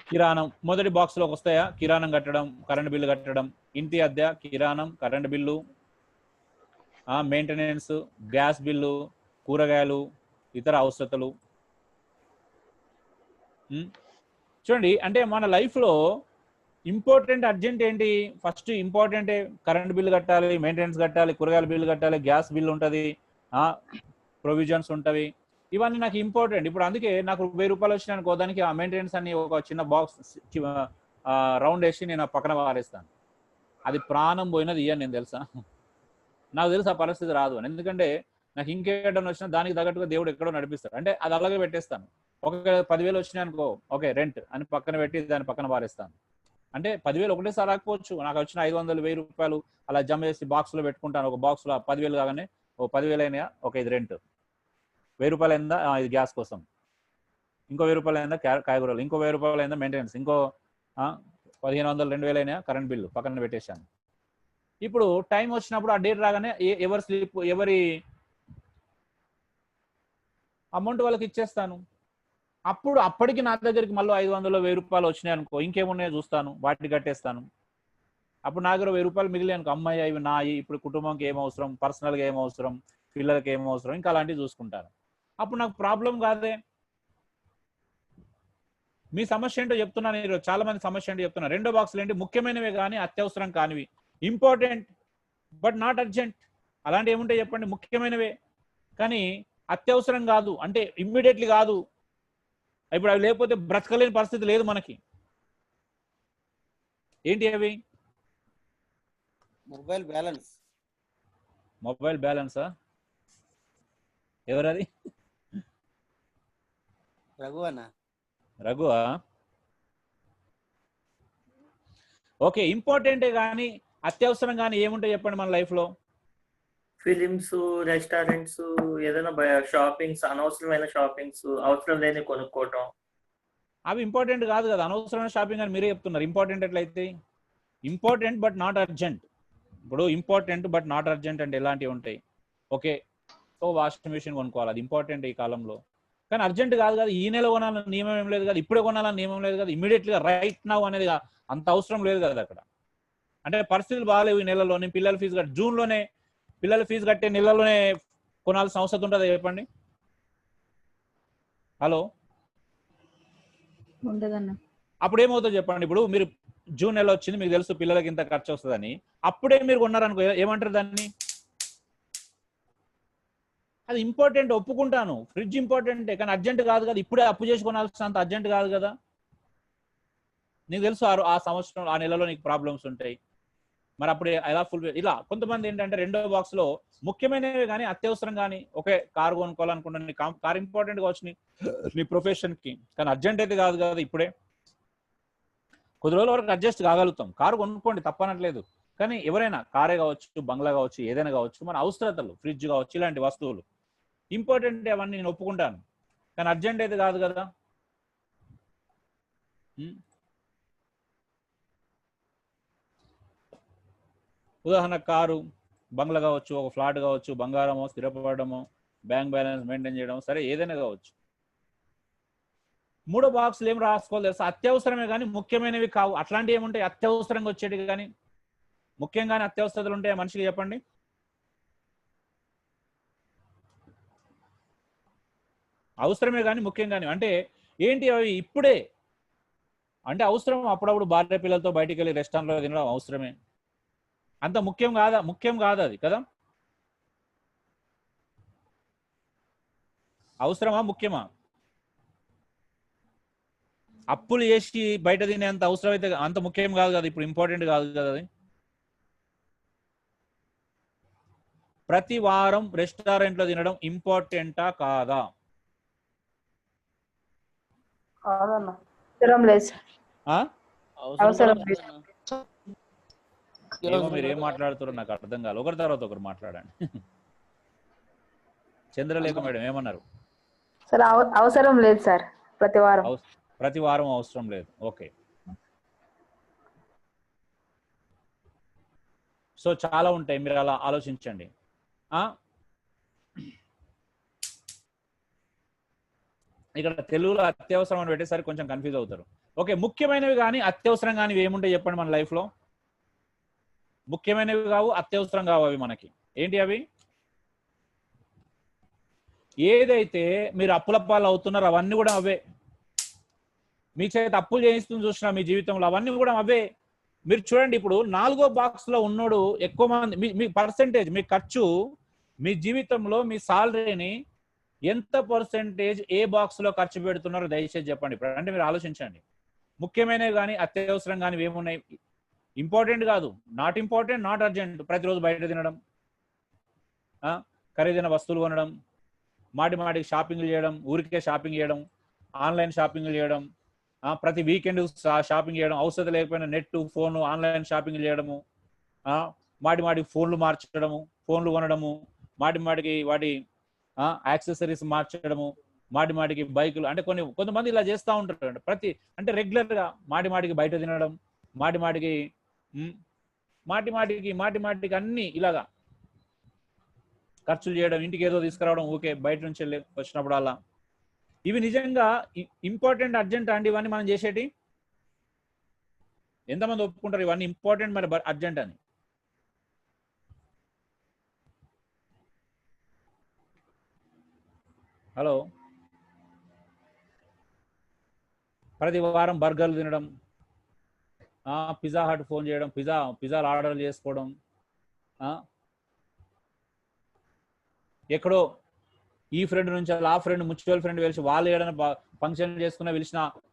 కిరాణం మొదటి బాక్స్ లోకి వస్తాయా? కిరాణం కట్టడం, కరెంట్ బిల్లు కట్టడం, ఇంటి అద్దె, కిరాణం, current bill, maintenance, gas bill, కూరగాయలు, ఇతర అవసరతలు. చూడండి, అంటే మన లైఫ్లో ఇంపార్టెంట్ అర్జెంట్ ఏంటి? ఫస్ట్ ఇంపార్టెంట్ కరెంట్ బిల్లు కట్టాలి, మెయింటెనెన్స్ కట్టాలి, కూరగాయల బిల్లు కట్టాలి, గ్యాస్ బిల్లు ఉంటుంది, ప్రొవిజన్స్ ఉంటవి. ఇవన్నీ నాకు ఇంపార్టెంట్. ఇప్పుడు అందుకే నాకు 1000 రూపాయలు వచ్చినాయి అనుకో, దానికి ఆ మెయింటెనెన్స్ అని ఒక చిన్న బాక్స్ రౌండ్ వేసి నేను పక్కన వారేస్తాను. అది ప్రాణం పోయినది ఇయ్యను నేను, తెలుసా? నాకు తెలుసు ఆ పరిస్థితి రాదు అని. ఎందుకంటే నాకు ఇంకేటన్నా వచ్చినా దానికి తగ్గట్టుగా దేవుడు ఎక్కడో నడిపిస్తాడు. అంటే అది అలాగే పెట్టేస్తాను. ఒక 10,000 వచ్చినాయి అనుకో, ఓకే రెంట్ అని పక్కన పెట్టి దాన్ని పక్కన పారేస్తాను. అంటే 10,000 ఒకటేసారి రాకపోవచ్చు. నాకు వచ్చిన 500, 1000 రూపాయలు అలా జమ చేసి బాక్స్లో పెట్టుకుంటాను. ఒక బాక్స్లో 10,000 కాగానే ఓ 10,000 అయినా, ఒక ఇది రెంట్, 1000 రూపాయలు అయిందా ఇది గ్యాస్ కోసం, ఇంకో 1000 రూపాయలు అయిందా కాయగూరలు, ఇంకో 1000 రూపాయలు అయిందా మెయింటెనెన్స్, ఇంకో 1,500, 2,000 అయినా కరెంట్ బిల్లు పక్కన పెట్టేశాను. ఇప్పుడు టైం వచ్చినప్పుడు ఆ డేట్ రాగానే ఎవరి స్లిప్, ఎవరి అమౌంట్ వాళ్ళకి ఇచ్చేస్తాను. అప్పటికి నా దగ్గరికి మళ్ళీ 500, 1000 రూపాయలు వచ్చినాయి అనుకో, ఇంకేమున్నాయో చూస్తాను, వాటిని కట్టేస్తాను. అప్పుడు నా దగ్గర 1000 రూపాయలు మిగిలి అనుకో, అమ్మాయి ఇవి నా, ఇప్పుడు కుటుంబంకి ఏం అవసరం, పర్సనల్గా ఏం అవసరం, పిల్లలకి ఏం అవసరం, ఇంకా అలాంటివి చూసుకుంటాను. అప్పుడు నాకు ప్రాబ్లం కాదే. మీ సమస్య ఏంటో చెప్తున్నాను. నేను చాలా మంది సమస్య ఏంటో చెప్తున్నాను. రెండో బాక్స్లు ఏంటి? ముఖ్యమైనవే కానీ అత్యవసరం కానివి. Important but not urgent. అలాంటి ఏముంటాయి చెప్పండి? ముఖ్యమైనవే కానీ అత్యవసరం కాదు, అంటే ఇమ్మీడియట్లీ కాదు. ఇప్పుడు అవి లేకపోతే బ్రతకలేని పరిస్థితి లేదు మనకి. ఏంటి అవి? Mobile balance. మొబైల్ బ్యాలెన్సా? ఎవరది? రఘువా? ఓకే, ఇంపార్టెంటే కానీ అత్యవసరం కానీ ఏముంటాయి చెప్పండి మన లైఫ్ లో? ఫిలిమ్స్, రెస్టారెంట్స్, ఏదైనా షాపింగ్స్, అనవసరమైన షాపింగ్స్, అవసరం లేని కొనుక్కోవటం. అవి ఇంపార్టెంట్ కాదు కదా. అనవసరమైన షాపింగ్ అని మీరే చెప్తున్నారు. ఇంపార్టెంట్ ఎట్లయితే? Important but not urgent. ఇప్పుడు ఇంపార్టెంట్ బట్ నాట్ అర్జెంట్ అంటే ఎలాంటివి ఉంటాయి? ఓకే, సో వాషింగ్ మిషన్ కొనుక్కోవాలి, అది ఇంపార్టెంట్ ఈ కాలంలో. కానీ అర్జెంట్ కాదు కదా. ఈ నెల కొనాలని నియమం ఏం లేదు కదా, ఇప్పుడే కొనాలని నియమం లేదు కదా, ఇమీడియట్లీగా రైట్ నౌ అనేది అంత అవసరం లేదు కదా అక్కడ. అంటే పరిస్థితులు బాగాలేవు ఈ నెలలో. నేను పిల్లల ఫీజు జూన్లోనే పిల్లల ఫీజు కట్టే నెలలోనే కొనాల్సిన అవసరం ఉంటుందా చెప్పండి? హలో, అప్పుడు ఏమవుతుందో చెప్పండి. ఇప్పుడు మీరు జూన్ నెల వచ్చింది, మీకు తెలుసు పిల్లలకి ఇంత ఖర్చు వస్తుందని, అప్పుడే మీరు కొన్నారనుకో ఏమంటారు దాన్ని? అది ఇంపార్టెంట్, ఒప్పుకుంటాను. ఫ్రిడ్జ్ ఇంపార్టెంటే కానీ అర్జెంట్ కాదు కదా. ఇప్పుడే అప్పు చేసి కొనాల్సినంత అర్జెంట్ కాదు కదా. నీకు తెలుసు ఆ సంవత్సరం ఆ నెలలో నీకు ప్రాబ్లమ్స్ ఉంటాయి. మరి అప్పుడు ఎలా ఇలా కొంతమంది ఏంటంటే రెండో బాక్స్ లో ముఖ్యమైనవి కానీ అత్యవసరం కానీ, ఒకే కారు కొనుక్కోవాలనుకుంటున్నా, నీ కార్ ఇంపార్టెంట్ కావచ్చు నీ ప్రొఫెషన్ కి, కానీ అర్జెంట్ అయితే కాదు కదా. ఇప్పుడే కొద్ది రోజుల వరకు అడ్జస్ట్ కాగలుగుతాం. కారు కొనుక్కోండి, తప్పనట్లేదు. కానీ ఎవరైనా కారే కావచ్చు, బంగ్లా కావచ్చు, ఏదైనా కావచ్చు, మన అవసరతలు, ఫ్రిడ్జ్ కావచ్చు, ఇలాంటి వస్తువులు ఇంపార్టెంట్, అవన్నీ నేను ఒప్పుకుంటాను. కానీ అర్జెంట్ అయితే కాదు కదా. ఉదాహరణ కారు, బంగ్లా కావచ్చు, ఒక ఫ్లాట్ కావచ్చు, బంగారమో, స్థిరపడమో, బ్యాంక్ బ్యాలెన్స్ మెయింటైన్ చేయడం, సరే ఏదైనా కావచ్చు. మూడో బాక్స్లో ఏం రాసుకోవాలి తెలుసా? అత్యవసరమే కానీ ముఖ్యమైనవి కావు. అట్లాంటివి ఏముంటాయి అత్యవసరంగా వచ్చేటివి కానీ ముఖ్యంగానే అత్యవసరాలు ఉంటాయి మనిషికి చెప్పండి. అవసరమే కానీ ముఖ్యంగానే అంటే ఏంటి అవి? ఇప్పుడే అంటే అవసరం, అప్పుడప్పుడు భార్య పిల్లలతో బయటికి వెళ్ళి రెస్టారెంట్లో తినడం అవసరమే, అంత ముఖ్యం కాదు అది కదా. అవసరమా ముఖ్యమా? అప్పులు చేసి బయట తినేంత అవసరం అయితే అంత ముఖ్యం కాదు కదా, ఇప్పుడు ఇంపార్టెంట్ కాదు కదా అది. ప్రతి వారం రెస్టారెంట్లో తినడం ఇంపార్టెంటా కాదా? అవసరం లేదు. అవసరం లేదు. ఏమో మీరు ఏం మాట్లాడుతారో నాకు అర్థం కాదు. ఒకరి తర్వాత ఒకరు మాట్లాడండి. చంద్రలేఖ మేడం ఏమన్నారు? సార్ అవసరం లేదు సార్. ప్రతి వారం అవసరం లేదు. ఓకే, సో చాలా ఉంటాయి, మీరు అలా ఆలోచించండి. ఇక్కడ తెలుగులో అత్యవసరం అని పెట్టేసరికి కొంచెం కన్ఫ్యూజ్ అవుతారు. ఓకే, ముఖ్యమైనవి కానీ అత్యవసరం కానీ ఏముంటాయి చెప్పండి మన లైఫ్లో? ముఖ్యమైనవి కావు, అత్యవసరం కావు అవి మనకి. ఏంటి అవి? ఏదైతే మీరు అప్పుల పాలు అవుతున్నారో అవన్నీ కూడా అవే. మీ చేత అప్పులు చేయిస్తుంది చూసినా మీ జీవితంలో అవన్నీ కూడా అవే. మీరు చూడండి, ఇప్పుడు 4వ బాక్స్లో ఉన్నోడు ఎక్కువ మంది మీ పర్సెంటేజ్, మీ ఖర్చు, మీ జీవితంలో మీ సాలరీని ఎంత పర్సెంటేజ్ ఏ బాక్స్లో ఖర్చు పెడుతున్నారో దయచేసి చెప్పండి. ఇప్పుడు అంటే మీరు ఆలోచించండి. ముఖ్యమైనవి కానీ అత్యవసరం కానీ ఏమున్నాయి? ఇంపార్టెంట్ కాదు, నాట్ ఇంపార్టెంట్, నాట్ అర్జెంట్. ప్రతిరోజు బయట తినడం, ఖరీదైన వస్తువులు కొనడం, మాటికి షాపింగ్లు చేయడం, ఊరికే షాపింగ్ చేయడం, ఆన్లైన్ షాపింగ్లు చేయడం, ప్రతి వీకెండ్ షాపింగ్ చేయడం, అవసరం లేకపోయినా నెట్, ఫోన్, ఆన్లైన్ షాపింగ్ చేయడము, మాటికి ఫోన్లు మార్చడము, ఫోన్లు కొనడము, మాటికి వాటి యాక్సెసరీస్ మార్చడము, మాటికి బైకులు, అంటే కొంతమంది ఇలా చేస్తూ ఉంటారు. అంటే రెగ్యులర్గా మాటికి బయట తినడం, మాటికి అన్ని ఇలాగా ఖర్చులు చేయడం, ఇంటికి ఏదో తీసుకురావడం ఊకే బయట నుంచి వెళ్ళి వచ్చినప్పుడు అలా. ఇవి నిజంగా ఇంపార్టెంట్, అర్జెంట్ అండి ఇవన్నీ మనం చేసేటి? ఎంతమంది ఒప్పుకుంటారు ఇవన్నీ ఇంపార్టెంట్ మరి అర్జెంట్ అని? హలో, ప్రతి వారం బర్గర్లు తినడం, పిజ్జా హట్ ఫోన్ చేయడం, పిజ్జాలు ఆర్డర్ చేసుకోవడం, ఎక్కడో ఈ ఫ్రెండ్ నుంచి ఆ ఫ్రెండ్, మ్యూచువల్ ఫ్రెండ్ కలిసి వాళ్ళు ఏదైనా ఫంక్షన్ చేసుకున్నా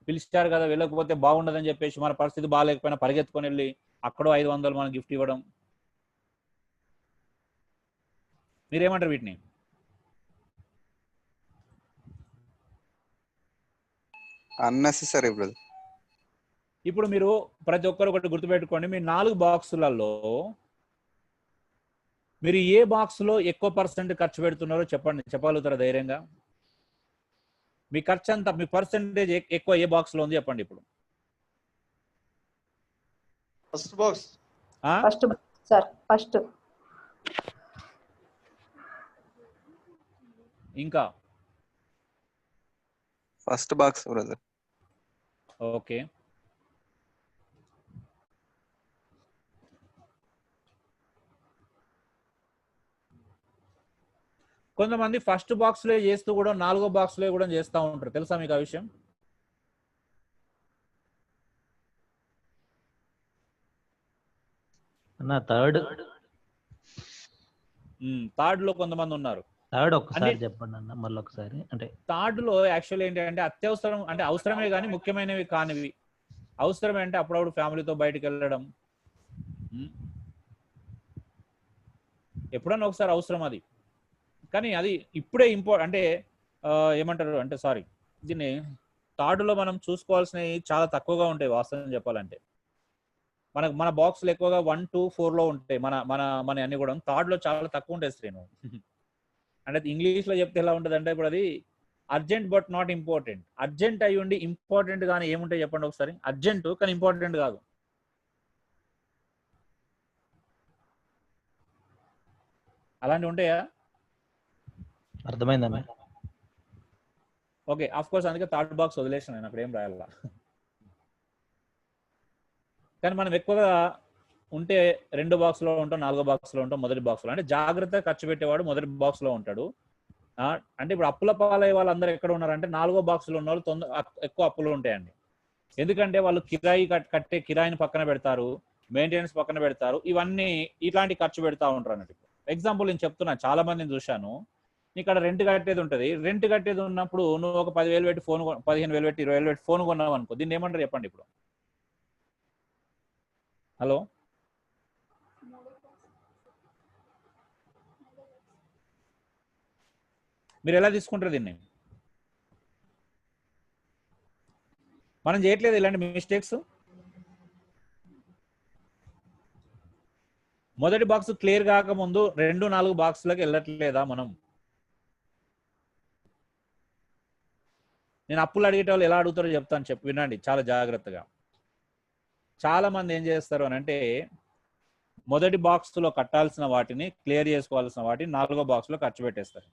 పిలిచారు కదా వెళ్ళకపోతే బాగుండదని చెప్పేసి మన పరిస్థితి బాగాలేకపోయినా పరిగెత్తుకొని వెళ్ళి అక్కడో 500 మనం గిఫ్ట్ ఇవ్వడం. మీరేమంటారు వీటిని? Unnecessary brother. ఇప్పుడు మీరు ప్రతి ఒక్కరు ఒకటి గుర్తుపెట్టుకోండి, మీ 4 బాక్సులలో మీరు ఏ బాక్స్లో ఎక్కువ పర్సెంట్ ఖర్చు పెడుతున్నారో చెప్పగలుగుతారా ధైర్యంగా? మీ ఖర్చు అంతా, మీ పర్సెంటేజ్ ఎక్కువ ఏ బాక్స్లో ఉంది చెప్పండి ఇప్పుడు. First box. ఫస్ట్. ఇంకా ఫస్ట్ బాక్స్ బ్రదర్. ఓకే, కొంతమంది ఫస్ట్ బాక్స్లో చేస్తూ కూడా 4వ బాక్స్లో కూడా చేస్తూ ఉంటారు, తెలుసా మీకు ఆ విషయం? థర్డ్ లో కొంతమంది ఉన్నారు. థర్డ్ ఒకసారి చెప్పండి అన్న, మళ్ళీ ఒకసారి. అంటే థర్డ్ లో యాక్చువల్ ఏంటంటే అత్యవసరం, అంటే అవసరమే కానీ ముఖ్యమైనవి కానివి. అవసరమే అంటే అప్పుడప్పుడు ఫ్యామిలీతో బయటకు వెళ్ళడం, ఎప్పుడన్నా ఒకసారి అవసరం అది. కానీ అది ఇప్పుడే అంటే ఏమంటారు అంటే, సారీ, దీన్ని థర్డ్లో మనం చూసుకోవాల్సినవి చాలా తక్కువగా ఉంటాయి వాస్తవం చెప్పాలంటే. మన బాక్స్లు ఎక్కువగా 1, 2, 4లో ఉంటాయి మన అన్ని కూడా. థర్డ్లో చాలా తక్కువ ఉంటాయి శ్రీను. అంటే ఇంగ్లీష్లో చెప్తే ఎలా ఉంటుంది అంటే, ఇప్పుడు అది urgent but not important. Urgent అయి ఉండి ఇంపార్టెంట్ కానీ ఏముంటాయి చెప్పండి ఒకసారి? అర్జెంట్ కానీ ఇంపార్టెంట్ కాదు. అలాంటివి ఉంటాయా? అర్థమైందన్న. ఓకే, ఆఫ్ కోర్స్ అందుకే థర్డ్ బాక్స్ వదిలేసాను నేను, అక్కడ ఏం రాయాల. కానీ మనం ఎక్కువగా ఉంటే 2 బాక్స్లో ఉంటాం, 4 బాక్స్లో ఉంటాం, మొదటి బాక్స్లో. అంటే జాగ్రత్తగా ఖర్చు పెట్టేవాడు మొదటి బాక్స్లో ఉంటాడు. అంటే ఇప్పుడు అప్పుల పాలయ్యే వాళ్ళు అందరూ ఎక్కడ ఉన్నారంటే 4వ బాక్స్లో ఉన్న వాళ్ళు ఎక్కువ అప్పులు ఉంటాయండి. ఎందుకంటే వాళ్ళు కిరాయి కట్టే కిరాయిని పక్కన పెడతారు, మెయింటెనెన్స్ పక్కన పెడతారు, ఇవన్నీ ఇట్లాంటి ఖర్చు పెడతా ఉంటారు అన్నట్టు. ఎగ్జాంపుల్ నేను చెప్తున్నాను, చాలా మందిని చూశాను. ఇక్కడ రెంట్ కట్టేది ఉంటుంది, రెంట్ కట్టేది ఉన్నప్పుడు నువ్వు ఒక 10,000 పెట్టి ఫోన్, 15,000 పెట్టి 20,000 పెట్టి ఫోన్ కొన్నావు అనుకో, దీన్ని ఏమంటారు చెప్పండి ఇప్పుడు? హలో, మీరు ఎలా తీసుకుంటారు దీన్ని? మనం చేయట్లేదు ఇలాంటి మిస్టేక్స్. మొదటి బాక్స్ క్లియర్ కాకముందు 2, 4 బాక్స్లోకి వెళ్ళట్లేదా మనం? నేను అప్పులు అడిగేట వాళ్ళు ఎలా అడుగుతారో చెప్తాను, వినండి చాలా జాగ్రత్తగా. చాలా మంది ఏం చేస్తారు అని అంటే, మొదటి బాక్స్లో కట్టాల్సిన వాటిని, క్లియర్ చేసుకోవాల్సిన వాటిని 4వ బాక్స్లో ఖర్చు పెట్టేస్తారు.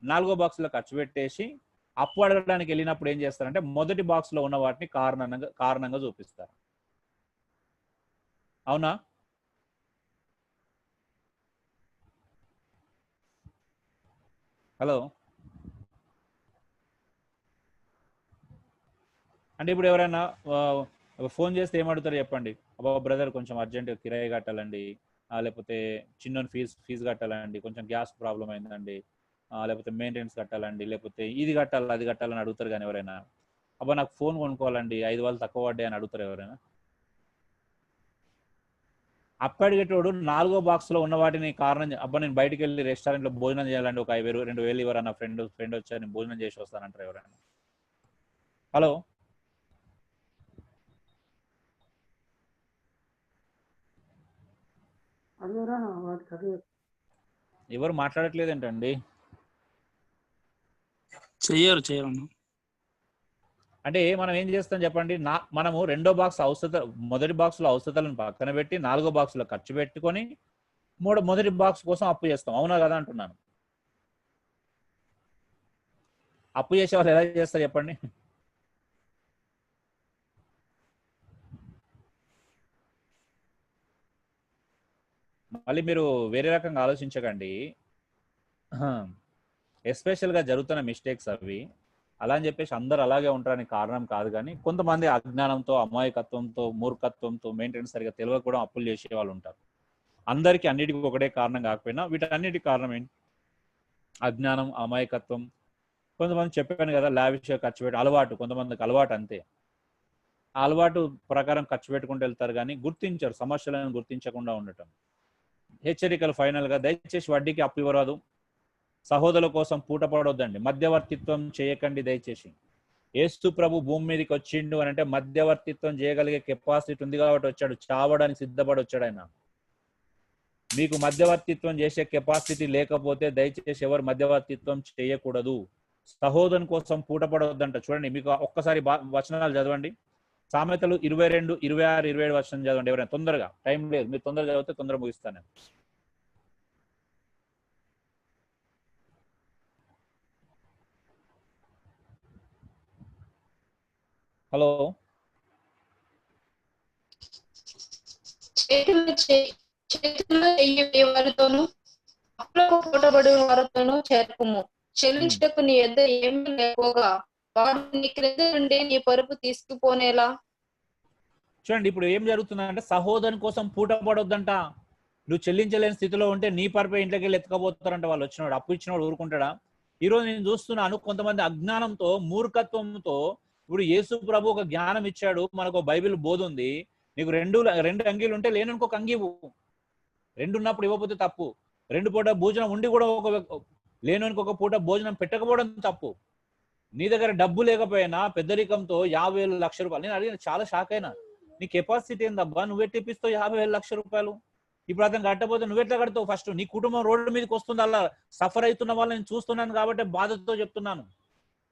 4వ బాక్స్లో ఖర్చు పెట్టేసి అప్పు అడగడానికి వెళ్ళినప్పుడు ఏం చేస్తారంటే మొదటి బాక్స్లో ఉన్న వాటిని కారణంగా చూపిస్తారు. అవునా? హలో, అంటే ఇప్పుడు ఎవరైనా ఫోన్ చేస్తే ఏమడుగుతారు చెప్పండి? అబ్బా బ్రదర్ కొంచెం అర్జెంట్ కిరాయి కట్టాలండి, లేకపోతే చిన్న ఫీజు కట్టాలండి, కొంచెం గ్యాస్ ప్రాబ్లం అయిందండి, లేకపోతే మెయింటెనెన్స్ కట్టాలండి, లేకపోతే ఇది కట్టాలి అది కట్టాలని అడుగుతారు. కానీ ఎవరైనా అబ్బా నాకు ఫోన్ కొనుక్కోవాలండి 5,000 తక్కువ పడ్డాయి అని అడుగుతారు ఎవరైనా? అప్పటికేటోడు 4వ బాక్స్లో ఉన్న వాటిని కారణం, అబ్బా నేను బయటికి వెళ్ళి రెస్టారెంట్లో భోజనం చేయాలండి, ఒక 5,000 2,000 ఇవ్వరన్న ఫ్రెండ్ వచ్చారు, నేను భోజనం చేసి వస్తానంటారు ఎవరైనా? హలో, ఎవరు మాట్లాడట్లేదు ఏంటండి? చెయ్యరు. అంటే మనం ఏం చేస్తాం చెప్పండి? మనము 2వ బాక్స్ మొదటి బాక్స్లో అవసరాలను పక్కన పెట్టి 4వ బాక్స్లో ఖర్చు పెట్టుకొని మొదటి బాక్స్ కోసం అప్పు చేస్తాం. అవునా కదా అంటున్నాను. అప్పు చేసే వాళ్ళు ఎలా చేస్తారు చెప్పండి? మళ్ళీ మీరు వేరే రకంగా ఆలోచించకండి. ఎస్పెషల్గా జరుగుతున్న మిస్టేక్స్ అవి. అలా అని చెప్పేసి అందరు అలాగే ఉంటారని కారణం కాదు, కానీ కొంతమంది అజ్ఞానంతో, అమాయకత్వంతో, మూర్ఖత్వంతో, మెయింటెనెన్స్ సరిగా తెలియక కూడా అప్పులు చేసే వాళ్ళు ఉంటారు. అందరికీ అన్నిటికీ ఒకటే కారణం కాకపోయినా వీటన్నిటికీ కారణం ఏంటి? అజ్ఞానం, అమాయకత్వం. కొంతమంది చెప్పాను కదా, లావిష్గా ఖర్చు పెట్టి అలవాటు, కొంతమందికి అలవాటు అంతే. ఆ అలవాటు ప్రకారం ఖర్చు పెట్టుకుంటూ వెళ్తారు, కానీ గుర్తించరు, సమస్యలను గుర్తించకుండా ఉండటం. హెచ్చరికలు ఫైనల్గా, దయచేసి వడ్డీకి అప్పు ఇవ్వరాదు, సహోదరుల కోసం పూట పడొద్దండి, మధ్యవర్తిత్వం చేయకండి దయచేసి. యేసు ప్రభు భూమి మీదకి వచ్చిండు అని అంటే మధ్యవర్తిత్వం చేయగలిగే కెపాసిటీ ఉంది కాబట్టి వచ్చాడు, చావడానికి సిద్ధపడి వచ్చాడు ఆయన. మీకు మధ్యవర్తిత్వం చేసే కెపాసిటీ లేకపోతే దయచేసి ఎవరు మధ్యవర్తిత్వం చేయకూడదు. సహోదరుని కోసం పూట పడవద్దంట. చూడండి, మీకు ఒక్కసారి వచనాలు చదవండి. సామెతలు 22, 26, 27 వచనం చదవండి ఎవరైనా తొందరగా. టైం లేదు, మీరు తొందరగా చదివితే తొందరగా ముగిస్తాను. హలో, చేతుల్లో ఎయ్యి వారితోనూ అప్పులకు పూటబడి వారితోనూ చేర్పము. చెల్లించుటకు నీ యొద్ద ఏమీ లేకపోగా వాడు నీ క్రింద నుండి నీ పరుపు తీసుకుపోనేలా. చూడండి, ఇప్పుడు ఏం జరుగుతుందంటే సహోదరుని కోసం పూట పడొద్దంట. నువ్వు చెల్లించలేని స్థితిలో ఉంటే నీ పరుపే ఇంట్లోకి వెళ్ళి ఎత్తుకపోతారంట వాళ్ళు వచ్చినవాడు. అప్పు ఇచ్చినవాడు ఊరుకుంటాడా? ఈరోజు నేను చూస్తున్నాను కొంతమంది అజ్ఞానంతో, మూర్ఖత్వంతో. ఇప్పుడు యేసు ప్రభు ఒక జ్ఞానం ఇచ్చాడు, మనకు బైబిల్ బోధ ఉంది. నీకు రెండు అంగీలు ఉంటే లేని ఇంకొక అంగీ ఇవ్వు. 2 ఉన్నప్పుడు ఇవ్వకపోతే తప్పు. 2 పూట భోజనం ఉండి కూడా లేనోనికి ఒక పూట భోజనం పెట్టకపోవడం తప్పు. నీ దగ్గర డబ్బు లేకపోయినా పెద్దరికంతో 50,000 లక్ష రూపాయలు. నేను అడిగిన, చాలా షాక్ అయినా. నీ కెపాసిటీ ఏందబ్బా, నువ్వెట్టిపిస్తావు 50,000 లక్ష రూపాయలు? ఇప్పుడు అతను కట్టకపోతే నువ్వెట్లా కడతావు? ఫస్ట్ నీ కుటుంబం రోడ్డు మీదకి వస్తుంది. అలా సఫర్ అవుతున్న వాళ్ళని నేను చూస్తున్నాను కాబట్టి బాధతో చెప్తున్నాను.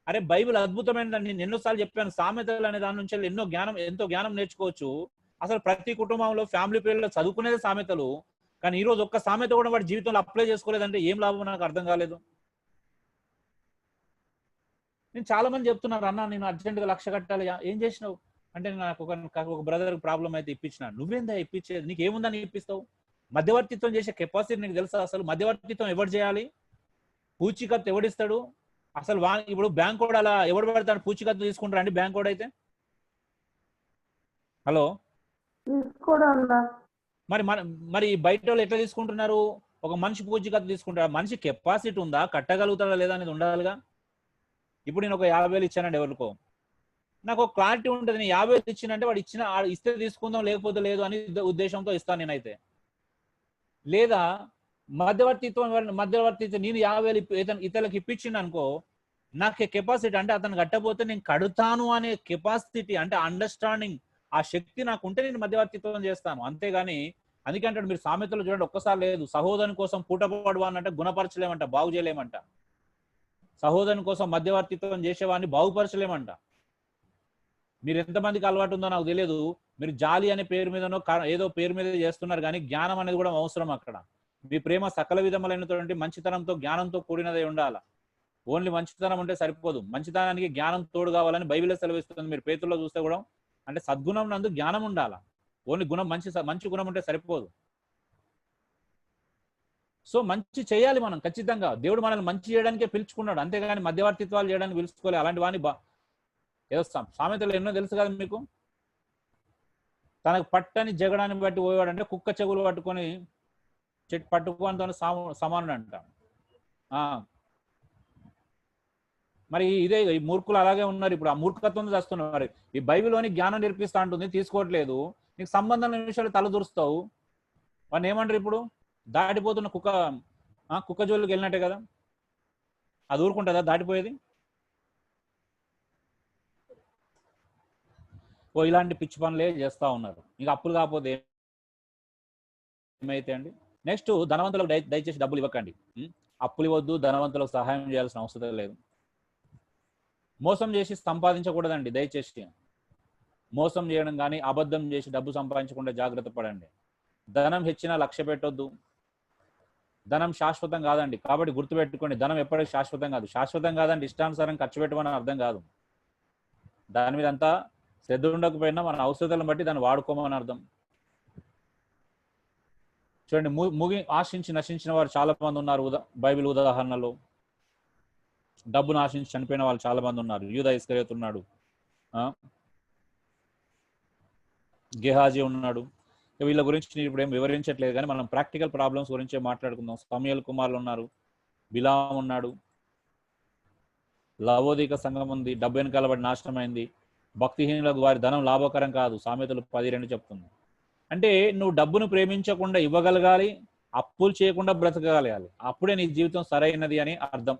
అరే బైబిల్ అద్భుతమైనదని నేను ఎన్నోసార్లు చెప్పాను. సామెతలు అనే దాని నుంచి ఎంతో జ్ఞానం నేర్చుకోవచ్చు. అసలు ప్రతి కుటుంబంలో, ఫ్యామిలీ పీరియడ్లో చదువుకునేది సామెతలు. కానీ ఈ రోజు ఒక్క సామెత కూడా వాడి జీవితంలో అప్లై చేసుకోలేదంటే ఏం లాభం నాకు అర్థం కాలేదు. నేను చాలా మంది చెప్తున్నారు, అన్న నేను అర్జెంటుగా 1,00,000 కట్టాలి, ఏం చేసినావు అంటే నాకు ఒక బ్రదర్ ప్రాబ్లం అయితే ఇప్పించిన. నువ్వేందా ఇప్పించేది, నీకు ఏముందని ఇప్పిస్తావు? మధ్యవర్తిత్వం చేసే కెపాసిటీ నీకు తెలుసా? అసలు మధ్యవర్తిత్వం ఎవరు చేయాలి? పూచీకత్తు ఎవడిస్తాడు అసలు? ఇప్పుడు బ్యాంక్ కూడా అలా ఎవడు పెడతాడు? పూచీకత్తు తీసుకుంటారా అండి బ్యాంక్ కూడా అయితే? హలో, మరి బయట వాళ్ళు ఎట్లా తీసుకుంటున్నారు? ఒక మనిషి పూచీకత్తు తీసుకుంటారా? మనిషి కెపాసిటీ ఉందా, కట్టగలుగుతాడా లేదా అనేది ఉండాలిగా. ఇప్పుడు నేను ఒక 50,000 ఇచ్చానండి ఎవరికో, నాకు ఒక క్లారిటీ ఉంటుంది. నేను 50,000 ఇచ్చినంటే వాడు ఇస్తే తీసుకుందాం లేకపోతే లేదు అని ఉద్దేశంతో ఇస్తాను నేనైతే. లేదా మధ్యవర్తిత్వం నేను 50,000 ఇతరులకు ఇప్పించింది అనుకో, నాకు కెపాసిటీ అంటే అతను కట్టకపోతే నేను కడుతాను అనే కెపాసిటీ అంటే అండర్స్టాండింగ్, ఆ శక్తి నాకు ఉంటే నేను మధ్యవర్తిత్వం చేస్తాను. అంతేగాని అందుకంటే మీరు సామెతలు చూడండి, ఒక్కసారి లేదు. సహోదరుని కోసం పూటపడు అంటే గుణపరచలేమంట, బాగు చేయలేమంట. సహోదరుని కోసం మధ్యవర్తిత్వం చేసేవాడిని బాగుపరచలేమంట. మీరు ఎంతమందికి అలవాటు ఉందో నాకు తెలియదు. మీరు జాలి అనే పేరు మీదనో ఏదో పేరు మీద చేస్తున్నారు, కానీ జ్ఞానం అనేది కూడా అవసరం అక్కడ. మీ ప్రేమ సకల విధములైనటువంటి మంచితనంతో జ్ఞానంతో కూడినదే ఉండాలి. ఓన్లీ మంచితనం ఉంటే సరిపోదు, మంచితనానికి జ్ఞానం తోడు కావాలని బైబిల్లో సెలవిస్తుంది. మీరు పేతుల్లో చూస్తే కూడా అంటే సద్గుణం నందు జ్ఞానం ఉండాలి. ఓన్లీ గుణం మంచి గుణం ఉంటే సరిపోదు. సో మంచి చేయాలి మనం ఖచ్చితంగా. దేవుడు మనల్ని మంచి చేయడానికే పిలుచుకున్నాడు, అంతేగాని మధ్యవర్తిత్వాలు చేయడానికి పిలుచుకోవాలి. అలాంటి వాడిని ఏదో సామెతలు ఎన్నో తెలుసు కదా మీకు. తనకు పట్టని జగడాన్ని బట్టి పోయేవాడంటే కుక్క చెవులు పట్టుకొని పట్టుకోనితో సమానుడు అంట. మరి ఇదే ఈ మూర్ఖులు అలాగే ఉన్నారు. ఇప్పుడు ఆ మూర్ఖత్వం చేస్తున్నారు. మరి ఈ బైబిల్లోని జ్ఞానం నేర్పిస్తా ఉంటుంది, తీసుకోవట్లేదు. నీకు సంబంధం లేని విషయాలు తల దూరుస్తావు. వాడిని ఏమంటారు ఇప్పుడు? దాటిపోతున్న కుక్క జోలికి వెళ్ళినట్టే కదా, అది ఊరుకుంటుందా దాటిపోయేది? ఇలాంటి పిచ్చి పనులే చేస్తూ ఉన్నారు. ఇంకా అప్పులు కాకపోతే ఏమైతే అండి. నెక్స్ట్, ధనవంతులకు దయచేసి డబ్బులు ఇవ్వకండి. అప్పులు ఇవ్వద్దు, ధనవంతులకు సహాయం చేయాల్సిన అవసరం లేదు. మోసం చేసి సంపాదించకూడదండి దయచేసి. మోసం చేయడం కానీ అబద్ధం చేసి డబ్బు సంపాదించకుండా జాగ్రత్త పడండి. ధనం హెచ్చినా లక్ష్య పెట్టొద్దు. ధనం శాశ్వతం కాదండి, కాబట్టి గుర్తుపెట్టుకోండి, ధనం ఎప్పటికీ శాశ్వతం కాదు. శాశ్వతం కాదండి ఇష్టానుసారం ఖర్చు పెట్టమని అర్థం కాదు. దాని మీద అంతా శ్రద్ధ ఉండకపోయినా మన అవసరాలను బట్టి దాన్ని వాడుకోమని అర్థం. చూడండి, ఆశించి నశించిన వారు చాలా మంది ఉన్నారు. బైబిల్ ఉదాహరణలో డబ్బును ఆశించి చనిపోయిన వాళ్ళు చాలా మంది ఉన్నారు. యూదా ఇస్కరియోతు ఉన్నాడు, గెహాజీ ఉన్నాడు. వీళ్ళ గురించి నేను ఇప్పుడు ఏం వివరించట్లేదు, కానీ మనం ప్రాక్టికల్ ప్రాబ్లమ్స్ గురించే మాట్లాడుకుందాం. సమూయేలు కుమారులు ఉన్నారు, బిలాం ఉన్నాడు, లవోదిక సంఘం ఉంది, డబ్బు వెనకాలబడి నాశనమైంది. భక్తిహీనులకు వారి ధనం లాభకరం కాదు, సామెతలు 10:2 చెప్తుంది. అంటే నువ్వు డబ్బును ప్రేమించకుండా ఇవ్వగలగాలి, అప్పులు చేయకుండా బ్రతకగలగాలి. అప్పుడే నీ జీవితం సరైనది అని అర్థం.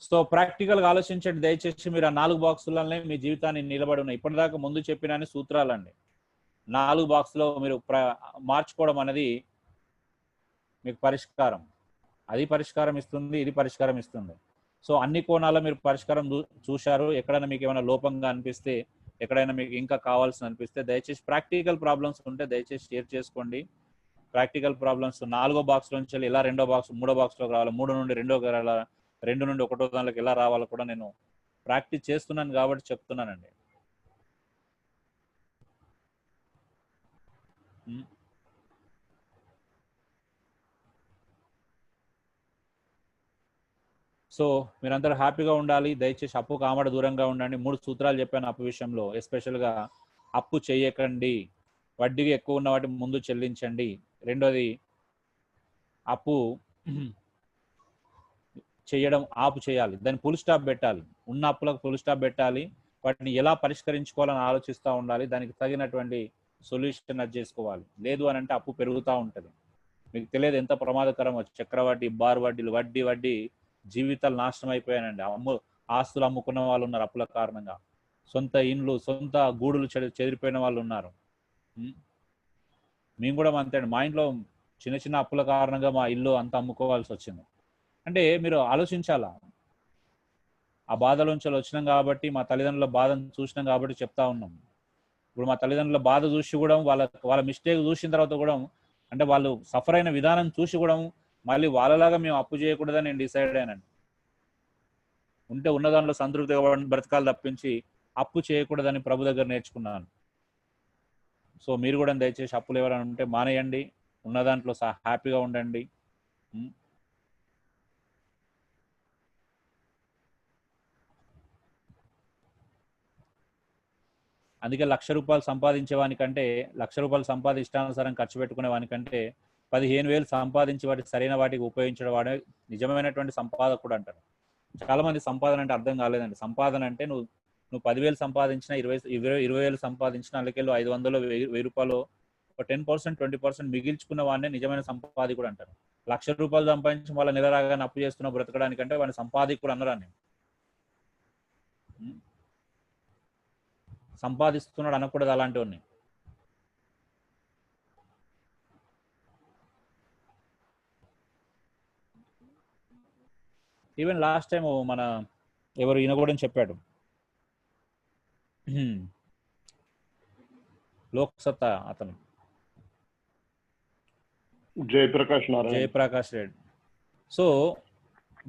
సో ప్రాక్టికల్గా ఆలోచించండి దయచేసి. మీరు ఆ 4 బాక్సులనే మీ జీవితాన్ని నిలబడి ఉన్నాయి. ఇప్పటిదాకా ముందు చెప్పిన సూత్రాలండి. 4 బాక్సులో మీరు మార్చుకోవడం అనేది మీకు పరిష్కారం. అది పరిష్కారం ఇస్తుంది, ఇది పరిష్కారం ఇస్తుంది. సో అన్ని కోణాల్లో మీరు పరిష్కారం చూశారు. ఎక్కడైనా మీకు ఏమైనా లోపంగా అనిపిస్తే, ఎక్కడైనా మీకు ఇంకా కావాల్సి అనిపిస్తే దయచేసి ప్రాక్టికల్ ప్రాబ్లమ్స్ ఉంటే దయచేసి షేర్ చేసుకోండి. ప్రాక్టికల్ ప్రాబ్లమ్స్ 4వ బాక్స్ నుంచి ఎలా 2వ బాక్స్ 3వ బాక్స్లోకి రావాలి, 3 నుండి 2వ 2 నుండి 1వ దానిలోకి ఎలా రావాలో కూడా నేను ప్రాక్టీస్ చేస్తున్నాను కాబట్టి చెప్తున్నానండి. సో మీరందరూ హ్యాపీగా ఉండాలి. దయచేసి అప్పు కామడ దూరంగా ఉండండి. 3 సూత్రాలు చెప్పాను అప్పు విషయంలో. ఎస్పెషల్గా అప్పు చేయకండి, వడ్డీకి ఎక్కువ ఉన్న వాటి ముందు చెల్లించండి. రెండోది, అప్పు చేయడం ఆపు చేయాలి, దాన్ని ఫుల్ స్టాప్ పెట్టాలి. ఉన్న అప్పులకు ఫుల్ స్టాప్ పెట్టాలి. వాటిని ఎలా పరిష్కరించుకోవాలని ఆలోచిస్తూ ఉండాలి. దానికి తగినటువంటి సొల్యూషన్ అది చేసుకోవాలి. లేదు అని అంటే అప్పు పెరుగుతూ ఉంటుంది. మీకు తెలియదు ఎంత ప్రమాదకరమో. చక్రవడ్డీ, బార్ వడ్డీలు, వడ్డీ జీవితాలు నాశనం అయిపోయానండి. ఆస్తులు అమ్ముకున్న వాళ్ళు ఉన్నారు అప్పుల కారణంగా. సొంత ఇండ్లు, సొంత గూడులు చెదిరిపోయిన వాళ్ళు ఉన్నారు. మేము కూడా అంతే అండి. మా ఇంట్లో చిన్న చిన్న అప్పుల కారణంగా మా ఇల్లు అంతా అమ్ముకోవాల్సి వచ్చింది. అంటే మీరు ఆలోచించాలా. ఆ బాధలోంచి వచ్చినాం కాబట్టి, మా తల్లిదండ్రుల బాధను చూసినాం కాబట్టి చెప్తా ఉన్నాం. ఇప్పుడు మా తల్లిదండ్రుల బాధ చూసి కూడా, వాళ్ళ మిస్టేక్ చూసిన తర్వాత కూడా, అంటే వాళ్ళు సఫర్ అయిన విధానం చూసి కూడా మళ్ళీ వాళ్ళలాగా మేము అప్పు చేయకూడదని నేను డిసైడ్ అయ్యానండి. ఉంటే ఉన్న దాంట్లో సంతృప్తిగా బ్రతకాలు తప్పించి అప్పు చేయకూడదని ప్రభు దగ్గర నేర్చుకున్నాను. సో మీరు కూడా దయచేసి అప్పులు ఎవరైనా ఉంటే మానేయండి, ఉన్న దాంట్లో హ్యాపీగా ఉండండి. అందుకే ₹1,00,000 సంపాదించే వానికంటే ₹1,00,000 ఇష్టానుసారం ఖర్చు పెట్టుకునే వానికంటే 15,000 సంపాదించి వాటి సరైన వాటికి ఉపయోగించడం వాడే నిజమైనటువంటి సంపాదకుడు అంటారు. చాలా మంది సంపాదన అంటే అర్థం కాలేదండి. సంపాదన అంటే నువ్వు 10,000 సంపాదించినా 20,000 సంపాదించినా అందుకెళ్ళి 500 ₹1,000 ఒక 10% 20% మిగిల్చుకున్న వాడినే నిజమైన సంపాదకుడు అంటారు. ₹1,00,000 సంపాదించి వాళ్ళ నెల రాగానే అప్పు చేస్తున్న బ్రతకడానికంటే వాడిని సంపాదకుడు అన్నరాన్ని. సంపాదిస్తున్నాడు అనకూడదు అలాంటివన్నీ. ఈవెన్ లాస్ట్ టైం మన ఎవరు ఈయన కూడా చెప్పాడు, లోక్సత్తా అతను జయప్రకాష్ రెడ్డి. సో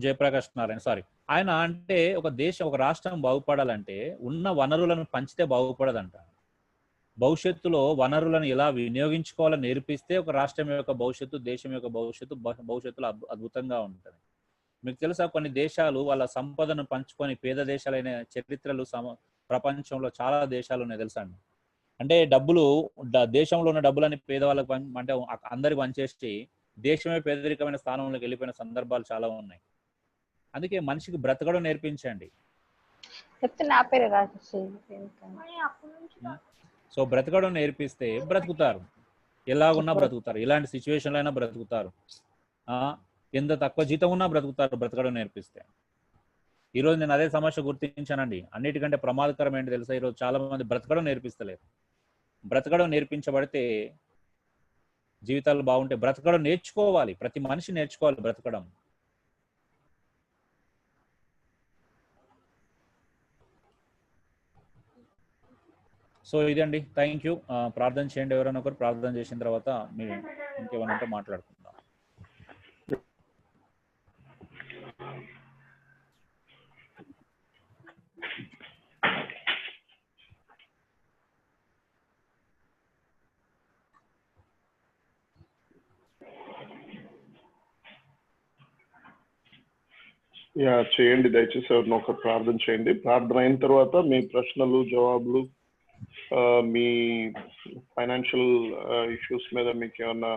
జయప్రకాష్ నారాయణ సారీ, ఆయన అంటే ఒక రాష్ట్రం బాగుపడాలంటే ఉన్న వనరులను పంచితే బాగుపడదంట. భవిష్యత్తులో వనరులను ఎలా వినియోగించుకోవాలని నేర్పిస్తే ఒక రాష్ట్రం యొక్క భవిష్యత్తు, దేశం యొక్క భవిష్యత్తులో అద్భుతంగా ఉంటుంది. మీకు తెలుసా, కొన్ని దేశాలు వాళ్ళ సంపదను పంచుకొని పేద దేశాలైన చరిత్రలు ప్రపంచంలో చాలా దేశాలు ఉన్నాయి తెలుసా అండి. అంటే దేశంలో ఉన్న డబ్బులని పేదవాళ్ళకి అంటే అందరికి పనిచేసి దేశమే పేదరికమైన స్థానంలోకి వెళ్ళిపోయిన సందర్భాలు చాలా ఉన్నాయి. అందుకే మనిషికి బ్రతకడం నేర్పించండి. సో బ్రతకడం నేర్పిస్తే బ్రతుకుతారు, ఎలాగున్నా బ్రతుకుతారు, ఎలాంటి సిచ్యువేషన్లో అయినా బ్రతుకుతారు, ఎంత తక్కువ జీతం ఉన్నా బ్రతుకుతారు బ్రతకడం నేర్పిస్తే. ఈరోజు నేను అదే సమస్య గుర్తించానండి. అన్నిటికంటే ప్రమాదకరం ఏంటి తెలుసా, ఈరోజు చాలా మంది బ్రతకడం నేర్పిస్తలేరు. బ్రతకడం నేర్పించబడితే జీవితాలు బాగుంటాయి. బ్రతకడం నేర్చుకోవాలి, ప్రతి మనిషి నేర్చుకోవాలి బ్రతకడం. సో ఇదండి, థ్యాంక్ యూ. ప్రార్థన చేయండి, ఎవరైనా ఒకరు ప్రార్థన చేసిన తర్వాత మీరు ఇంకేమైనా ఉంటే మాట్లాడుకుందాం. చేయండి, దయచేసి ఎవరినో ఒకరు ప్రార్థన చేయండి. ప్రార్థన అయిన తర్వాత మీ ప్రశ్నలు జవాబులు, మీ ఫైనాన్షియల్ ఇష్యూస్ మీద మీకు ఏమన్నా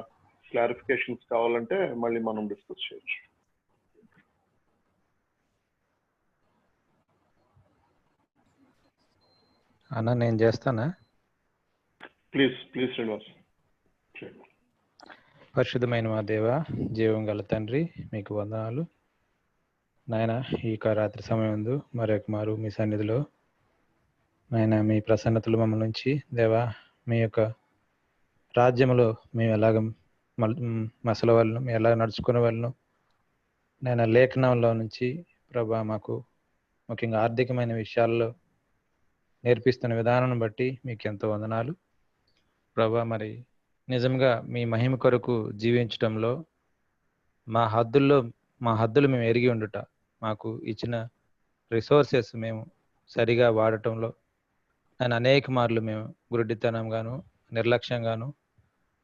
క్లారిఫికేషన్స్ కావాలంటే మళ్ళీ మనం డిస్కస్ చేయొచ్చు. అన్న నేను చేస్తానా? ప్లీజ్ శ్రీనివాస్. పరిశుద్ధమైన మా దేవ, జీవం గల తండ్రి, మీకు వందనాలు నాయన. ఈ రాత్రి సమయంలో మరొక మారు మీ సన్నిధిలో నాయన మీ ప్రసన్నతలు మమ్మల్ని నుంచి దేవా, మీ యొక్క రాజ్యంలో మేము ఎలాగ మసల వాళ్ళను, మేము ఎలాగ నడుచుకునే వాళ్ళను నేను లేఖనంలో నుంచి ప్రభా మాకు ముఖ్యంగా ఆర్థికమైన విషయాల్లో నేర్పిస్తున్న విధానం బట్టి మీకు ఎంతో వందనాలు ప్రభా. మరి నిజంగా మీ మహిమ కొరకు జీవించడంలో మా హద్దులు మేము ఎరిగి ఉండుట, మాకు ఇచ్చిన రిసోర్సెస్ మేము సరిగా వాడటంలో నేను అనేక మార్లు మేము గురుడితనంగాను, నిర్లక్ష్యంగాను,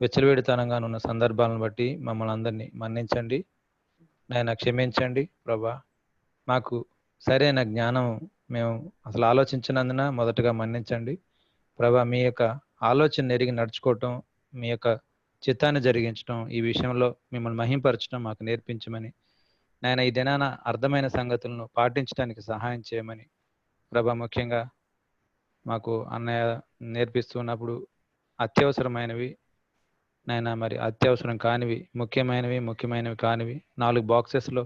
విచ్చలవిడితనంగాను ఉన్న సందర్భాలను బట్టి మమ్మల్ని అందరినీ మన్నించండి నాయన, క్షమించండి ప్రభా. మాకు సరైన జ్ఞానం మేము అసలు ఆలోచించినందున మొదటగా మన్నించండి ప్రభా. మీ యొక్క ఆలోచన ఎరిగి నడుచుకోవటం, మీ యొక్క చిత్తాన్ని జరిగించడం, ఈ విషయంలో మిమ్మల్ని మహింపరచడం మాకు నేర్పించమని నాయన, ఈ దినాన అర్థమైన సంగతులను పాటించడానికి సహాయం చేయమని ప్రభా. ముఖ్యంగా మాకు అన్నయ్య నేర్పిస్తున్నప్పుడు అత్యవసరమైనవి నాయన, మరి అత్యవసరం కానివి, ముఖ్యమైనవి కానివి 4 బాక్సెస్లో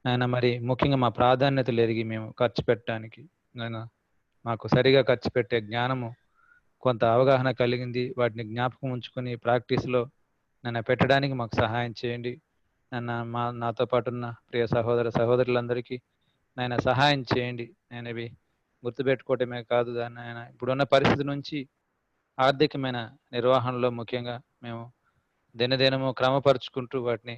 నాయన, మరి ముఖ్యంగా మా ప్రాధాన్యతలు ఎరిగి మేము ఖర్చు పెట్టడానికి నాయన, మాకు సరిగా ఖర్చు పెట్టే జ్ఞానము కొంత అవగాహన కలిగింది. వాటిని జ్ఞాపకం ఉంచుకొని ప్రాక్టీస్లో నన్ను పెట్టడానికి మాకు సహాయం చేయండి నాతో పాటు ఉన్న ప్రియ సహోదరులందరికీ నాయన సహాయం చేయండి. నేను ఇవి గుర్తుపెట్టుకోవటమే కాదు, నాయన ఇప్పుడున్న పరిస్థితి నుంచి ఆర్థికమైన నిర్వహణలో ముఖ్యంగా మేము దినదినము క్రమపరుచుకుంటూ వాటిని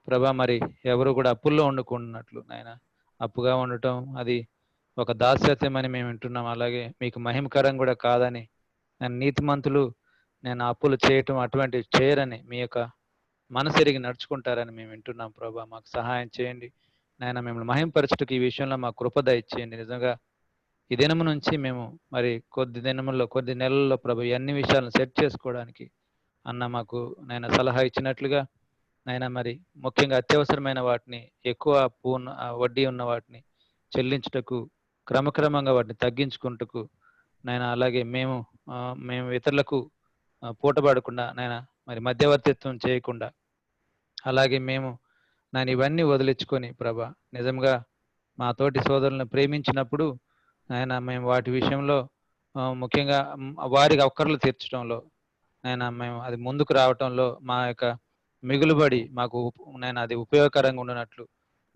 ప్రభా, మరి ఎవరు కూడా అప్పుల్లో వండుకున్నట్లు నాయన అప్పుగా ఉండటం అది ఒక దాస్యత్యం అని మేము వింటున్నాం. అలాగే మీకు మహిమకరం కూడా కాదని, నేను నీతిమంతులు నేను అప్పులు చేయటం అటువంటివి చేయరని, మీ యొక్క మనసెరిగి నడుచుకుంటారని మేము వింటున్నాం. ప్రభా మాకు సహాయం చేయండి నాయన. మిమ్మల్ని మహింపరచుటకు ఈ విషయంలో మాకు కృప దయచేయండి. నిజంగా ఈ దినము నుంచి మేము మరి కొద్ది దినముల్లో కొద్ది నెలల్లో ప్రభు ఈ అన్ని విషయాలను సెట్ చేసుకోవడానికి అన్న మాకు నేను సలహా ఇచ్చినట్లుగా నాయన, మరి ముఖ్యంగా అత్యవసరమైన వాటిని, ఎక్కువ అప్పు ఉన్న వడ్డీ ఉన్న వాటిని చెల్లించుటకు, క్రమక్రమంగా వాటిని తగ్గించుకుంటకు నాయన, అలాగే మేము ఇతరులకు పూటపడకుండా నాయన, మరి మధ్యవర్తిత్వం చేయకుండా, అలాగే మేము నేను ఇవన్నీ వదిలించుకొని ప్రభా నిజంగా మా తోటి సోదరులను ప్రేమించినప్పుడు ఆయన మేము వాటి విషయంలో ముఖ్యంగా వారికి అక్కర్లు తీర్చడంలో నేను మేము అది ముందుకు రావటంలో మా యొక్క మిగులుబడి మాకు నేను అది ఉపయోగకరంగా ఉండనట్లు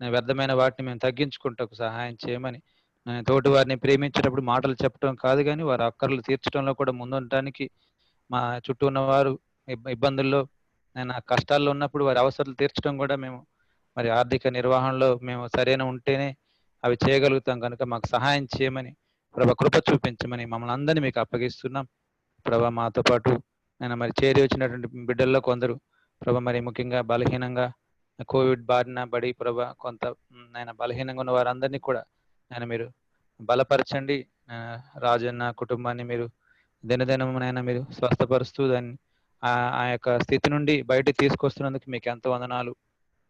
నేను వ్యర్థమైన వాటిని మేము తగ్గించుకుంటకు సహాయం చేయమని, నేను తోటి వారిని ప్రేమించేటప్పుడు మాటలు చెప్పడం కాదు కానీ వారి అక్కర్లు తీర్చడంలో కూడా ముందుండటానికి, మా చుట్టూ ఉన్నవారు ఇబ్బందుల్లో నేను కష్టాల్లో ఉన్నప్పుడు వారి అవసరాలు తీర్చడం కూడా మేము మరి ఆర్థిక నిర్వహణలో మేము సరైన ఉంటేనే అవి చేయగలుగుతాం కనుక మాకు సహాయం చేయమని ప్రభా కృప చూపించమని మమ్మల్ని అందరినీ మీకు అప్పగిస్తున్నాం. ప్రభా మాతో పాటు నేను మరి చేరి వచ్చినటువంటి బిడ్డల్లో కొందరు ప్రభా మరి ముఖ్యంగా బలహీనంగా కోవిడ్ బారిన పడి ప్రభా కొంత నేను బలహీనంగా ఉన్న వారందరినీ కూడా నేను మీరు బలపరచండి. రాజన్న కుటుంబాన్ని మీరు దినదినమునైనా మీరు స్వస్థపరుస్తూ దాన్ని ఆ యొక్క స్థితి నుండి బయట తీసుకొస్తున్నందుకు మీకు ఎంతో వందనాలు.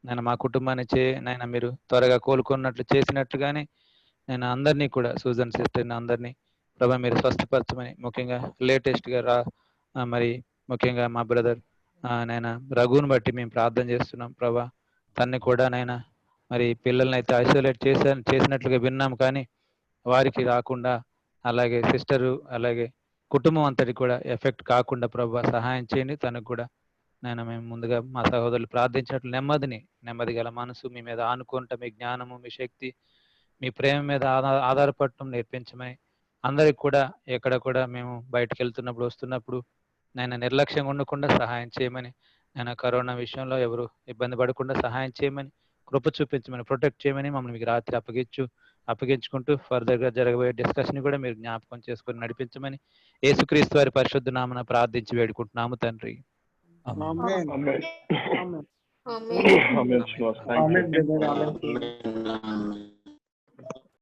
నేను మా కుటుంబాన్ని నాయన మీరు త్వరగా కోలుకున్నట్లు చేసినట్లుగానే నేను అందరినీ కూడా సూజన్ సిస్టర్ని అందరినీ ప్రభా మీరు స్వస్థపరచమని, ముఖ్యంగా లేటెస్ట్గా మరి ముఖ్యంగా మా బ్రదర్ నాయన రఘుని బట్టి మేము ప్రార్థన చేస్తున్నాం. ప్రభా తన్ని కూడా నాయన మరి పిల్లల్ని అయితే ఐసోలేట్ చేసినట్లుగా విన్నాం, కానీ వారికి రాకుండా, అలాగే సిస్టరు అలాగే కుటుంబం అంతటి కూడా ఎఫెక్ట్ కాకుండా ప్రభా సహాయం చేయండి. తనకు కూడా నేను మేము ముందుగా మా సహోదరులు ప్రార్థించినట్లు నెమ్మది గల మనసు, మీ మీద ఆనుకుంటా మీ జ్ఞానము, మీ శక్తి, మీ ప్రేమ మీద ఆధారపడటం నేర్పించమని, అందరికి కూడా ఎక్కడ కూడా మేము బయటకు వెళ్తున్నప్పుడు వస్తున్నప్పుడు నేను నిర్లక్ష్యంగా ఉండకుండా సహాయం చేయమని, నేను కరోనా విషయంలో ఎవరు ఇబ్బంది పడకుండా సహాయం చేయమని, కృప చూపించమని, ప్రొటెక్ట్ చేయమని మమ్మల్ని మీకు రాత్రి అప్పగించుకుంటూ ఫర్దర్గా జరగబోయే డిస్కషన్ కూడా మీరు జ్ఞాపకం చేసుకొని నడిపించమని యేసుక్రీస్తు వారి పరిశుద్ధ నామమున ప్రార్థించి వేడుకుంటున్నాము తండ్రి. Amen.